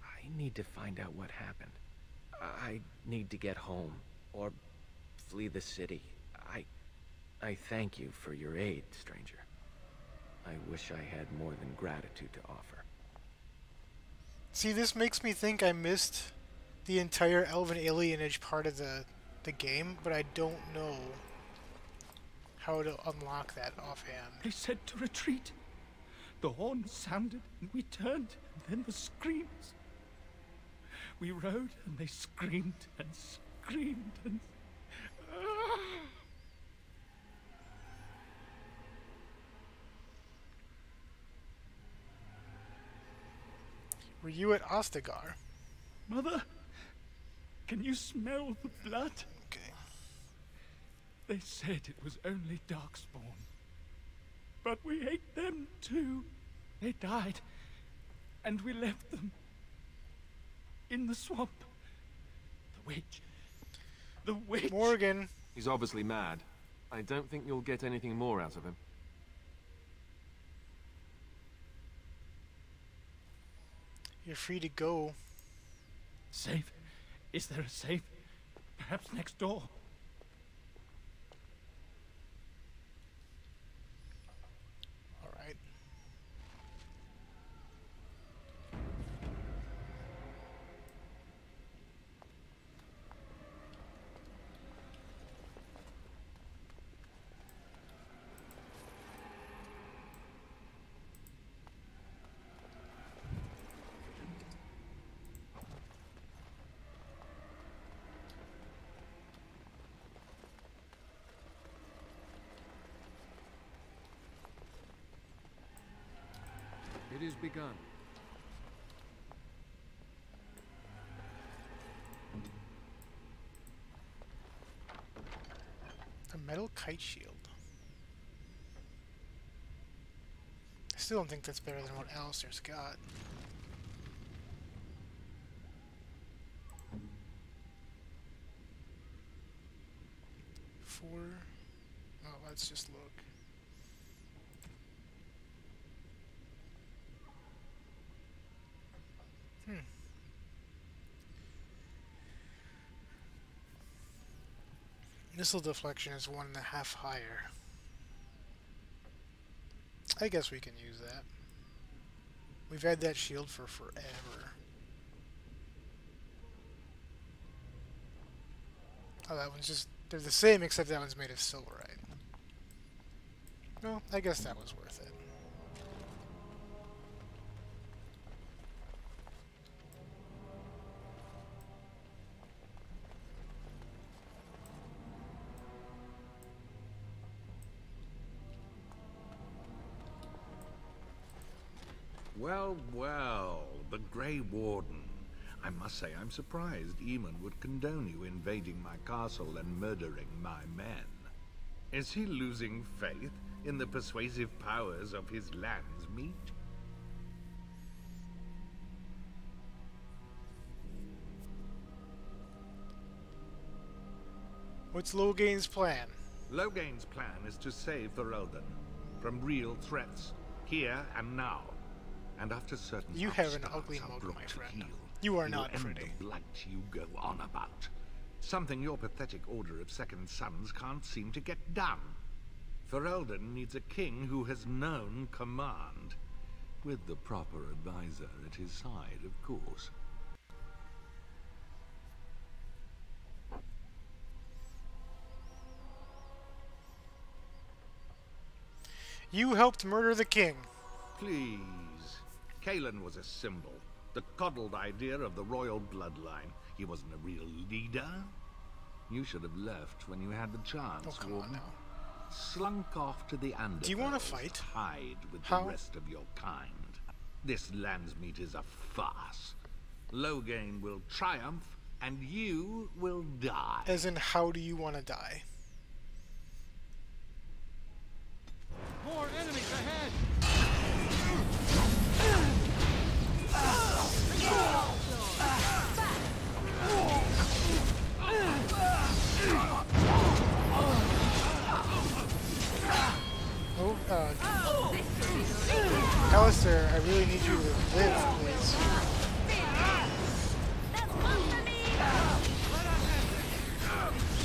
I need to find out what happened. I need to get home, or flee the city. I thank you for your aid, stranger. I wish I had more than gratitude to offer. See, this makes me think I missed the entire elven alienage part of the game, but I don't know how to unlock that offhand. They said to retreat. The horn sounded and we turned, and then the screams. We rode and they screamed and screamed and... Were you at Ostagar? Mother, can you smell the blood? Okay. They said it was only Darkspawn. But we ate them too. They died, and we left them in the swamp. The witch. The witch. Morgan. He's obviously mad. I don't think you'll get anything more out of him. You're free to go. Safe? Is there a safe? Perhaps next door? Alright. It is begun. A metal kite shield. I still don't think that's better than what Alistair's got. Oh, let's just look. Missile deflection is 1.5 higher. I guess we can use that. We've had that shield for forever. Oh, that one's just... They're the same, except that one's made of silverite. Well, I guess that was worth it. Well, well, the Grey Warden. I must say I'm surprised Eamon would condone you invading my castle and murdering my men. Is he losing faith in the persuasive powers of his land's meat? What's Logain's plan? Logain's plan is to save Ferelden from real threats, here and now. And after certain You have an upstarts ugly are mug, brought my to friend. heel, You are you'll not end pretty. the blight you go on about. Something your pathetic Order of Second Sons can't seem to get done. Ferelden needs a king who has known command. With the proper advisor at his side, of course. You helped murder the king. Please. Kalen was a symbol. The coddled idea of the royal bloodline. He wasn't a real leader. You should have left when you had the chance, Oh, come Warden. on now. Slunk off to the Underworld. Do you want to fight? To hide with How? the rest of your kind. This Landsmeet is a farce. Logain will triumph, and you will die. As in, how do you want to die? More enemies ahead! Oh, Alistair, I really need you to live, please.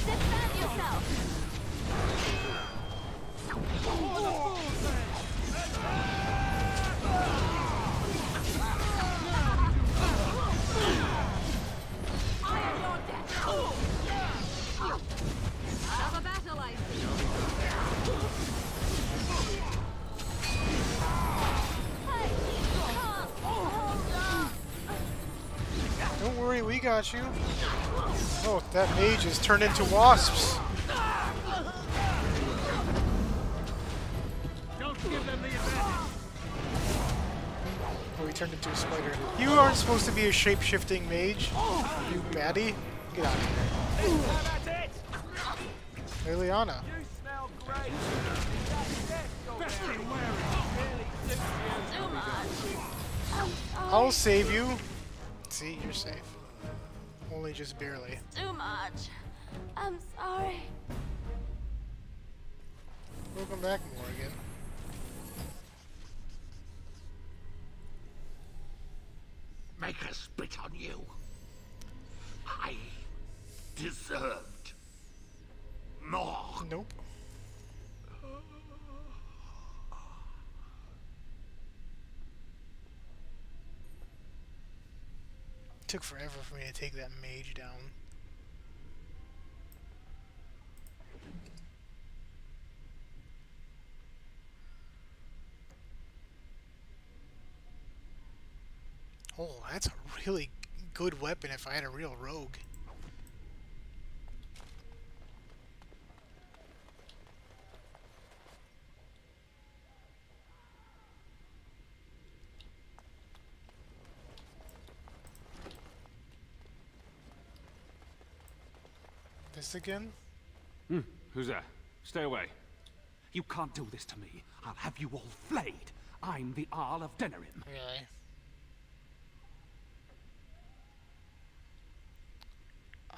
Defend yourself! I am your death! Another battle, I see! Don't worry, we got you. Oh, that mage is turned into wasps. Don't give them the advantage! Oh, he turned into a spider. You aren't supposed to be a shape-shifting mage, you baddie. Get out of here. That's it! Liliana. You smell great! Best be wearing! Too much. I'll save you. See, you're safe. Only just barely. Too much. I'm sorry. Welcome back, Morgan. Make her spit on you. I deserved more. Nope. Took forever for me to take that mage down. Oh, that's a really good weapon if I had a real rogue. This again? Who's there? Stay away. You can't do this to me. I'll have you all flayed. I'm the Arl of Denerim. Really?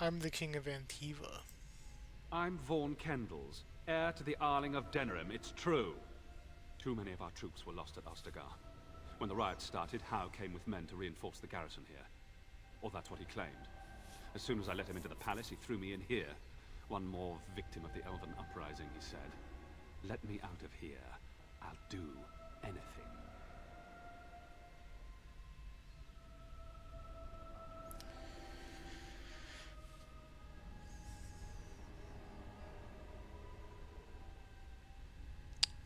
I'm the King of Antiva. I'm Vaughan Kendalls, heir to the Arling of Denerim. It's true. Too many of our troops were lost at Ostagar. When the riots started, Howe came with men to reinforce the garrison here. Or that's what he claimed. As soon as I let him into the palace, he threw me in here. One more victim of the Elven uprising, he said. Let me out of here. I'll do anything.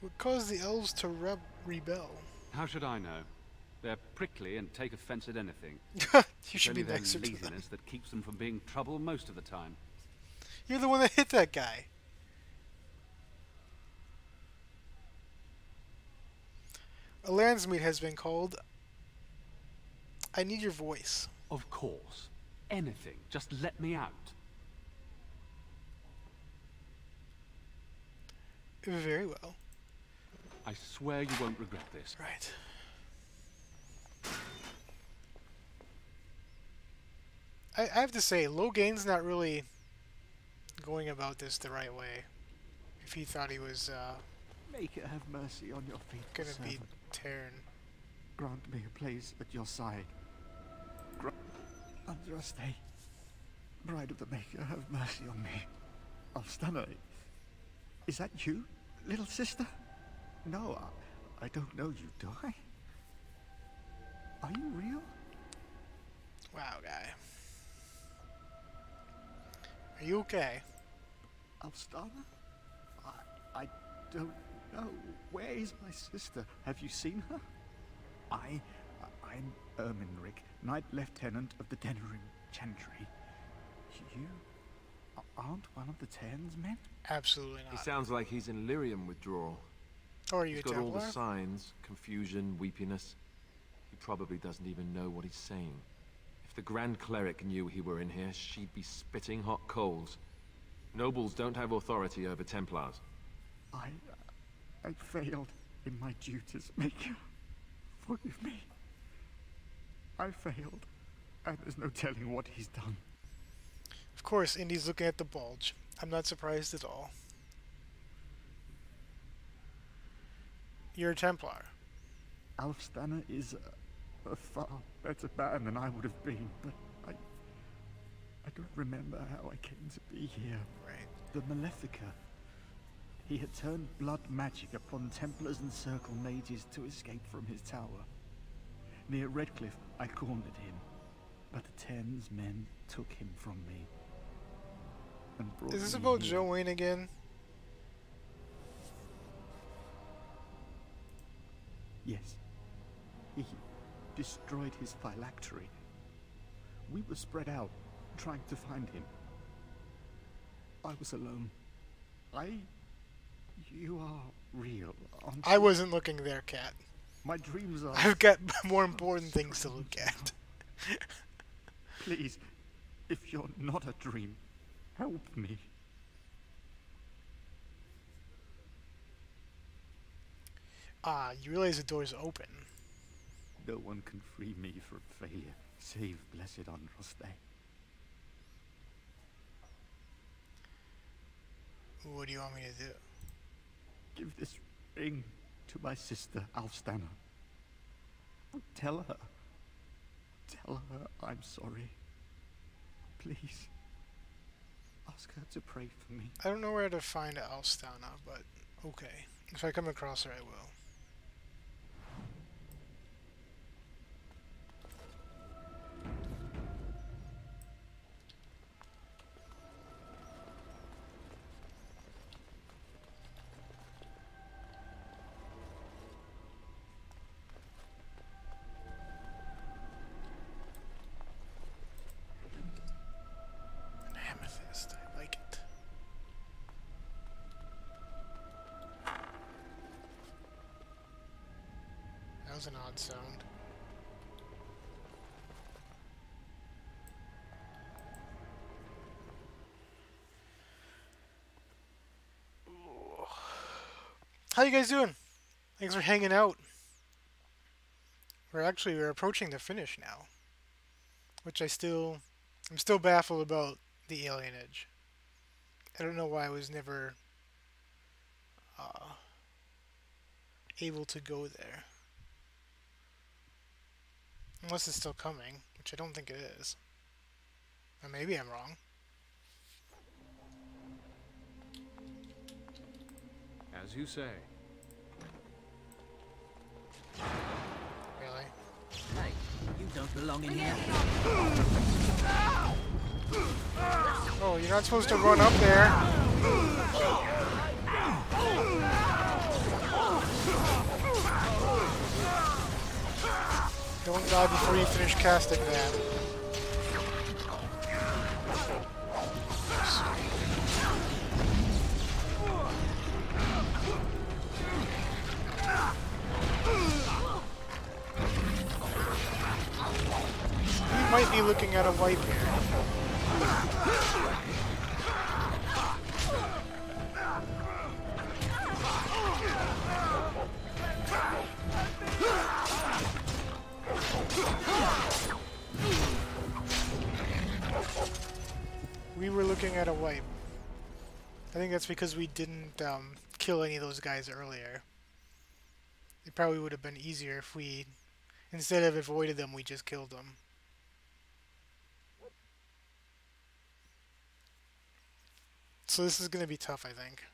What caused the elves to rebel? How should I know? They're prickly and take offense at anything. You should be their nicer to them. laziness that keeps them from being trouble most of the time. You're the one that hit that guy. A landsmeet has been called. I need your voice. Of course. Anything. Just let me out. Very well. I swear you won't regret this. Right. I have to say, Logain's not really going about this the right way. If he thought he was Make it have mercy on your feet, gonna be servant. Taryn. Grant me a place at your side. Andraste, bride of the Maker, have mercy on me. Alstana, is that you, little sister? No, I don't know you, do I? Are you real? Wow, guy. Are you okay? Alstana? I don't know. Where is my sister? Have you seen her? I'm Erminric, Knight Lieutenant of the Denerim Chantry. You aren't one of the Tern's men? Absolutely He not. sounds like he's in lyrium withdrawal. Or are you He's a got all the Templar? signs, confusion, weepiness. He probably doesn't even know what he's saying. If the Grand Cleric knew he were in here, she'd be spitting hot coals. Nobles don't have authority over Templars. I failed in my duties, Maker. Forgive me. I failed, and there's no telling what he's done. Of course, Indy's looking at the bulge. I'm not surprised at all. You're a Templar. Alfstana is a far better man than I would have been, but I don't remember how I came to be here. Right. The Malefica. He had turned blood magic upon Templars and Circle Mages to escape from his tower. Near Redcliffe, I cornered him, but the Tern's men took him from me. And brought Is this me about here. Joanne again? Yes. He destroyed his phylactery. We were spread out, trying to find him. I was alone. You are real, aren't you? I wasn't looking there, Cat. My dreams are... I've got more important things to look at. Please, if you're not a dream, help me. Ah, you realize the door's open. No one can free me from failure, save blessed Andraste. What do you want me to do? Give this ring to my sister, Alfstana. Tell her I'm sorry. Please. Ask her to pray for me. I don't know where to find Alstana, but okay. If I come across her, I will. An amethyst, I like it. That was an odd sound. How you guys doing? Thanks for hanging out. We're approaching the finish now, which I'm still baffled about the alienage. I don't know why I was never able to go there. Unless it's still coming, which I don't think it is. Or maybe I'm wrong. As you say. Really? Hey, you don't belong in here. Oh, you're not supposed to run up there. Don't die before you finish casting that. We might be looking at a wipe here. We were looking at a wipe. I think that's because we didn't kill any of those guys earlier. It probably would have been easier if we, instead of avoided them, we just killed them. So this is going to be tough, I think.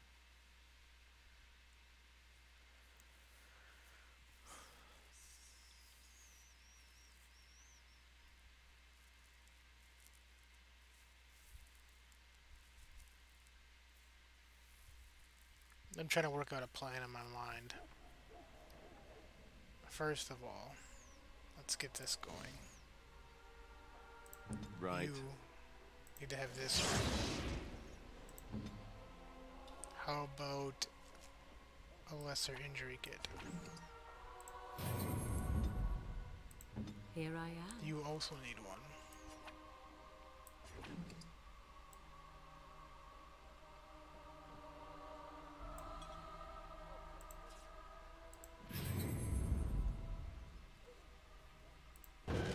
I'm trying to work out a plan in my mind. First of all, let's get this going. Right. You need to have this one. How about a lesser injury kit? Here I am. You also need one.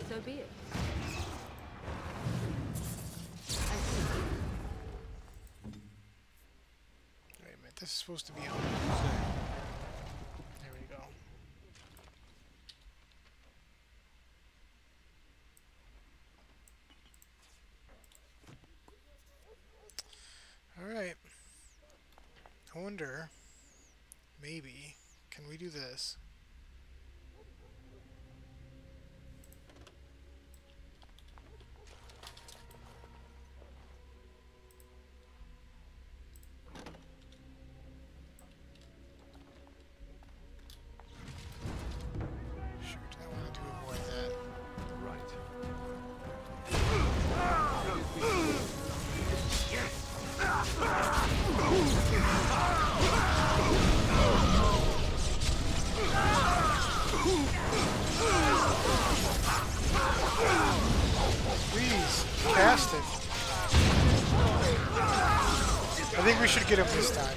So be it. Wait a minute, this is supposed to be on. There we go. Alright. I wonder, maybe, can we do this? Cast it. I think we should get him this time.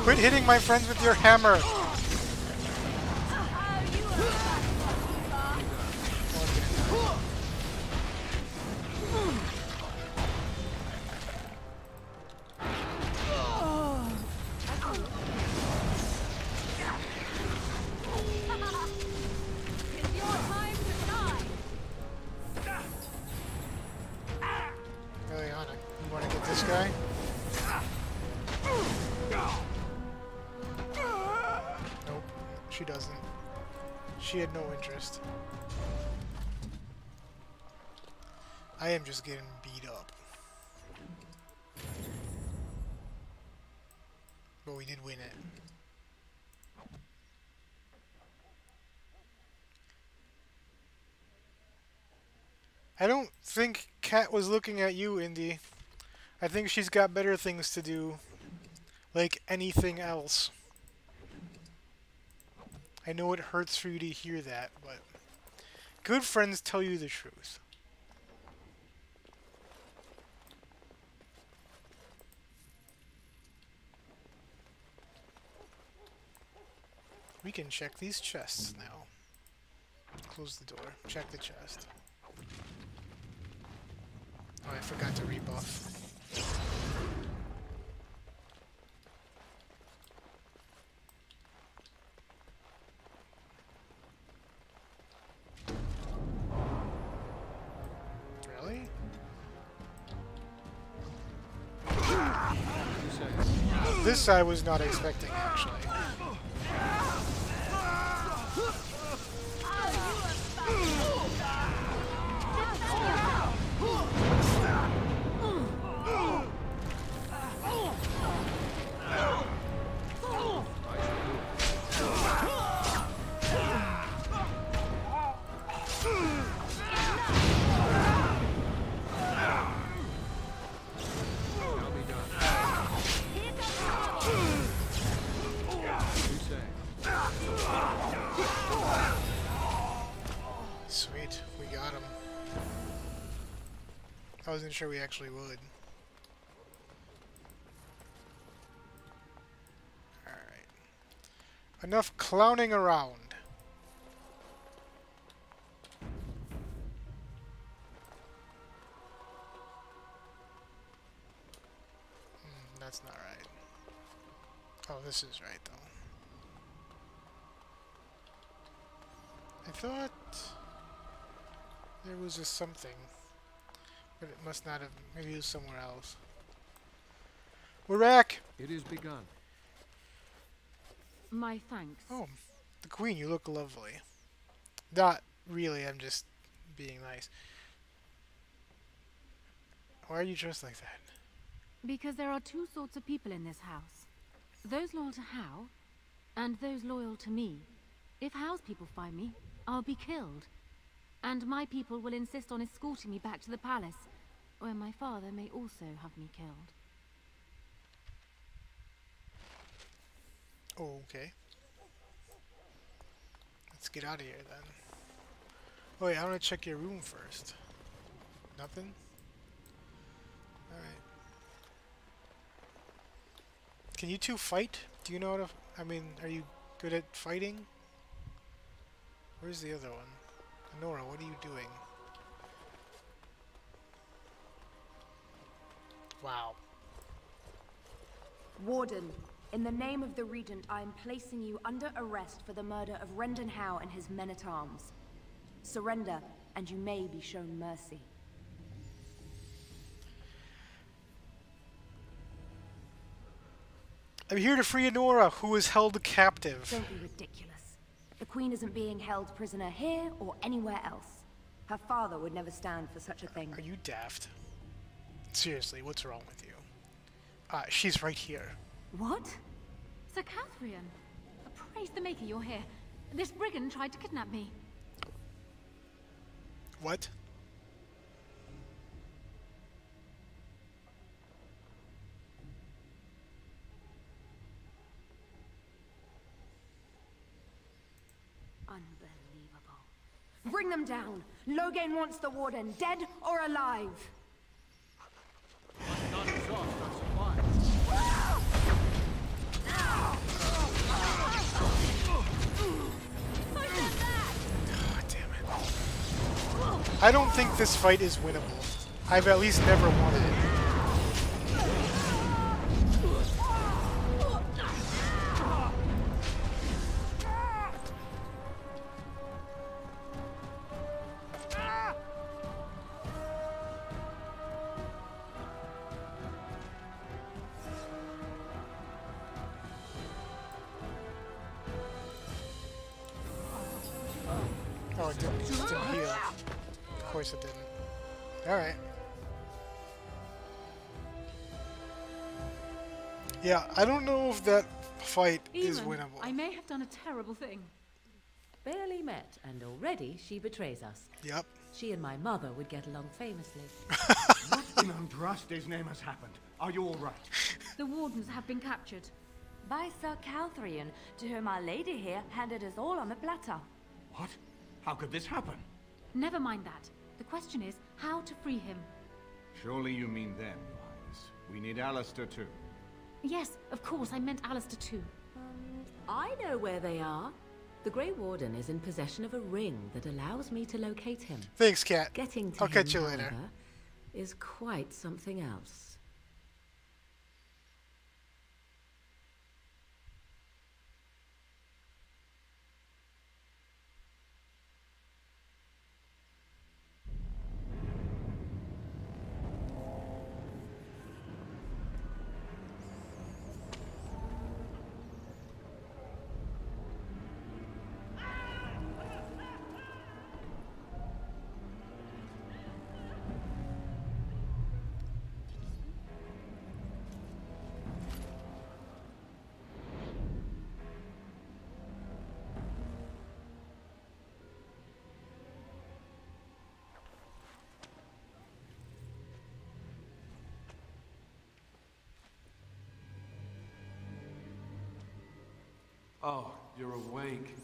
Quit hitting my friends with your hammer. She doesn't. She had no interest. I am just getting beat up. But we did win it. I don't think Kat was looking at you, Indy. I think she's got better things to do. Like anything else. I know it hurts for you to hear that, but good friends tell you the truth. We can check these chests now. Close the door. Check the chest. Oh, I forgot to rebuff. This I was not expecting, actually. Sweet, we got him. I wasn't sure we actually would. Alright. Enough clowning around. That's not right. Oh, this is right, though. I thought there was a something, but it must not have. Maybe it was somewhere else. We're back! It is begun. My thanks. Oh, the Queen, you look lovely. Not really, I'm just being nice. Why are you dressed like that? Because there are two sorts of people in this house. Those loyal to Hal, and those loyal to me. If Hal's people find me, I'll be killed. And my people will insist on escorting me back to the palace, where my father may also have me killed. Oh, okay. Let's get out of here then. Oh wait, I want to check your room first. Nothing? Alright. Can you two fight? Do you know how to... I mean, are you good at fighting? Where's the other one? Nora, what are you doing? Wow. Warden, in the name of the Regent, I am placing you under arrest for the murder of Rendon Howe and his men-at-arms. Surrender, and you may be shown mercy. I'm here to free Nora, who is held captive. Don't be ridiculous. The Queen isn't being held prisoner here or anywhere else. Her father would never stand for such a thing. Are you daft? Seriously, what's wrong with you? She's right here. What? Sir Catherine, praise the Maker you're here. This brigand tried to kidnap me. What? Unbelievable. Bring them down. Loghain wants the Warden, dead or alive. Not exhaust our supplies. God damn it. I don't think this fight is winnable. I've at least never won it. Oh, it didn't heal. Of course it didn't. Alright. Yeah, I don't know if that fight is winnable. I may have done a terrible thing. Barely met, and already she betrays us. Yep. She and my mother would get along famously. What in Andraste's name has happened? Are you all right? The Wardens have been captured. By Sir Catherine, to whom our lady here handed us all on a platter. What? How could this happen? Never mind that. The question is how to free him. Surely you mean them, Wise. We need Alistair too. Yes, of course, I meant Alistair too. I know where they are. The Grey Warden is in possession of a ring that allows me to locate him. Thanks, Cat. Getting to I'll him, catch you later. however, is quite something else. Oh, you're awake.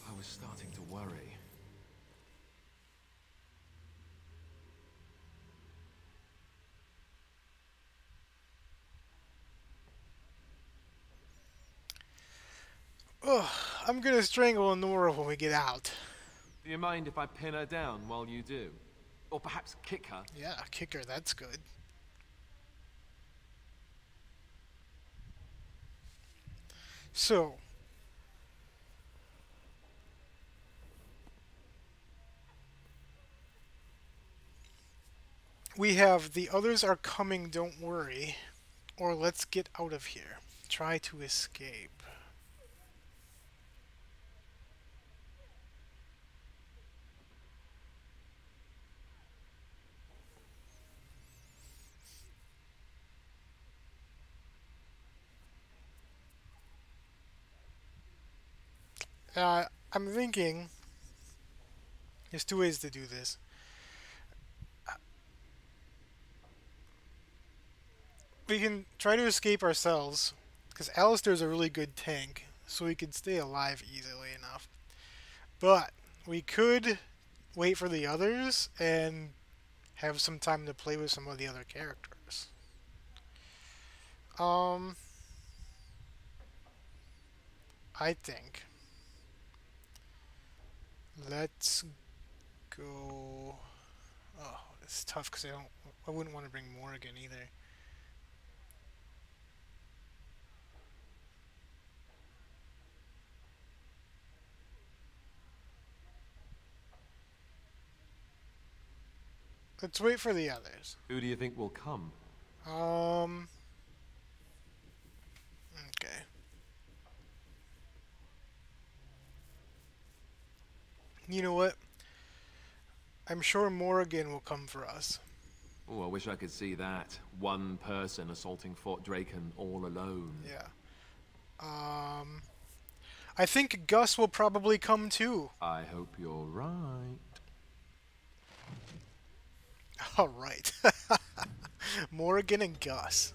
I was starting to worry. Ugh, I'm gonna strangle Nora when we get out. Do you mind if I pin her down while you do? Or perhaps kick her? Yeah, kick her, that's good. So, we have the others are coming, don't worry. Or let's get out of here. Try to escape. I'm thinking there's two ways to do this. We can try to escape ourselves, because Alistair's a really good tank, so we can stay alive easily enough. But we could wait for the others and have some time to play with some of the other characters. I think let's go. Oh, it's tough because I wouldn't want to bring Morrigan either. Let's wait for the others. Who do you think will come? Okay. You know what? I'm sure Morrigan will come for us. Oh, I wish I could see that. One person assaulting Fort Draken all alone. Yeah. I think Gus will probably come too. I hope you're right. Alright. Morrigan and Gus.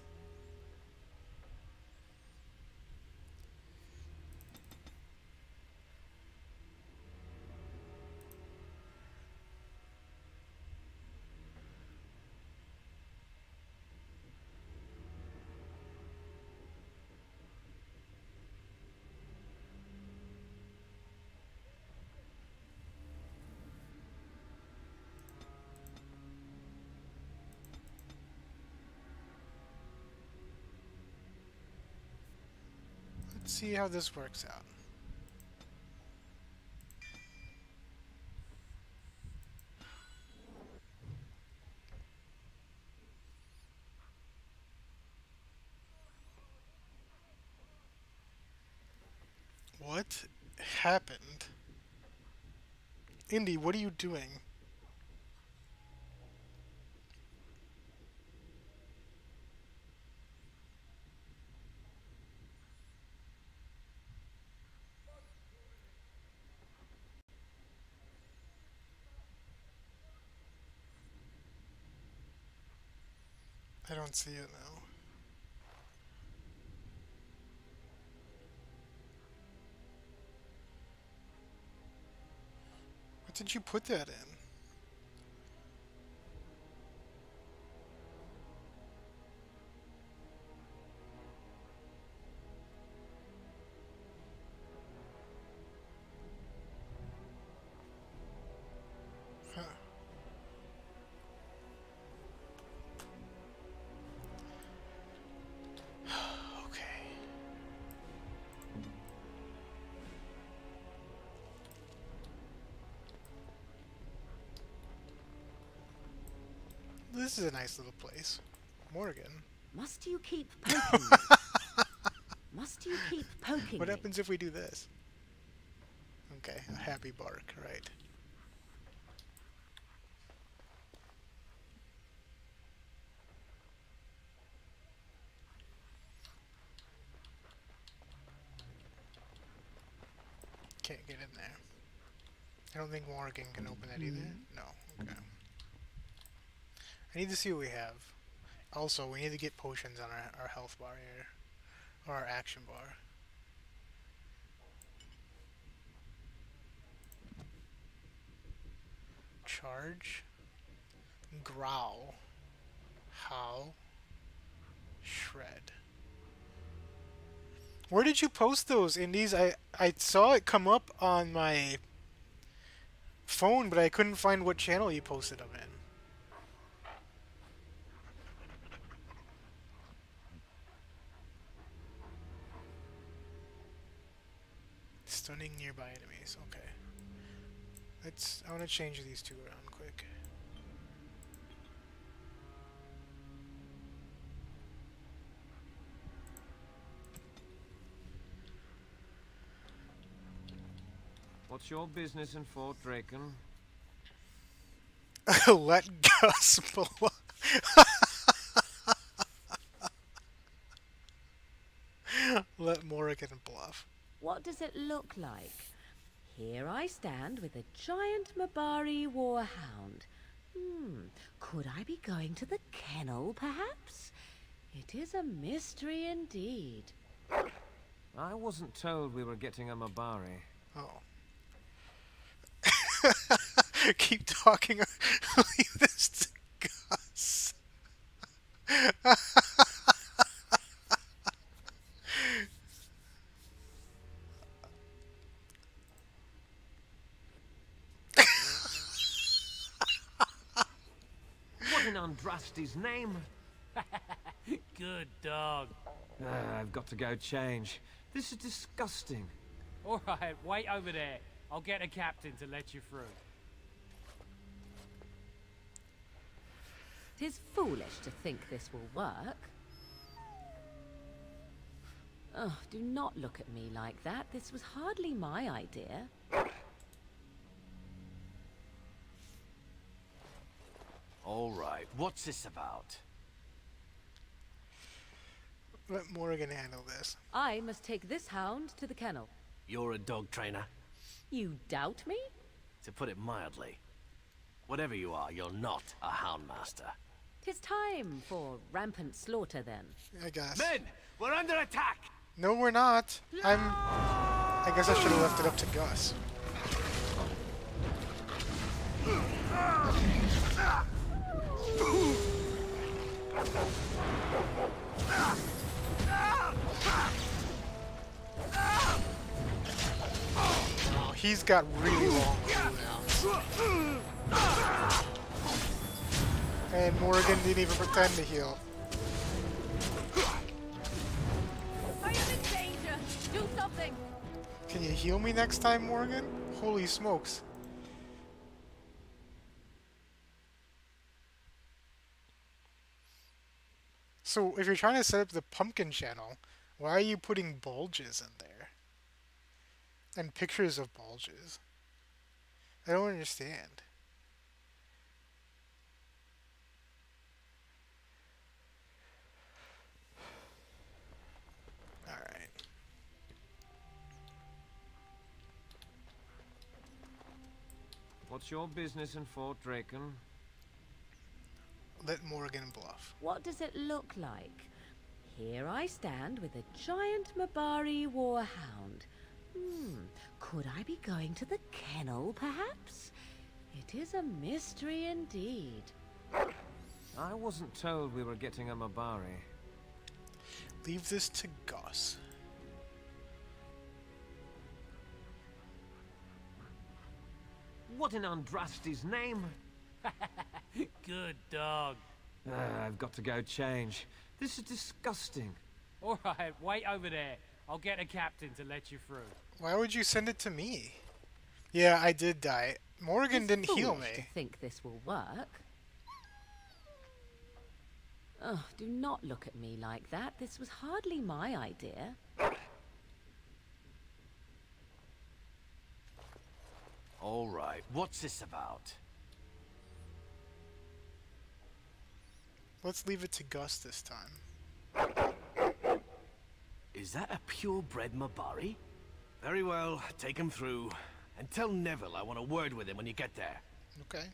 Let's see how this works out. What happened? Indy, what are you doing? I don't see it now. What did you put that in? Huh. Okay. This is a nice little place. Morgan. Must you keep poking me? Must you keep poking What me? happens if we do this? Okay, a happy bark, right. Can't get in there. I don't think Morgan can open that either. No, okay. I need to see what we have. Also, we need to get potions on our health bar here. Or our action bar. Charge. Growl. Howl. Shred. Where did you post those, Indies? I saw it come up on my phone, but I couldn't find what channel you posted them in. Stunning nearby enemies. Okay. I want to change these two around quick. What's your business in Fort Draken? Let Gus blow. Let Morrigan bluff. What does it look like? Here I stand with a giant Mabari warhound. Could I be going to the kennel, perhaps? It is a mystery indeed. I wasn't told we were getting a Mabari. Oh. Keep talking. Leave this to Gus. What in Andrasti's name? Good dog. I've got to go change. This is disgusting. All right, wait over there. I'll get a captain to let you through. 'Tis foolish to think this will work. Oh, do not look at me like that. This was hardly my idea. All right, what's this about? Let Morrigan handle this. I must take this hound to the kennel. You're a dog trainer? You doubt me? To put it mildly. Whatever you are, you're not a houndmaster. 'Tis time for rampant slaughter, then. I guess. Men, we're under attack! No, we're not. I guess I should have left it up to Gus. Oh, he's got really long cooldowns. And Morrigan didn't even pretend to heal. I am in danger! Do something! Can you heal me next time, Morrigan? Holy smokes. So, if you're trying to set up the pumpkin channel, why are you putting bulges in there? And pictures of bulges? I don't understand. Alright. What's your business in Fort Draken? Let Morrigan bluff. What does it look like? Here I stand with a giant Mabari warhound. Could I be going to the kennel, perhaps? It is a mystery indeed. I wasn't told we were getting a Mabari. Leave this to Gus. What in Andrasti's name? Good dog. I've got to go change. This is disgusting. All right, wait over there. I'll get a captain to let you through. Why would you send it to me? Yeah, I did die. Morrigan didn't heal Foolish to me. think this will work. Oh, do not look at me like that. This was hardly my idea. All right, what's this about? Let's leave it to Gus this time. Is that a purebred Mabari? Very well, take him through. And tell Neville I want a word with him when you get there. Okay.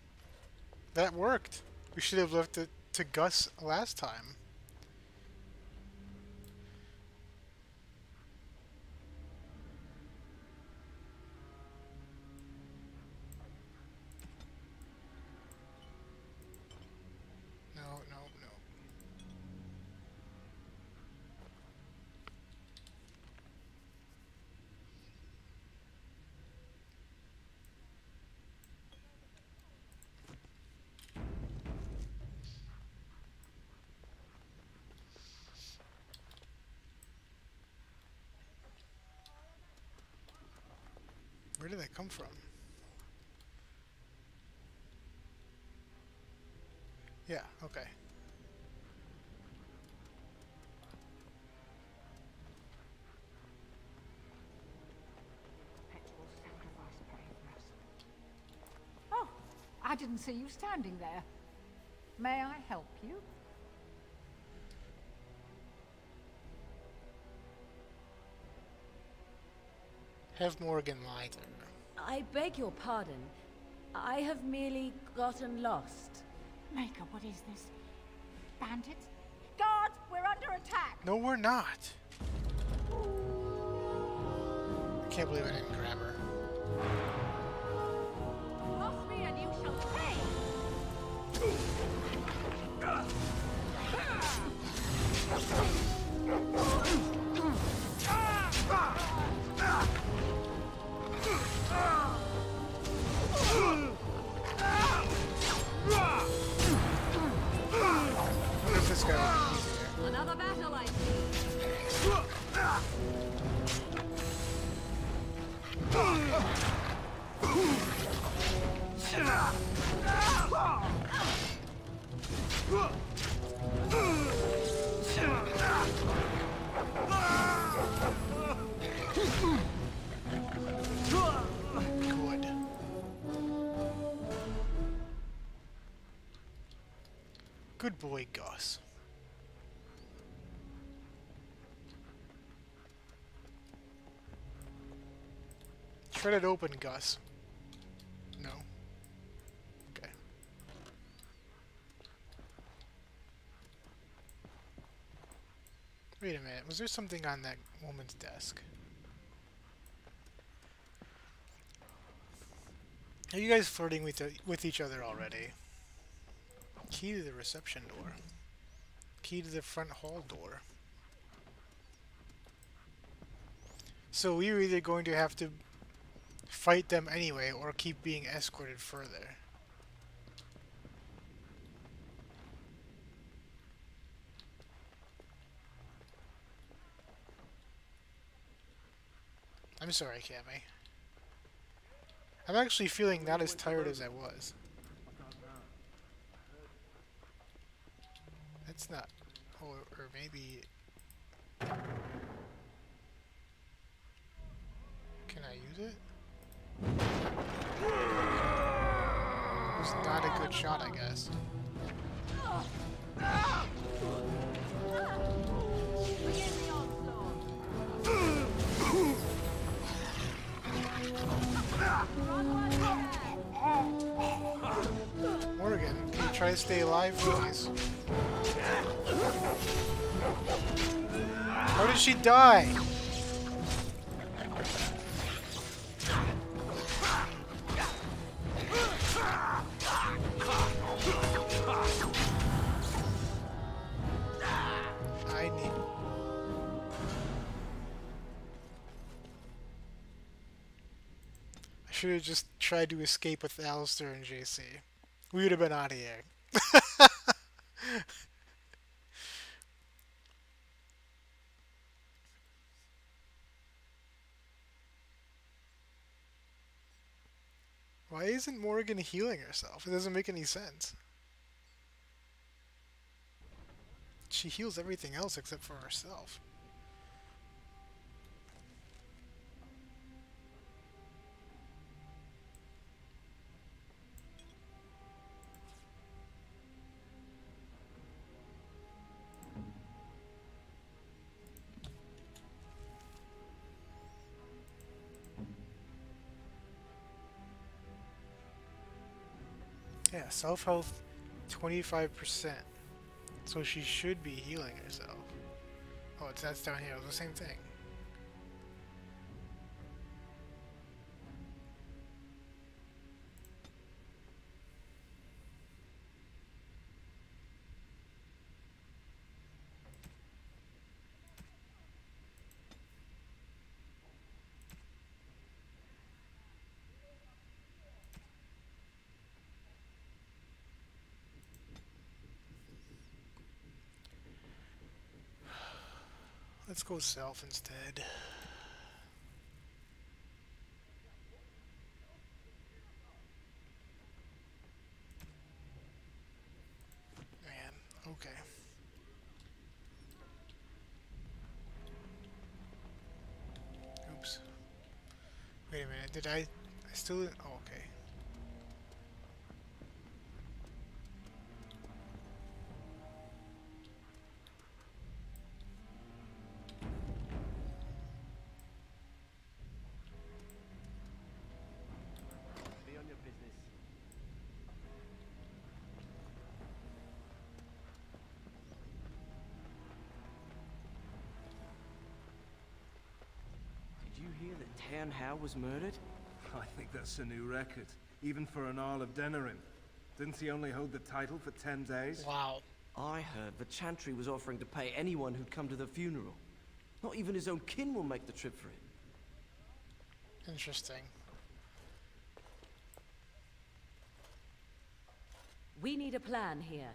That worked. We should have left it to Gus last time. Where did that come from? Yeah, okay. Oh, I didn't see you standing there. May I help you? Have Morgan lie to her. I beg your pardon. I have merely gotten lost. Maker, what is this? Bandits? Guards, we're under attack! No, we're not. I can't believe I didn't grab her. Cross me and you shall pay! I wonder if this guy would be easier. Another battle, I see. Good. Good boy, Gus. Shred it open, Gus. No. Okay. Wait a minute. Was there something on that woman's desk? Are you guys flirting with each other already? Key to the reception door. Key to the front hall door. So we're either going to have to fight them anyway or keep being escorted further. I'm sorry, Cammy. I'm actually feeling not as tired as I was. That's not... Or maybe... Can I use it? It was not a good shot, I guess. Morgan, can you try to stay alive, please? How did she die? I need... I should have just tried to escape with Alistair and JC. We would have been out of here. Why isn't Morgan healing herself? It doesn't make any sense. She heals everything else except for herself. Yeah, self-health 25%. So she should be healing herself. Oh, that's down here. It's the same thing. Let's go self instead. Wait a minute, did I still... Oh, okay. Be on your business. Did you hear that Town How was murdered? I think that's a new record, even for an Earl of Denerim. Didn't he only hold the title for 10 days? Wow. I heard the Chantry was offering to pay anyone who'd come to the funeral. Not even his own kin will make the trip for him. Interesting. We need a plan here.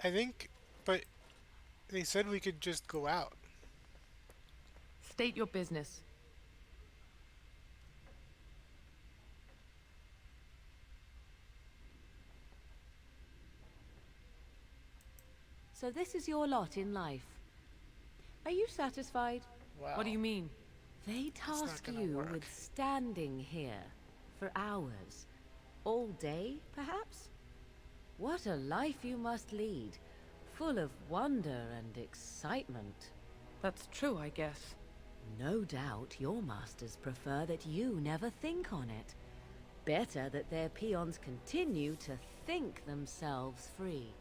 I think, but they said we could just go out. State your business. So this is your lot in life. Are you satisfied? Wow. What do you mean? They tasked you with standing here for hours. All day, perhaps? What a life you must lead, full of wonder and excitement. That's true, I guess. No doubt your masters prefer that you never think on it. Better that their peons continue to think themselves free.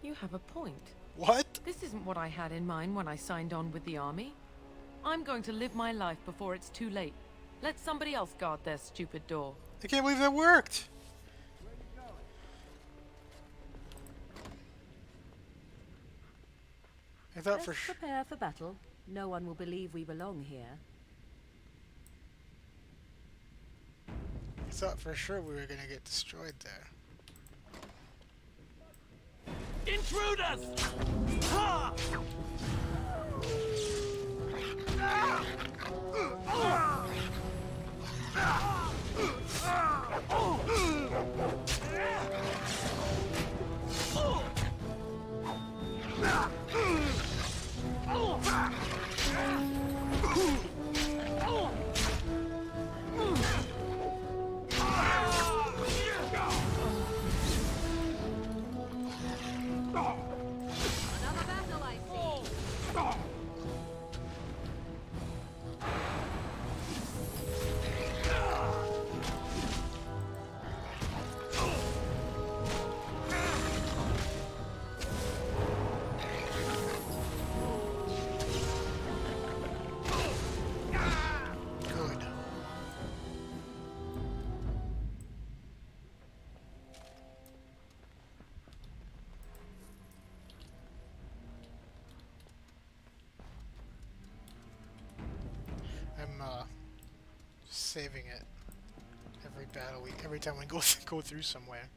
You have a point. What? This isn't what I had in mind when I signed on with the army. I'm going to live my life before it's too late. Let somebody else guard their stupid door. I can't believe that worked! I thought Let's prepare for battle. No one will believe we belong here. I thought for sure we were gonna get destroyed there. Intruders! Ha! Another battle, I see. Good. I'm saving it every battle every time we go through somewhere.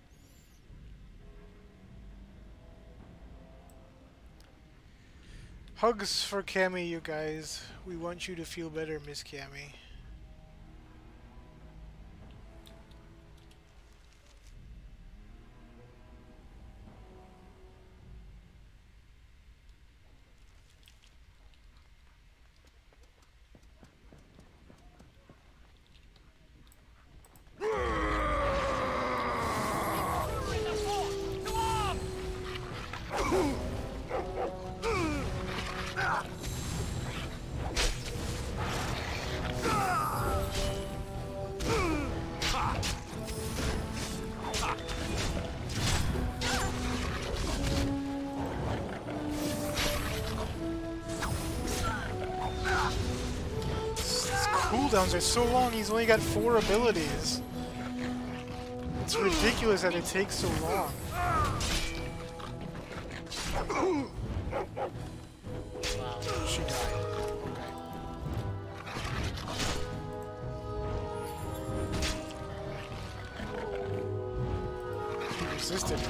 Hugs for Cammy, you guys. We want you to feel better, Miss Cammy. Cooldowns are so long, he's only got 4 abilities. It's ridiculous that it takes so long. Wow, she died. Okay. He resisted.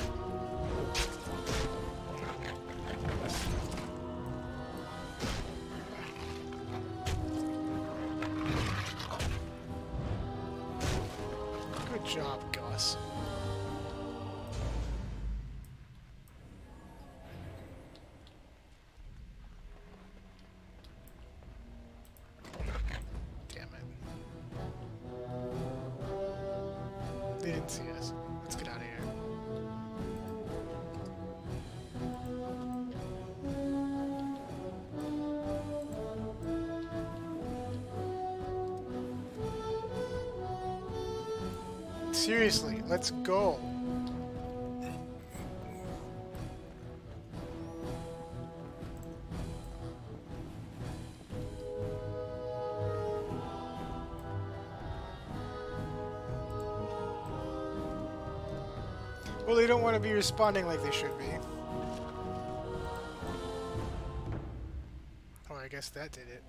Good job, Gus. Seriously, let's go. Well, they don't want to be responding like they should be. Oh, I guess that did it.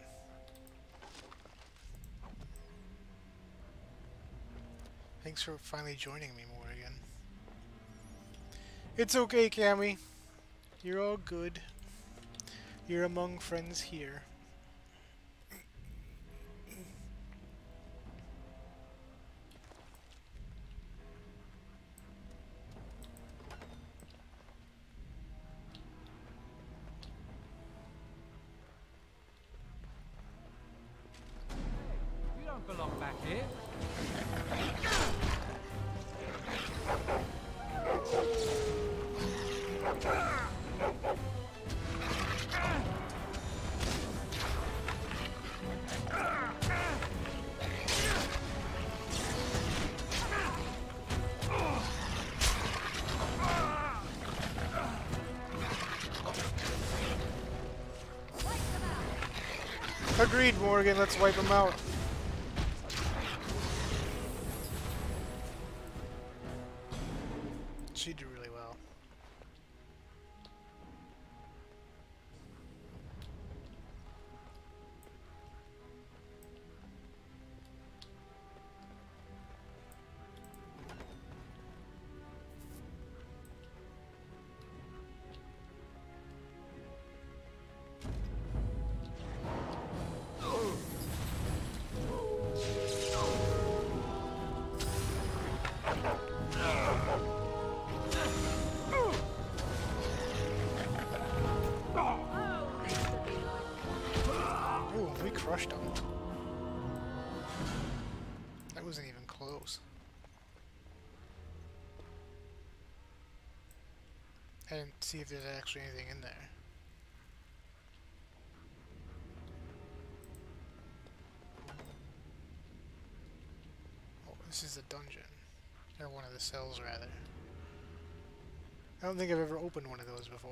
Thanks for finally joining me, Morgan. It's okay, Cammy. You're all good. You're among friends here. You don't belong back here. Agreed, Morgan. Let's wipe them out. She did really well. Crushed him. That wasn't even close. I didn't see if there's actually anything in there. Oh, this is a dungeon. Or one of the cells, rather. I don't think I've ever opened one of those before.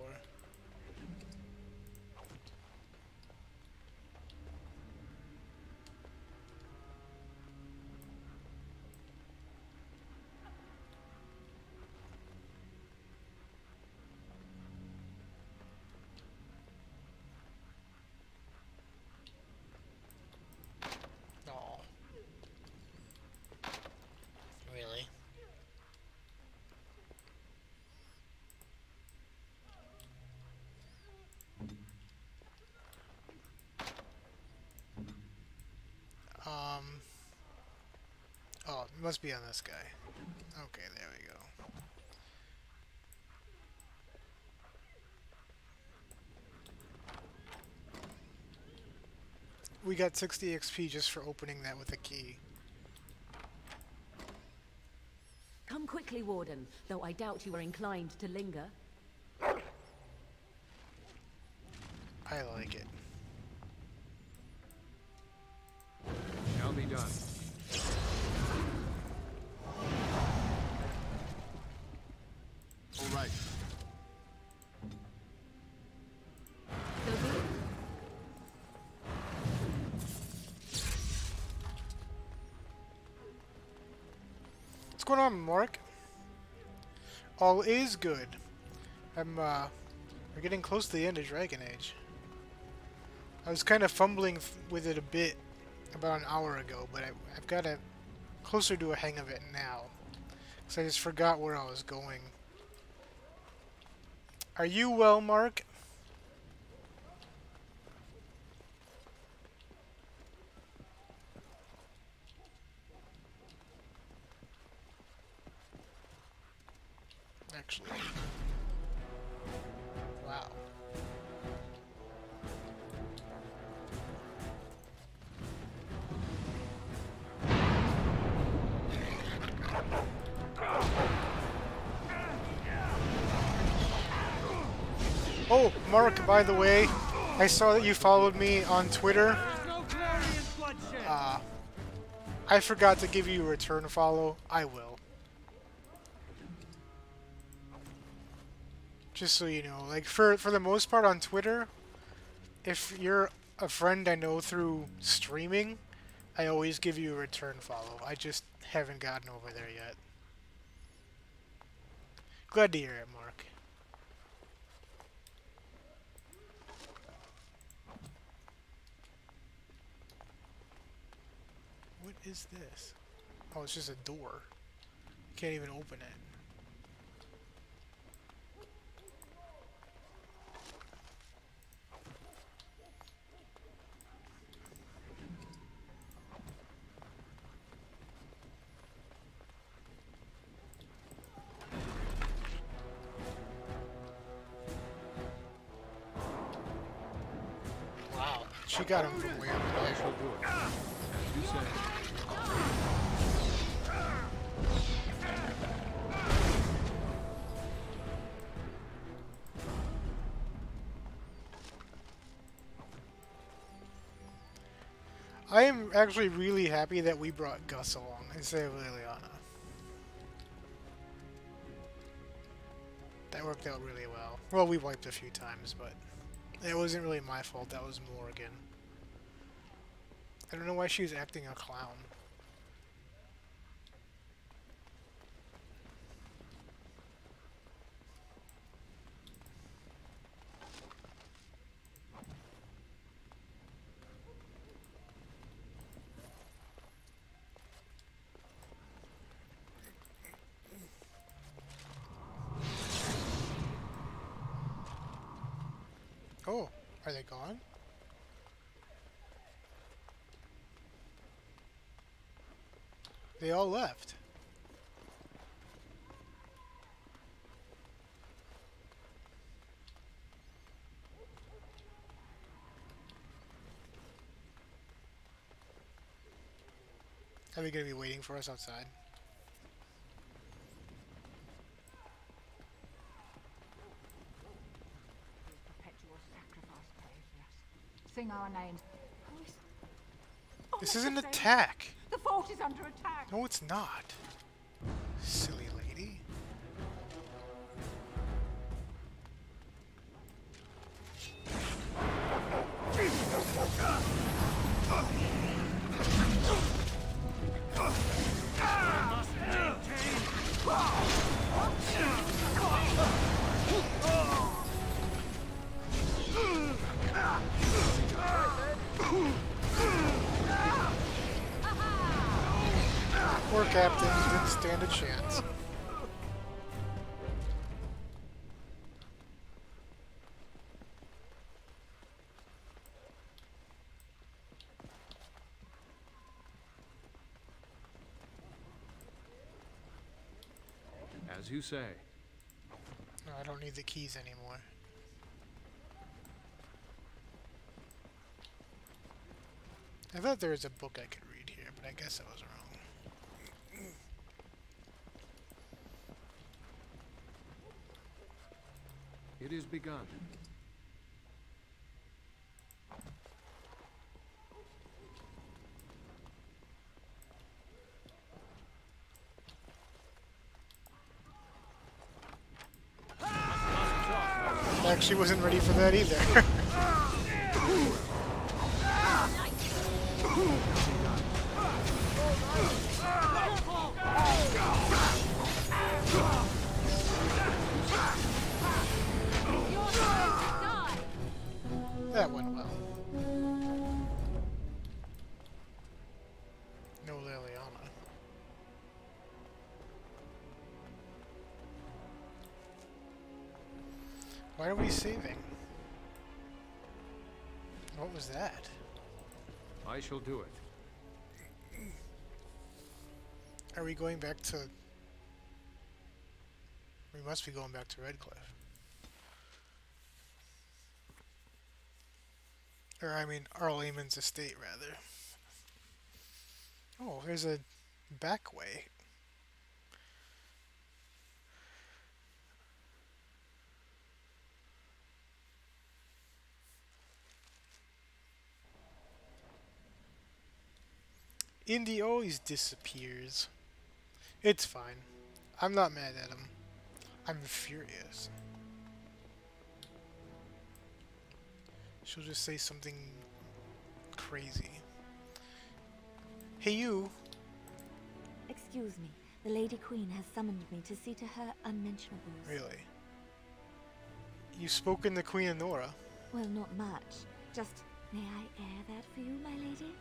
Really? Oh, it must be on this guy. Okay, there we go. We got 60 XP just for opening that with a key. Come quickly, Warden, though I doubt you are inclined to linger. I like it. Shall be done. All right. What's going on, Mark? All is good. We're getting close to the end of Dragon Age. I was kind of fumbling with it a bit about an hour ago, but I've got closer to a hang of it now. Because I just forgot where I was going. Are you well, Mark? Actually. Wow. Oh, Mark, by the way, I saw that you followed me on Twitter. I forgot to give you a return follow. I will. Just so you know, like for the most part on Twitter, if you're a friend I know through streaming, I always give you a return follow. I just haven't gotten over there yet. Glad to hear it, Mark. What is this? Oh, it's just a door. Can't even open it. Wow, she got him from way over there. She'll do it. As you say. I am actually really happy that we brought Gus along instead of Liliana. That worked out really well. Well, we wiped a few times, but it wasn't really my fault. That was Morgan. I don't know why she was acting a clown. Oh, are they gone? They all left. Are they going to be waiting for us outside? Perpetual sacrifice paid for us. Sing our names. This is an attack. The fort is under attack. No, it's not. Silly lady. Poor captain didn't stand a chance. As you say. No, I don't need the keys anymore. I thought there was a book I could read here, but I guess I was wrong. It is begun. I actually wasn't ready for that either. That went well. No Liliana. Why are we saving? What was that? I shall do it. Are we going back to... We must be going back to Redcliffe. Or, I mean, Arl Eamon's estate, rather. Oh, there's a back way. Indy always disappears. It's fine. I'm not mad at him. I'm furious. She'll just say something crazy. Hey, you. Excuse me. The Lady Queen has summoned me to see to her unmentionables. Really? You've spoken to Queen Nora. Well, not much. Just, may I air that for you, my lady?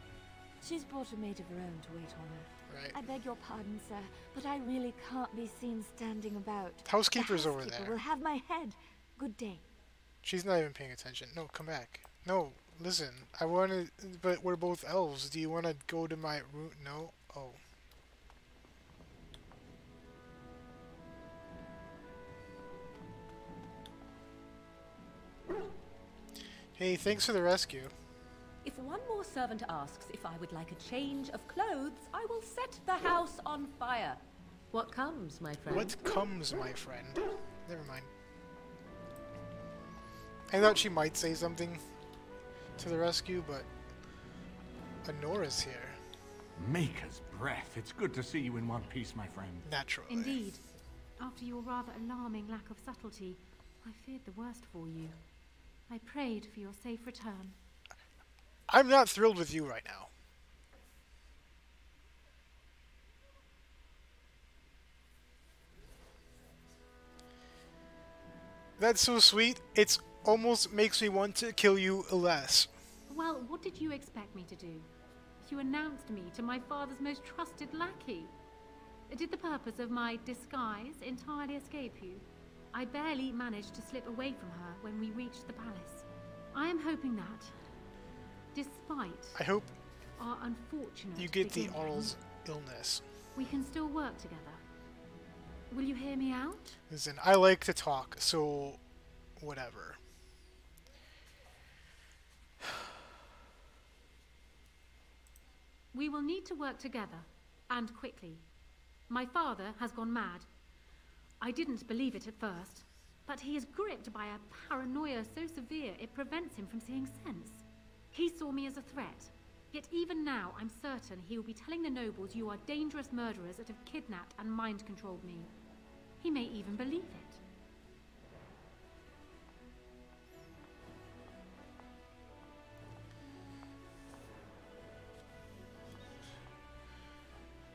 She's brought a maid of her own to wait on her. Right. I beg your pardon, sir, but I really can't be seen standing about. Housekeeper's over The housekeeper there. will have my head. Good day. She's not even paying attention. No, come back. No, listen. I want to... But we're both elves. Do you want to go to my room? No? Oh. Hey, thanks for the rescue. If one more servant asks if I would like a change of clothes, I will set the house on fire. What comes, my friend? What comes, my friend? Never mind. I thought she might say something to the rescue, but Honora's here. Maker's breath. It's good to see you in one piece, my friend. Naturally. Indeed. After your rather alarming lack of subtlety, I feared the worst for you. I prayed for your safe return. I'm not thrilled with you right now. That's so sweet. It's almost makes me want to kill you less. Well, what did you expect me to do? You announced me to my father's most trusted lackey. Did the purpose of my disguise entirely escape you? I barely managed to slip away from her when we reached the palace. I am hoping that, despite I hope our unfortunate you get the beginning, Arl's illness. we can still work together. Will you hear me out? Listen, I like to talk, so whatever. We will need to work together, and quickly. My father has gone mad. I didn't believe it at first, but he is gripped by a paranoia so severe it prevents him from seeing sense. He saw me as a threat, yet even now I'm certain he will be telling the nobles you are dangerous murderers that have kidnapped and mind-controlled me. He may even believe it.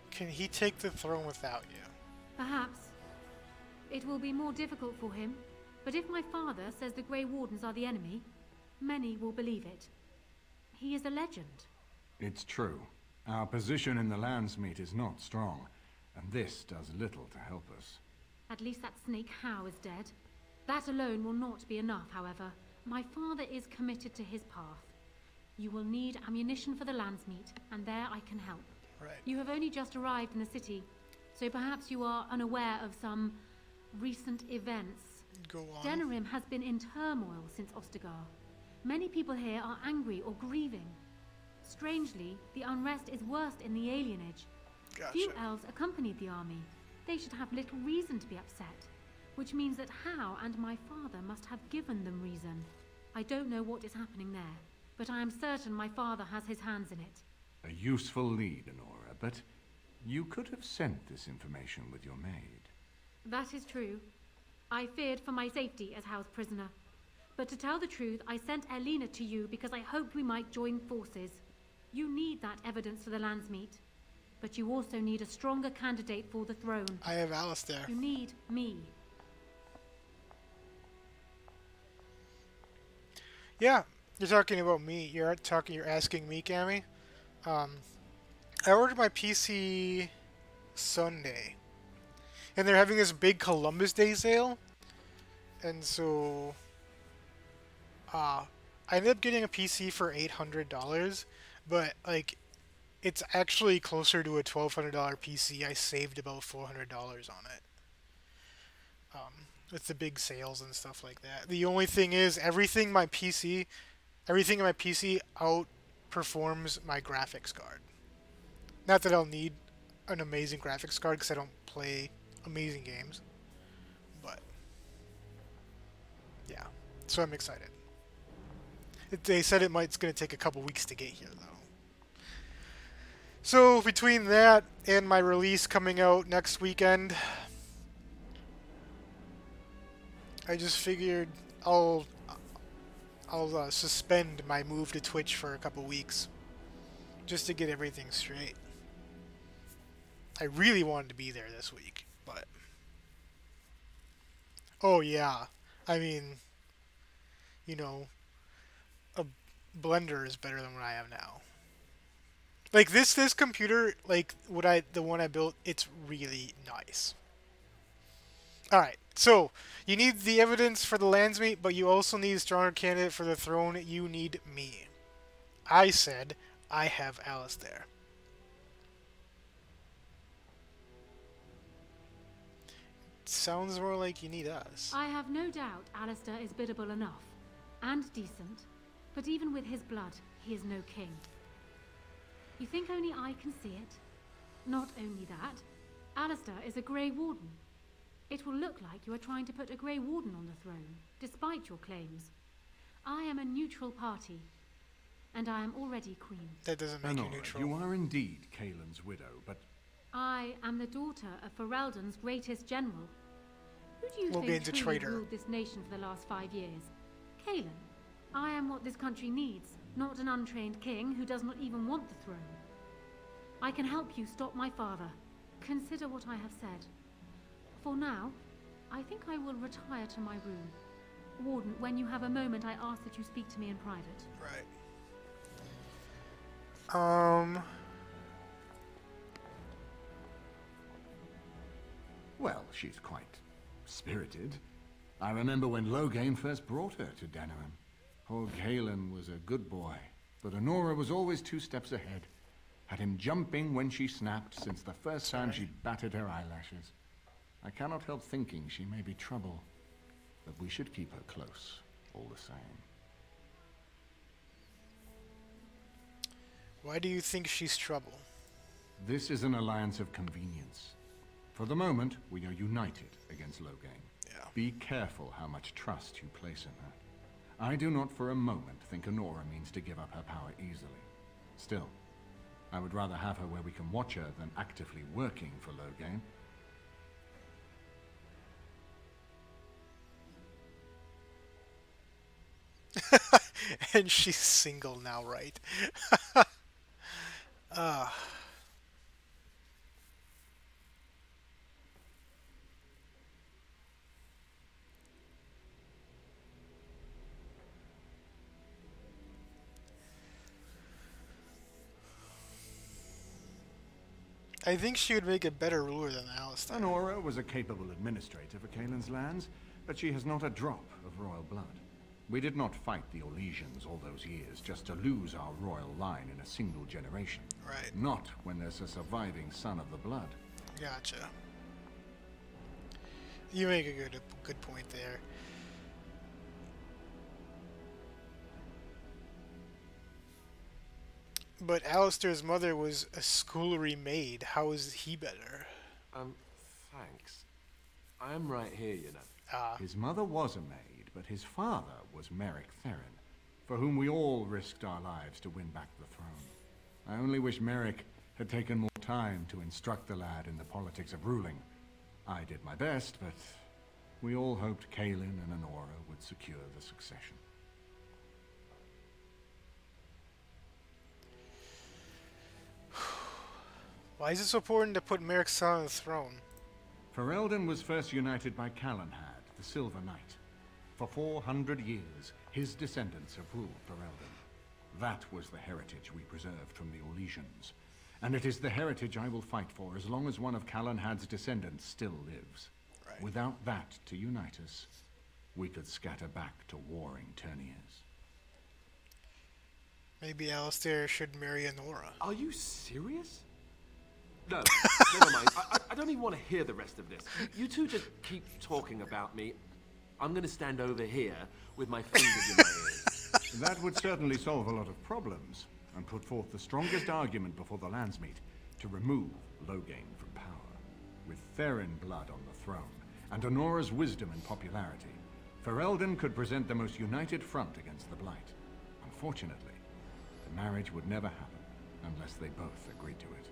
Can he take the throne without you? Perhaps. It will be more difficult for him, but if my father says the Grey Wardens are the enemy, many will believe it. He is a legend. It's true. Our position in the Landsmeet is not strong, and this does little to help us. At least that snake Howe is dead. That alone will not be enough, however. My father is committed to his path. You will need ammunition for the Landsmeet, and there I can help. Right. You have only just arrived in the city, so perhaps you are unaware of some recent events. Go on. Denerim has been in turmoil since Ostagar. Many people here are angry or grieving. Strangely, the unrest is worst in the alienage. Gotcha. Few elves accompanied the army. They should have little reason to be upset, which means that Howe and my father must have given them reason. I don't know what is happening there, but I am certain my father has his hands in it. A useful lead, Honora, but you could have sent this information with your maid. That is true. I feared for my safety as Howe's prisoner. But to tell the truth, I sent Elena to you because I hoped we might join forces. You need that evidence for the Landsmeet. But you also need a stronger candidate for the throne. I have Alistair. You need me. Yeah, you're talking about me. You're asking me, Cammy. I ordered my PC Sunday, and they're having this big Columbus Day sale, and so I ended up getting a PC for $800, but like it's actually closer to a $1,200 PC. I saved about $400 on it. With the big sales and stuff like that. The only thing is, everything in my PC outperforms my graphics card. Not that I'll need an amazing graphics card because I don't play amazing games, but yeah, so I'm excited. They said it's going to take a couple weeks to get here though. So between that and my release coming out next weekend, I just figured I'll I'll suspend my move to Twitch for a couple weeks, just to get everything straight. I really wanted to be there this week, but oh yeah, I mean, you know, a blender is better than what I have now. Like this computer, like the one I built, it's really nice. Alright, so you need the evidence for the Landsmeet, but you also need a stronger candidate for the throne. You need me. I said I have Alistair. Sounds more like you need us. I have no doubt Alistair is biddable enough, and decent, but even with his blood, he is no king. You think only I can see it? Not only that, Alistair is a Grey Warden. It will look like you are trying to put a Grey Warden on the throne, despite your claims. I am a neutral party, and I am already queen. That doesn't make you neutral. You are indeed Kaelin's widow, but... I am the daughter of Ferelden's greatest general. Who do you Logan's think a truly traitor. ruled this nation for the last 5 years? Kaelin. I am what this country needs, not an untrained king who does not even want the throne. I can help you stop my father. Consider what I have said. For now, I think I will retire to my room. Warden, when you have a moment, I ask that you speak to me in private. Right. Well, she's quite spirited. I remember when Loghain first brought her to Denerim. Poor Kaelin was a good boy, but Honora was always 2 steps ahead. Had him jumping when she snapped since the first time she batted her eyelashes. I cannot help thinking she may be trouble, but we should keep her close, all the same. Why do you think she's trouble? This is an alliance of convenience. For the moment, we are united against Loghain. Yeah. Be careful how much trust you place in her. I do not for a moment think Honora means to give up her power easily. Still, I would rather have her where we can watch her than actively working for Loghain. And she's single now, right? I think she would make a better ruler than Alistair. Honora was a capable administrator for Kaelin's lands, but she has not a drop of royal blood. We did not fight the Orlesians all those years just to lose our royal line in a single generation. Right. Not when there's a surviving son of the blood. Gotcha. You make a good point there. But Alistair's mother was a schoolery maid. How is he better? Thanks. I am right here, you know. His mother was a maid, but his father was Merrick Theron, for whom we all risked our lives to win back the throne. I only wish Merrick had taken more time to instruct the lad in the politics of ruling. I did my best, but we all hoped Kaelin and Honora would secure the succession. Why is it so important to put Merrick's son on the throne? Ferelden was first united by Calenhad, the Silver Knight. For 400 years, his descendants have ruled Ferelden. That was the heritage we preserved from the Orlesians. And it is the heritage I will fight for as long as one of Calenhad's descendants still lives. Right. Without that to unite us, we could scatter back to warring Terniers. Maybe Alistair should marry Honora. Are you serious? No, never mind. I don't even want to hear the rest of this. You two just keep talking about me. I'm going to stand over here with my fingers in my ears. That would certainly solve a lot of problems, and put forth the strongest argument before the Landsmeet to remove Loghain from power. With Theron blood on the throne, and Honora's wisdom and popularity, Ferelden could present the most united front against the Blight. Unfortunately, the marriage would never happen unless they both agreed to it.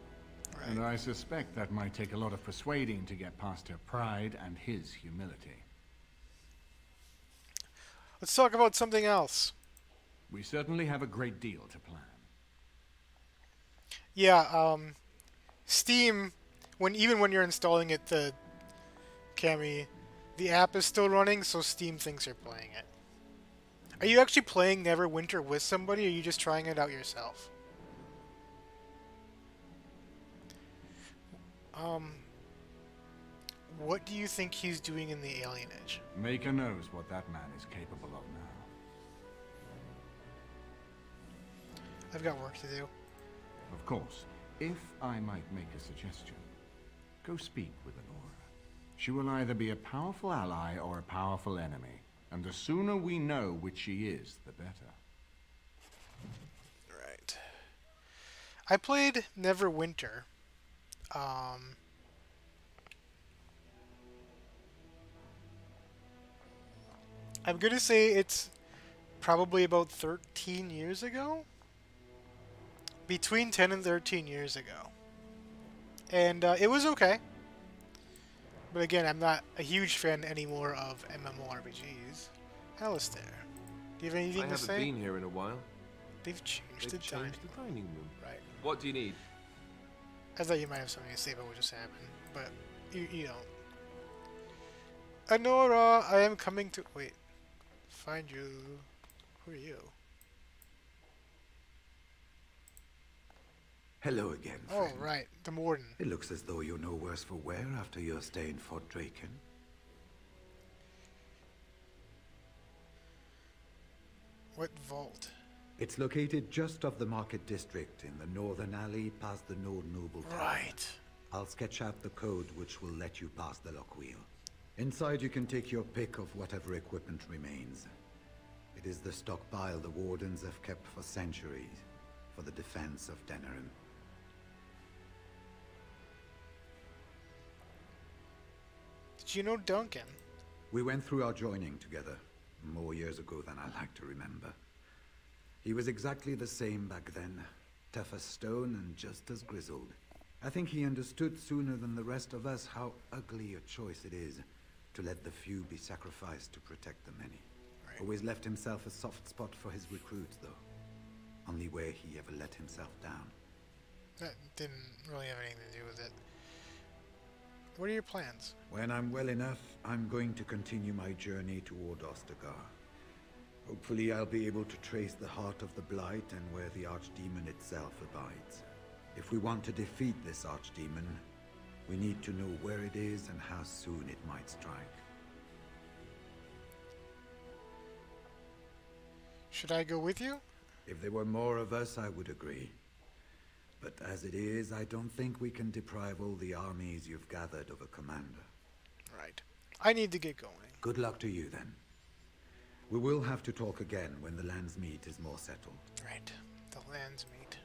Right. And I suspect that might take a lot of persuading to get past her pride and his humility. Let's talk about something else. We certainly have a great deal to plan. Yeah, Steam, even when you're installing it to Cammy, the app is still running, so Steam thinks you're playing it. Are you actually playing Neverwinter with somebody, or are you just trying it out yourself? What do you think he's doing in the alienage? Maker knows what that man is capable of now. I've got work to do. Of course, if I might make a suggestion, go speak with Anora. She will either be a powerful ally or a powerful enemy, and the sooner we know which she is, the better. Right. I played Neverwinter. I'm gonna say it's probably about 13 years ago? Between 10 and 13 years ago. And it was okay. But again, I'm not a huge fan anymore of MMORPGs. Alistair, do you have anything to say? I haven't been here in a while. They've changed the dining room. Right. What do you need? I thought you might have something to say about what just happened, but you don't. Anora, I am coming to... Wait. Find you... Who are you? Hello again, Oh, friend. right. The Warden. It looks as though you're no worse for wear after your stay in Fort Draken. What vault? It's located just off the Market District in the northern alley past the Nord Noble Tower. Right. I'll sketch out the code which will let you pass the lock wheel. Inside you can take your pick of whatever equipment remains. It is the stockpile the Wardens have kept for centuries for the defense of Denerim. Did you know Duncan? We went through our joining together, more years ago than I like to remember. He was exactly the same back then, tough as stone and just as grizzled. I think he understood sooner than the rest of us how ugly a choice it is to let the few be sacrificed to protect the many. Right. Always left himself a soft spot for his recruits, though. Only where he ever let himself down. That didn't really have anything to do with it. What are your plans? When I'm well enough, I'm going to continue my journey toward Ostagar. Hopefully I'll be able to trace the heart of the Blight and where the Archdemon itself abides. If we want to defeat this Archdemon, we need to know where it is and how soon it might strike. Should I go with you? If there were more of us, I would agree. But as it is, I don't think we can deprive all the armies you've gathered of a commander. Right. I need to get going. Good luck to you, then. We will have to talk again when the land's meet is more settled. Right. The land's meet.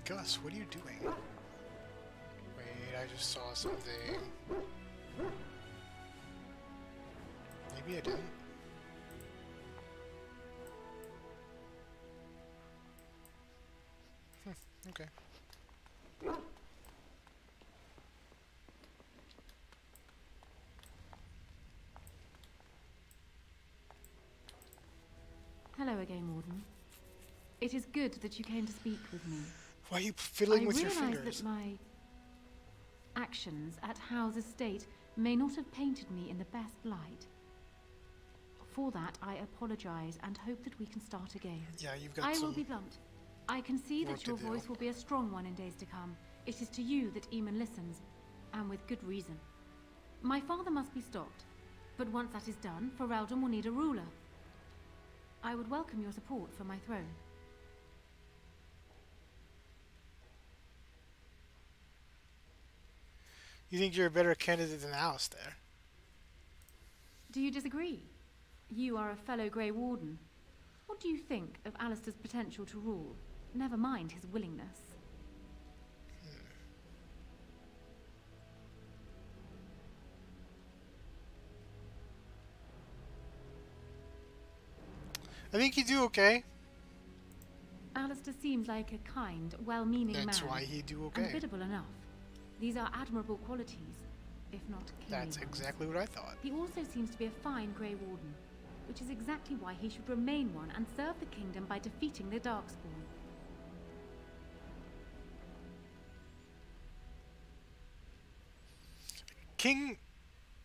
Gus, what are you doing? Wait, I just saw something. Maybe I didn't. Okay. Hello again, Warden. It is good that you came to speak with me. Why are you fiddling with your fingers? I realize that my actions at Howe's estate may not have painted me in the best light. For that, I apologize and hope that we can start again. Yeah, you've got I some will be blunt. I can see that your voice will be a strong one in days to come. It is to you that Eamon listens, and with good reason. My father must be stopped, but once that is done, Ferelden will need a ruler. I would welcome your support for my throne. You think you're a better candidate than Alistair? Do you disagree? You are a fellow Grey Warden. What do you think of Alistair's potential to rule? Never mind his willingness. I think you do okay. Alistair seems like a kind, well-meaning man. That's why he'd do okay. And biddable enough. These are admirable qualities, if not kingly That's ones. exactly what I thought. He also seems to be a fine Grey Warden, which is exactly why he should remain one and serve the kingdom by defeating the Darkspawn.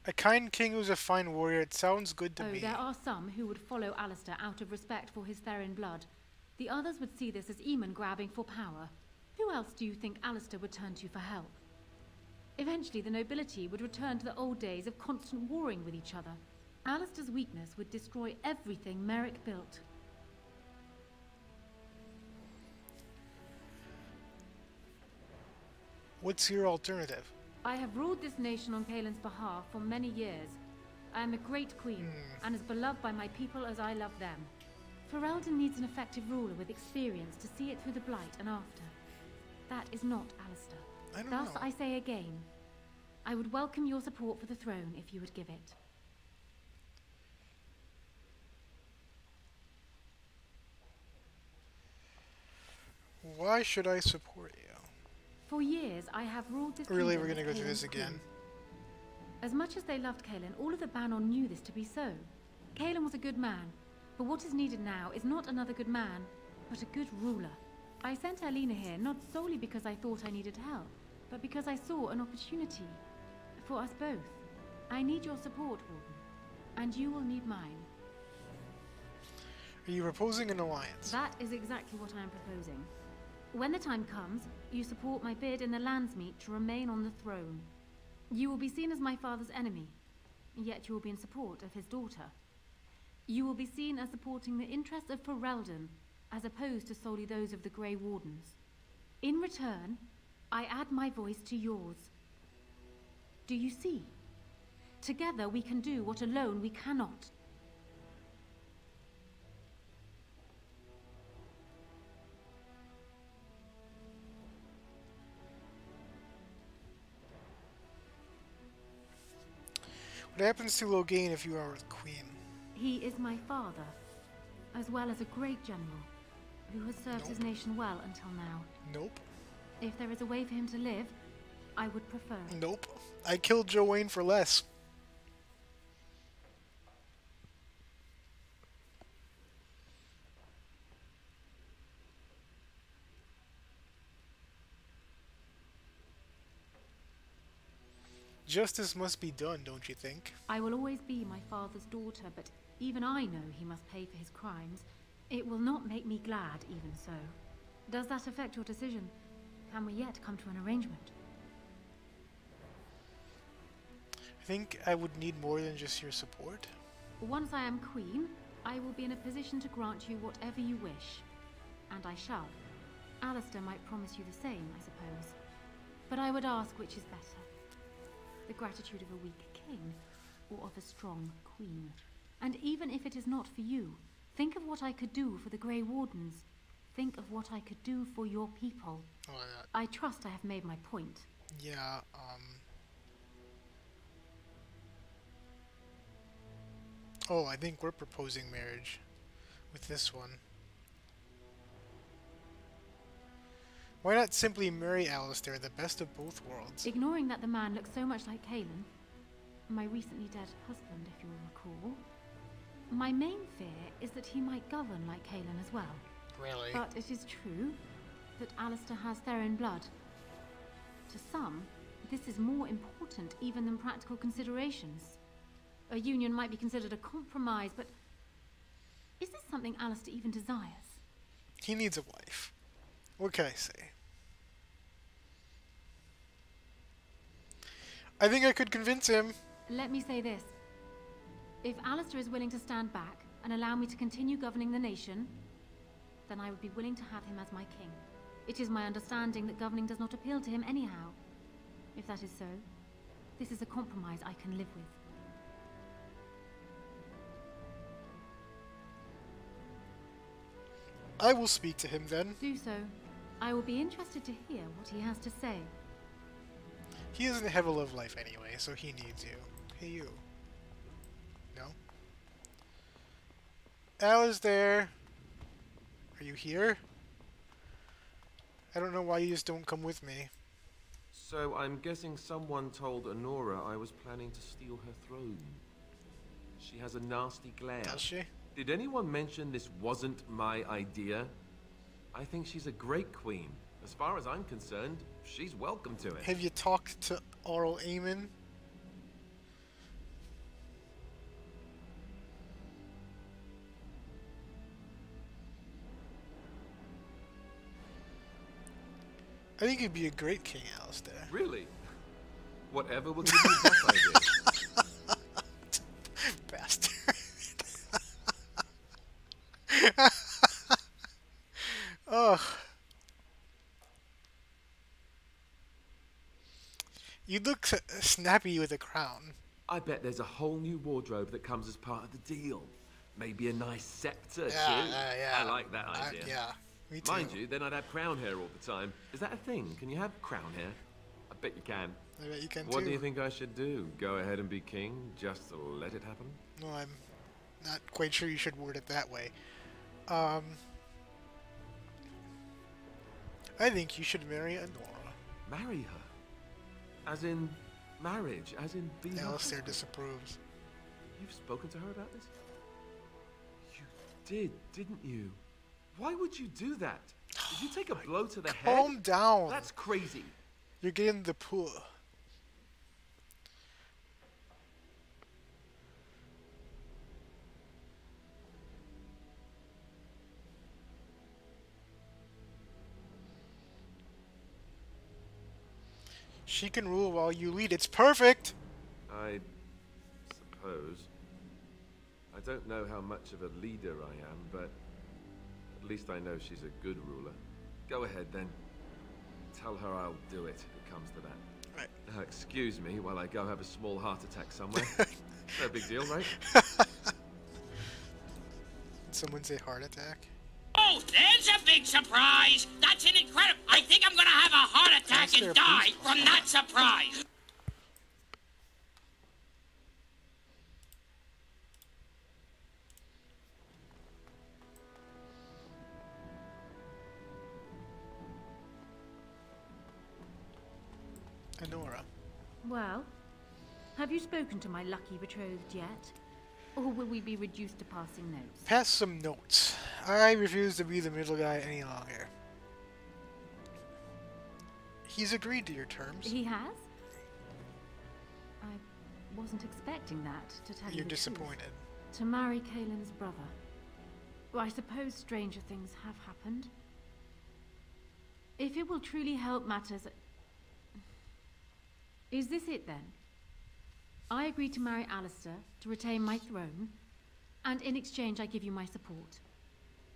A kind king who's a fine warrior, it sounds good to me. There are some who would follow Alistair out of respect for his Therin blood. The others would see this as Eamon grabbing for power. Who else do you think Alistair would turn to for help? Eventually, the nobility would return to the old days of constant warring with each other. Alistair's weakness would destroy everything Merrick built. What's your alternative? I have ruled this nation on Kaelin's behalf for many years. I am a great queen, and as beloved by my people as I love them. Ferelden needs an effective ruler with experience to see it through the Blight and after. That is not Alistair. Thus, I say again, I would welcome your support for the throne if you would give it. Why should I support you? For years, I have ruled this Really, kingdom we're gonna go as through this Kaelin's again? queen. As much as they loved Kaelin, all of the Banon knew this to be so. Kaelin was a good man, but what is needed now is not another good man, but a good ruler. I sent Alina here not solely because I thought I needed help, but because I saw an opportunity for us both. I need your support, Warden, and you will need mine. Are you proposing an alliance? That is exactly what I am proposing. When the time comes, you support my bid in the Landsmeet to remain on the throne. You will be seen as my father's enemy, yet you will be in support of his daughter. You will be seen as supporting the interests of Ferelden, as opposed to solely those of the Grey Wardens. In return, I add my voice to yours. Do you see? Together we can do what alone we cannot. What happens to Loghain if you are the queen? He is my father, as well as a great general, who has served his nation well until now. Nope. If there is a way for him to live, I would prefer it. Nope. I killed Joanne for less. Justice must be done, don't you think? I will always be my father's daughter, but even I know he must pay for his crimes. It will not make me glad, even so. Does that affect your decision? Can we yet come to an arrangement? I think I would need more than just your support. Once I am queen, I will be in a position to grant you whatever you wish. And I shall. Alistair might promise you the same, I suppose. But I would ask which is better. The gratitude of a weak king, or of a strong queen. And even if it is not for you, think of what I could do for the Grey Wardens. Think of what I could do for your people. Oh, I trust I have made my point. Yeah, Oh, I think we're proposing marriage with this one. Why not simply marry Alistair, the best of both worlds? Ignoring that the man looks so much like Kaelin, my recently dead husband, if you will recall, my main fear is that he might govern like Kaelin as well. Really? But it is true that Alistair has Therin blood. To some, this is more important even than practical considerations. A union might be considered a compromise, but is this something Alistair even desires? He needs a wife. What can I say? I think I could convince him. Let me say this. If Alistair is willing to stand back and allow me to continue governing the nation, then I would be willing to have him as my king. It is my understanding that governing does not appeal to him anyhow. If that is so, this is a compromise I can live with. I will speak to him then. Do so. I will be interested to hear what he has to say. He doesn't have a love life anyway, so he needs you. Hey, you. No? Alistair! Are you here? I don't know why you just don't come with me. So I'm guessing someone told Honora I was planning to steal her throne. She has a nasty glare. Does she? Did anyone mention this wasn't my idea? I think she's a great queen. As far as I'm concerned, she's welcome to it. Have you talked to Oral Aemon? I think you'd be a great king, Alistair. Really? Whatever will give you that idea. Bastard. Ugh. You look snappy with a crown. I bet there's a whole new wardrobe that comes as part of the deal. Maybe a nice scepter, too. Yeah. I like that idea. Yeah, me too. Mind you, then I'd have crown hair all the time. Is that a thing? Can you have crown hair? I bet you can. I bet you can What too. do you think I should do? Go ahead and be king? Just let it happen? No, I'm not quite sure you should word it that way. I think you should marry Honora. Marry her? As in marriage? As in being Alistair disapproves. You've spoken to her about this? You did, didn't you? Why would you do that? Did you take a blow to the head? Calm down. That's crazy. You're getting the poor. She can rule while you lead. It's perfect! I suppose. I don't know how much of a leader I am, but at least I know she's a good ruler. Go ahead then. Tell her I'll do it if it comes to that. Right. Excuse me while I go have a small heart attack somewhere. No big deal, right? Did someone say heart attack? Oh, there's a big surprise! That's an incredible... I think I'm gonna have a heart attack and die from that surprise! Honora. Well, have you spoken to my lucky betrothed yet? Or will we be reduced to passing notes? Pass some notes. I refuse to be the middle guy any longer. He's agreed to your terms. He has? I wasn't expecting that, to tell you You're the disappointed. truth. To marry Kaelin's brother. Well, I suppose stranger things have happened. If it will truly help matters... Is this it then? I agree to marry Alistair to retain my throne, and in exchange I give you my support.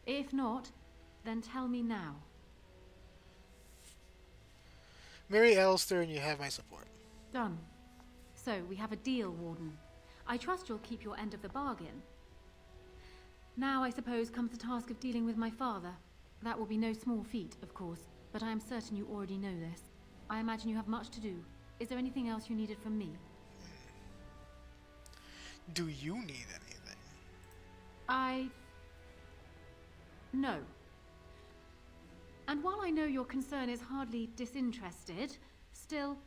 If not, then tell me now. Marry Alistair and you have my support. Done. So, we have a deal, Warden. I trust you'll keep your end of the bargain. Now, I suppose, comes the task of dealing with my father. That will be no small feat, of course, but I am certain you already know this. I imagine you have much to do. Is there anything else you needed from me? Do you need anything? No. And while I know your concern is hardly disinterested, still,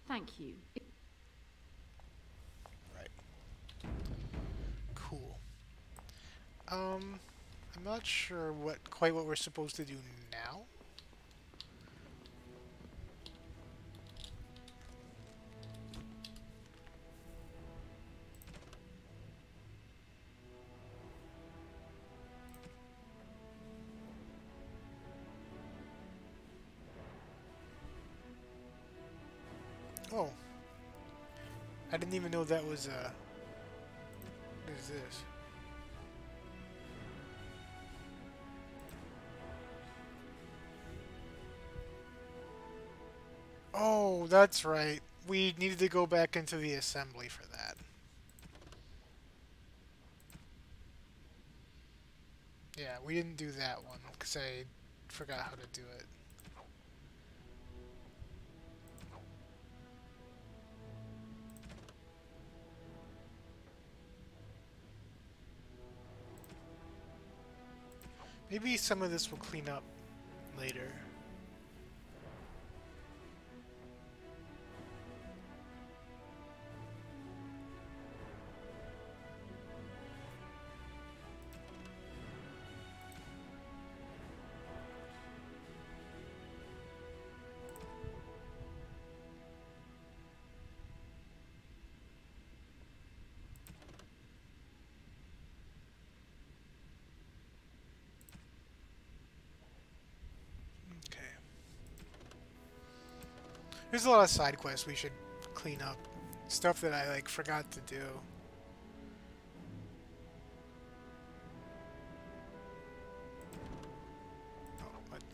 thank you. Right. Cool. I'm not sure quite what we're supposed to do now. Oh. I didn't even know that was, what is this? Oh, that's right. We needed to go back into the assembly for that. Yeah, we didn't do that one, because I forgot how to do it. Maybe some of this will clean up later. There's a lot of side quests we should clean up. Stuff that I like forgot to do. Oh,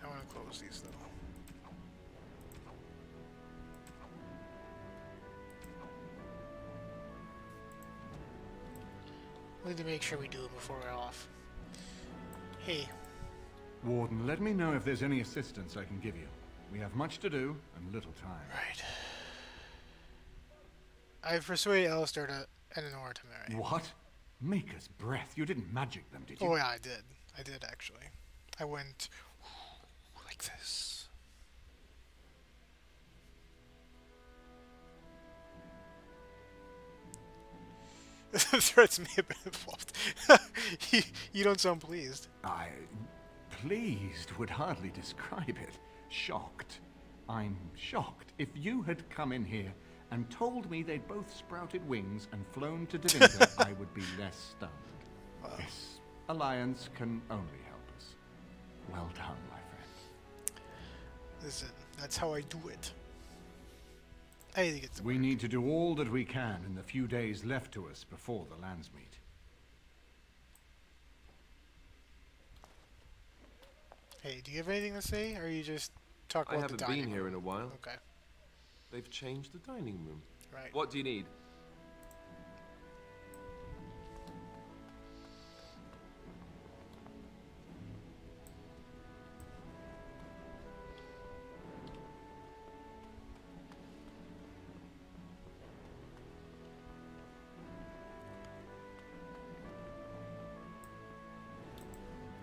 I want to close these though. We need to make sure we do it before we're off. Hey. Warden, let me know if there's any assistance I can give you. We have much to do and little time. Right. I've persuaded Alistair and Annoy to marry. What? Maker's breath. You didn't magic them, did you? Oh yeah, I did. I did actually. I went like this. The threats may have been involved. You don't sound pleased. Pleased would hardly describe it. Shocked. I'm shocked. If you had come in here and told me they'd both sprouted wings and flown to Devinter, I would be less stunned. This alliance can only help us. Well done, my friend. Listen, that's how I do it. I need to get to We need to do all that we can in the few days left to us before the lands meet. Hey, do you have anything to say, or are you just talking about the dining room? I haven't been here in a while. Okay. They've changed the dining room. Right. What do you need?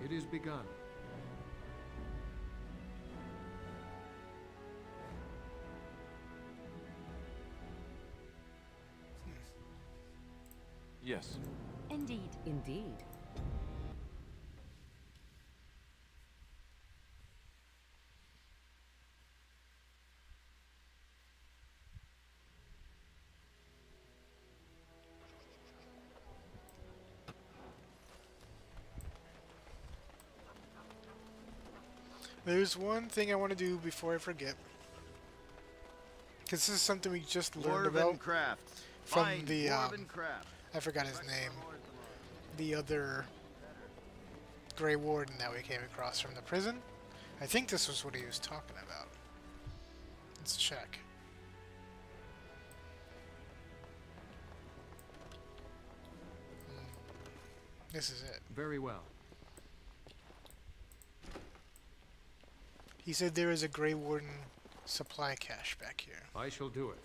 It is begun. Yes. Indeed. Indeed. There's one thing I want to do before I forget. Because this is something we just learned about from the, I forgot his name, the other Grey Warden that we came across from the prison. I think this was what he was talking about. Let's check. This is it. Very well. He said there is a Grey Warden supply cache back here. I shall do it.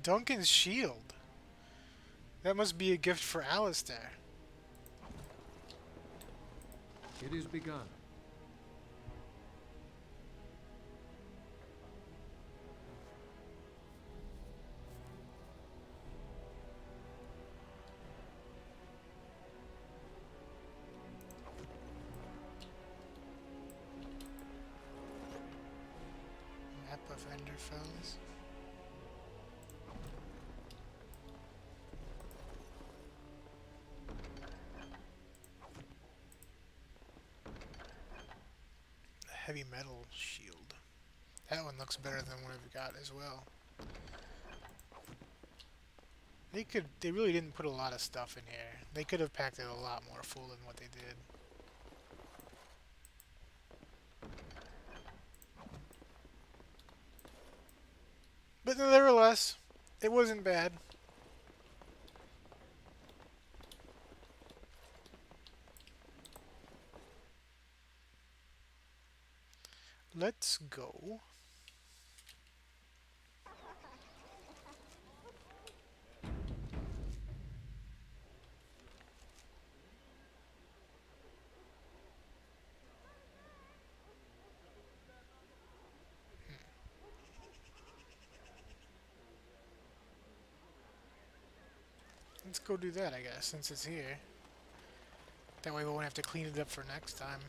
Duncan's shield. That must be a gift for Alistair. It is begun. Map of Enderfells. Heavy metal shield. That one looks better than what I've got as well. They really didn't put a lot of stuff in here. They could have packed it a lot more full than what they did. But nevertheless, it wasn't bad. Let's go. Let's go do that, I guess, since it's here. That way we won't have to clean it up for next time.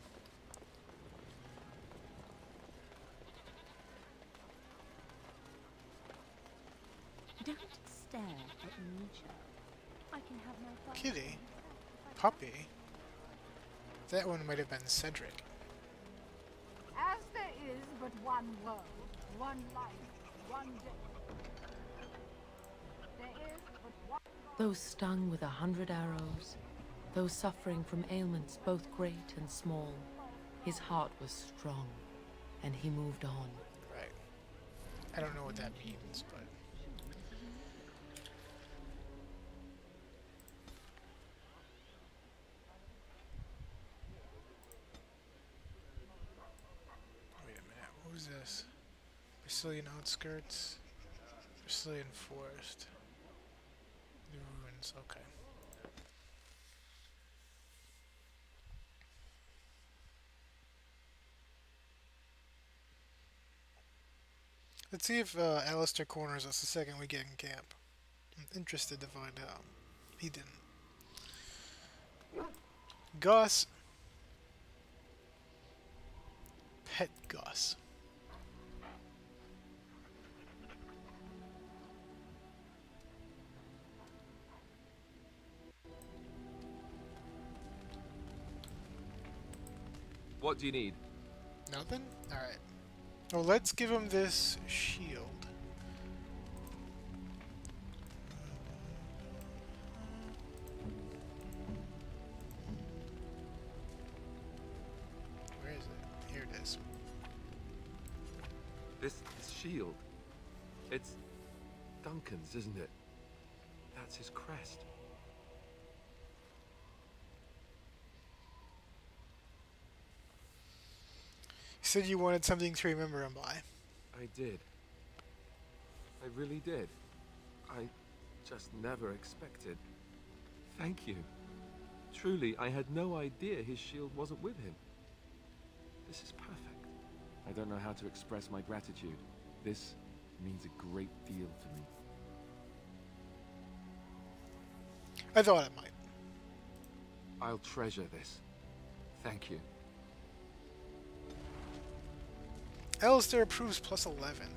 Don't stare at me, child. I can have my fun. Kitty? Puppy? That one might have been Cedric. As there is but one world, one life, one day. There is but one Those stung with 100 arrows, those suffering from ailments both great and small, his heart was strong, and he moved on. Right. I don't know what that means, but... Wait a minute, what was this? Brazilian outskirts, Brazilian forest, the ruins, okay. Let's see if Alistair corners us the second we get in camp. I'm interested to find out. He didn't. Gus. Pet Gus. What do you need? Nothing? Alright. Well, let's give him this shield. Where is it? Here it is. This shield. It's Duncan's, isn't it? That's his crest. You said you wanted something to remember him by. I did. I really did. I just never expected. Thank you. Truly, I had no idea his shield wasn't with him. This is perfect. I don't know how to express my gratitude. This means a great deal to me. I thought it might. I'll treasure this. Thank you. Alistair approves plus 11.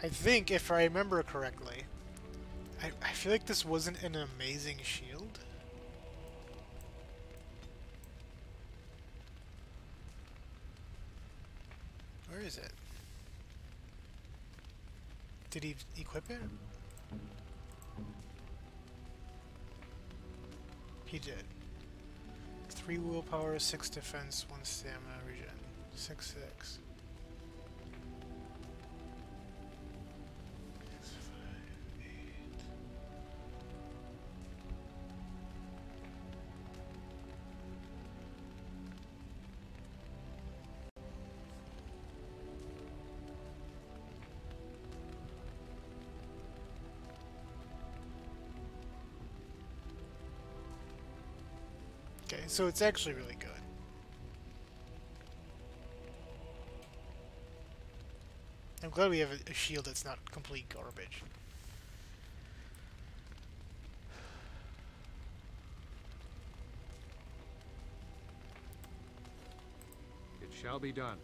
I think, if I remember correctly, I feel like this wasn't an amazing shield. Where is it? Did he equip it? He did. 3 willpower, 6 defense, 1 stamina regen. 6/6. 6, 5, 8. Okay, so it's actually really good. I'm glad we have a shield that's not complete garbage. It shall be done.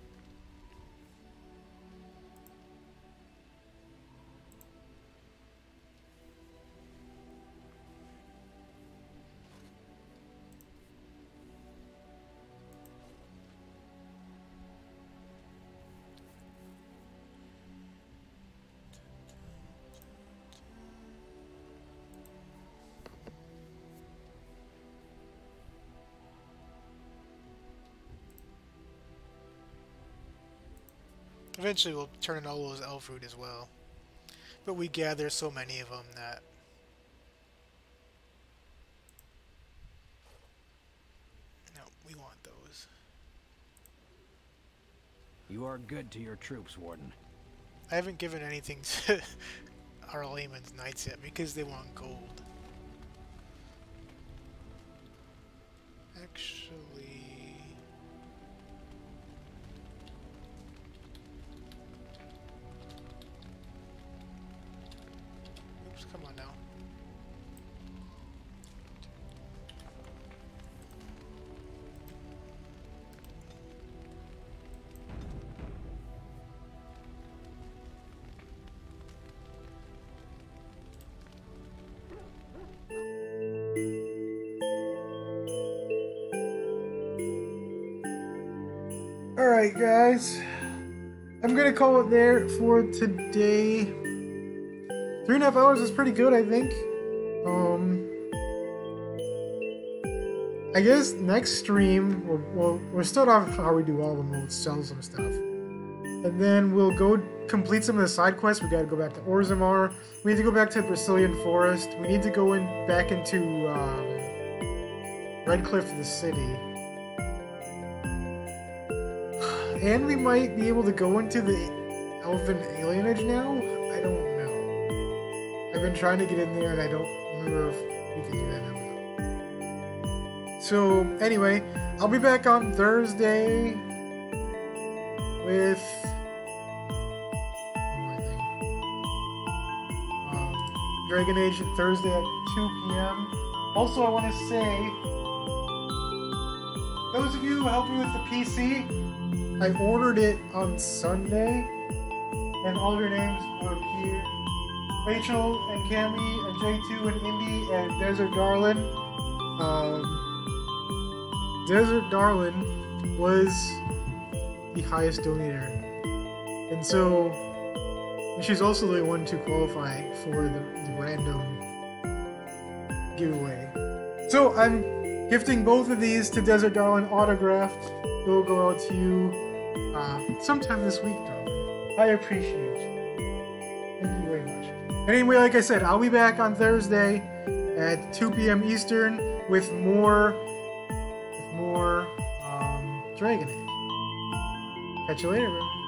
Eventually we'll turn in all those elf fruit as well. But we gather so many of them that... No, we want those. You are good to your troops, Warden. I haven't given anything to our layman's knights yet because they want gold. Actually... Alright, guys. I'm gonna call it there for today. 3.5 hours is pretty good, I think. I guess next stream, we'll start off how we do all of them. We'll sell some stuff. And then we'll go complete some of the side quests. We gotta go back to Orzammar. We need to go back to Brazilian Forest. We need to go back into Redcliffe, the city. And we might be able to go into the Elven Alienage now? I don't know. I've been trying to get in there and I don't remember if we can do that now. So, anyway, I'll be back on Thursday with Dragon Age Thursday at 2 p.m. Also, I want to say, those of you who helped me with the PC, I ordered it on Sunday, and all of your names will appear. Rachel and Cammy and J2 and Indy and Desert Darlin. Desert Darlin was the highest donator, and so she's also the one to qualify for the random giveaway. So I'm gifting both of these to Desert Darlin autographed. They'll go out to you sometime this week, darling. I appreciate you. Thank you very much. Anyway, like I said, I'll be back on Thursday at 2 p.m. Eastern with more Dragon Age. Catch you later, bro.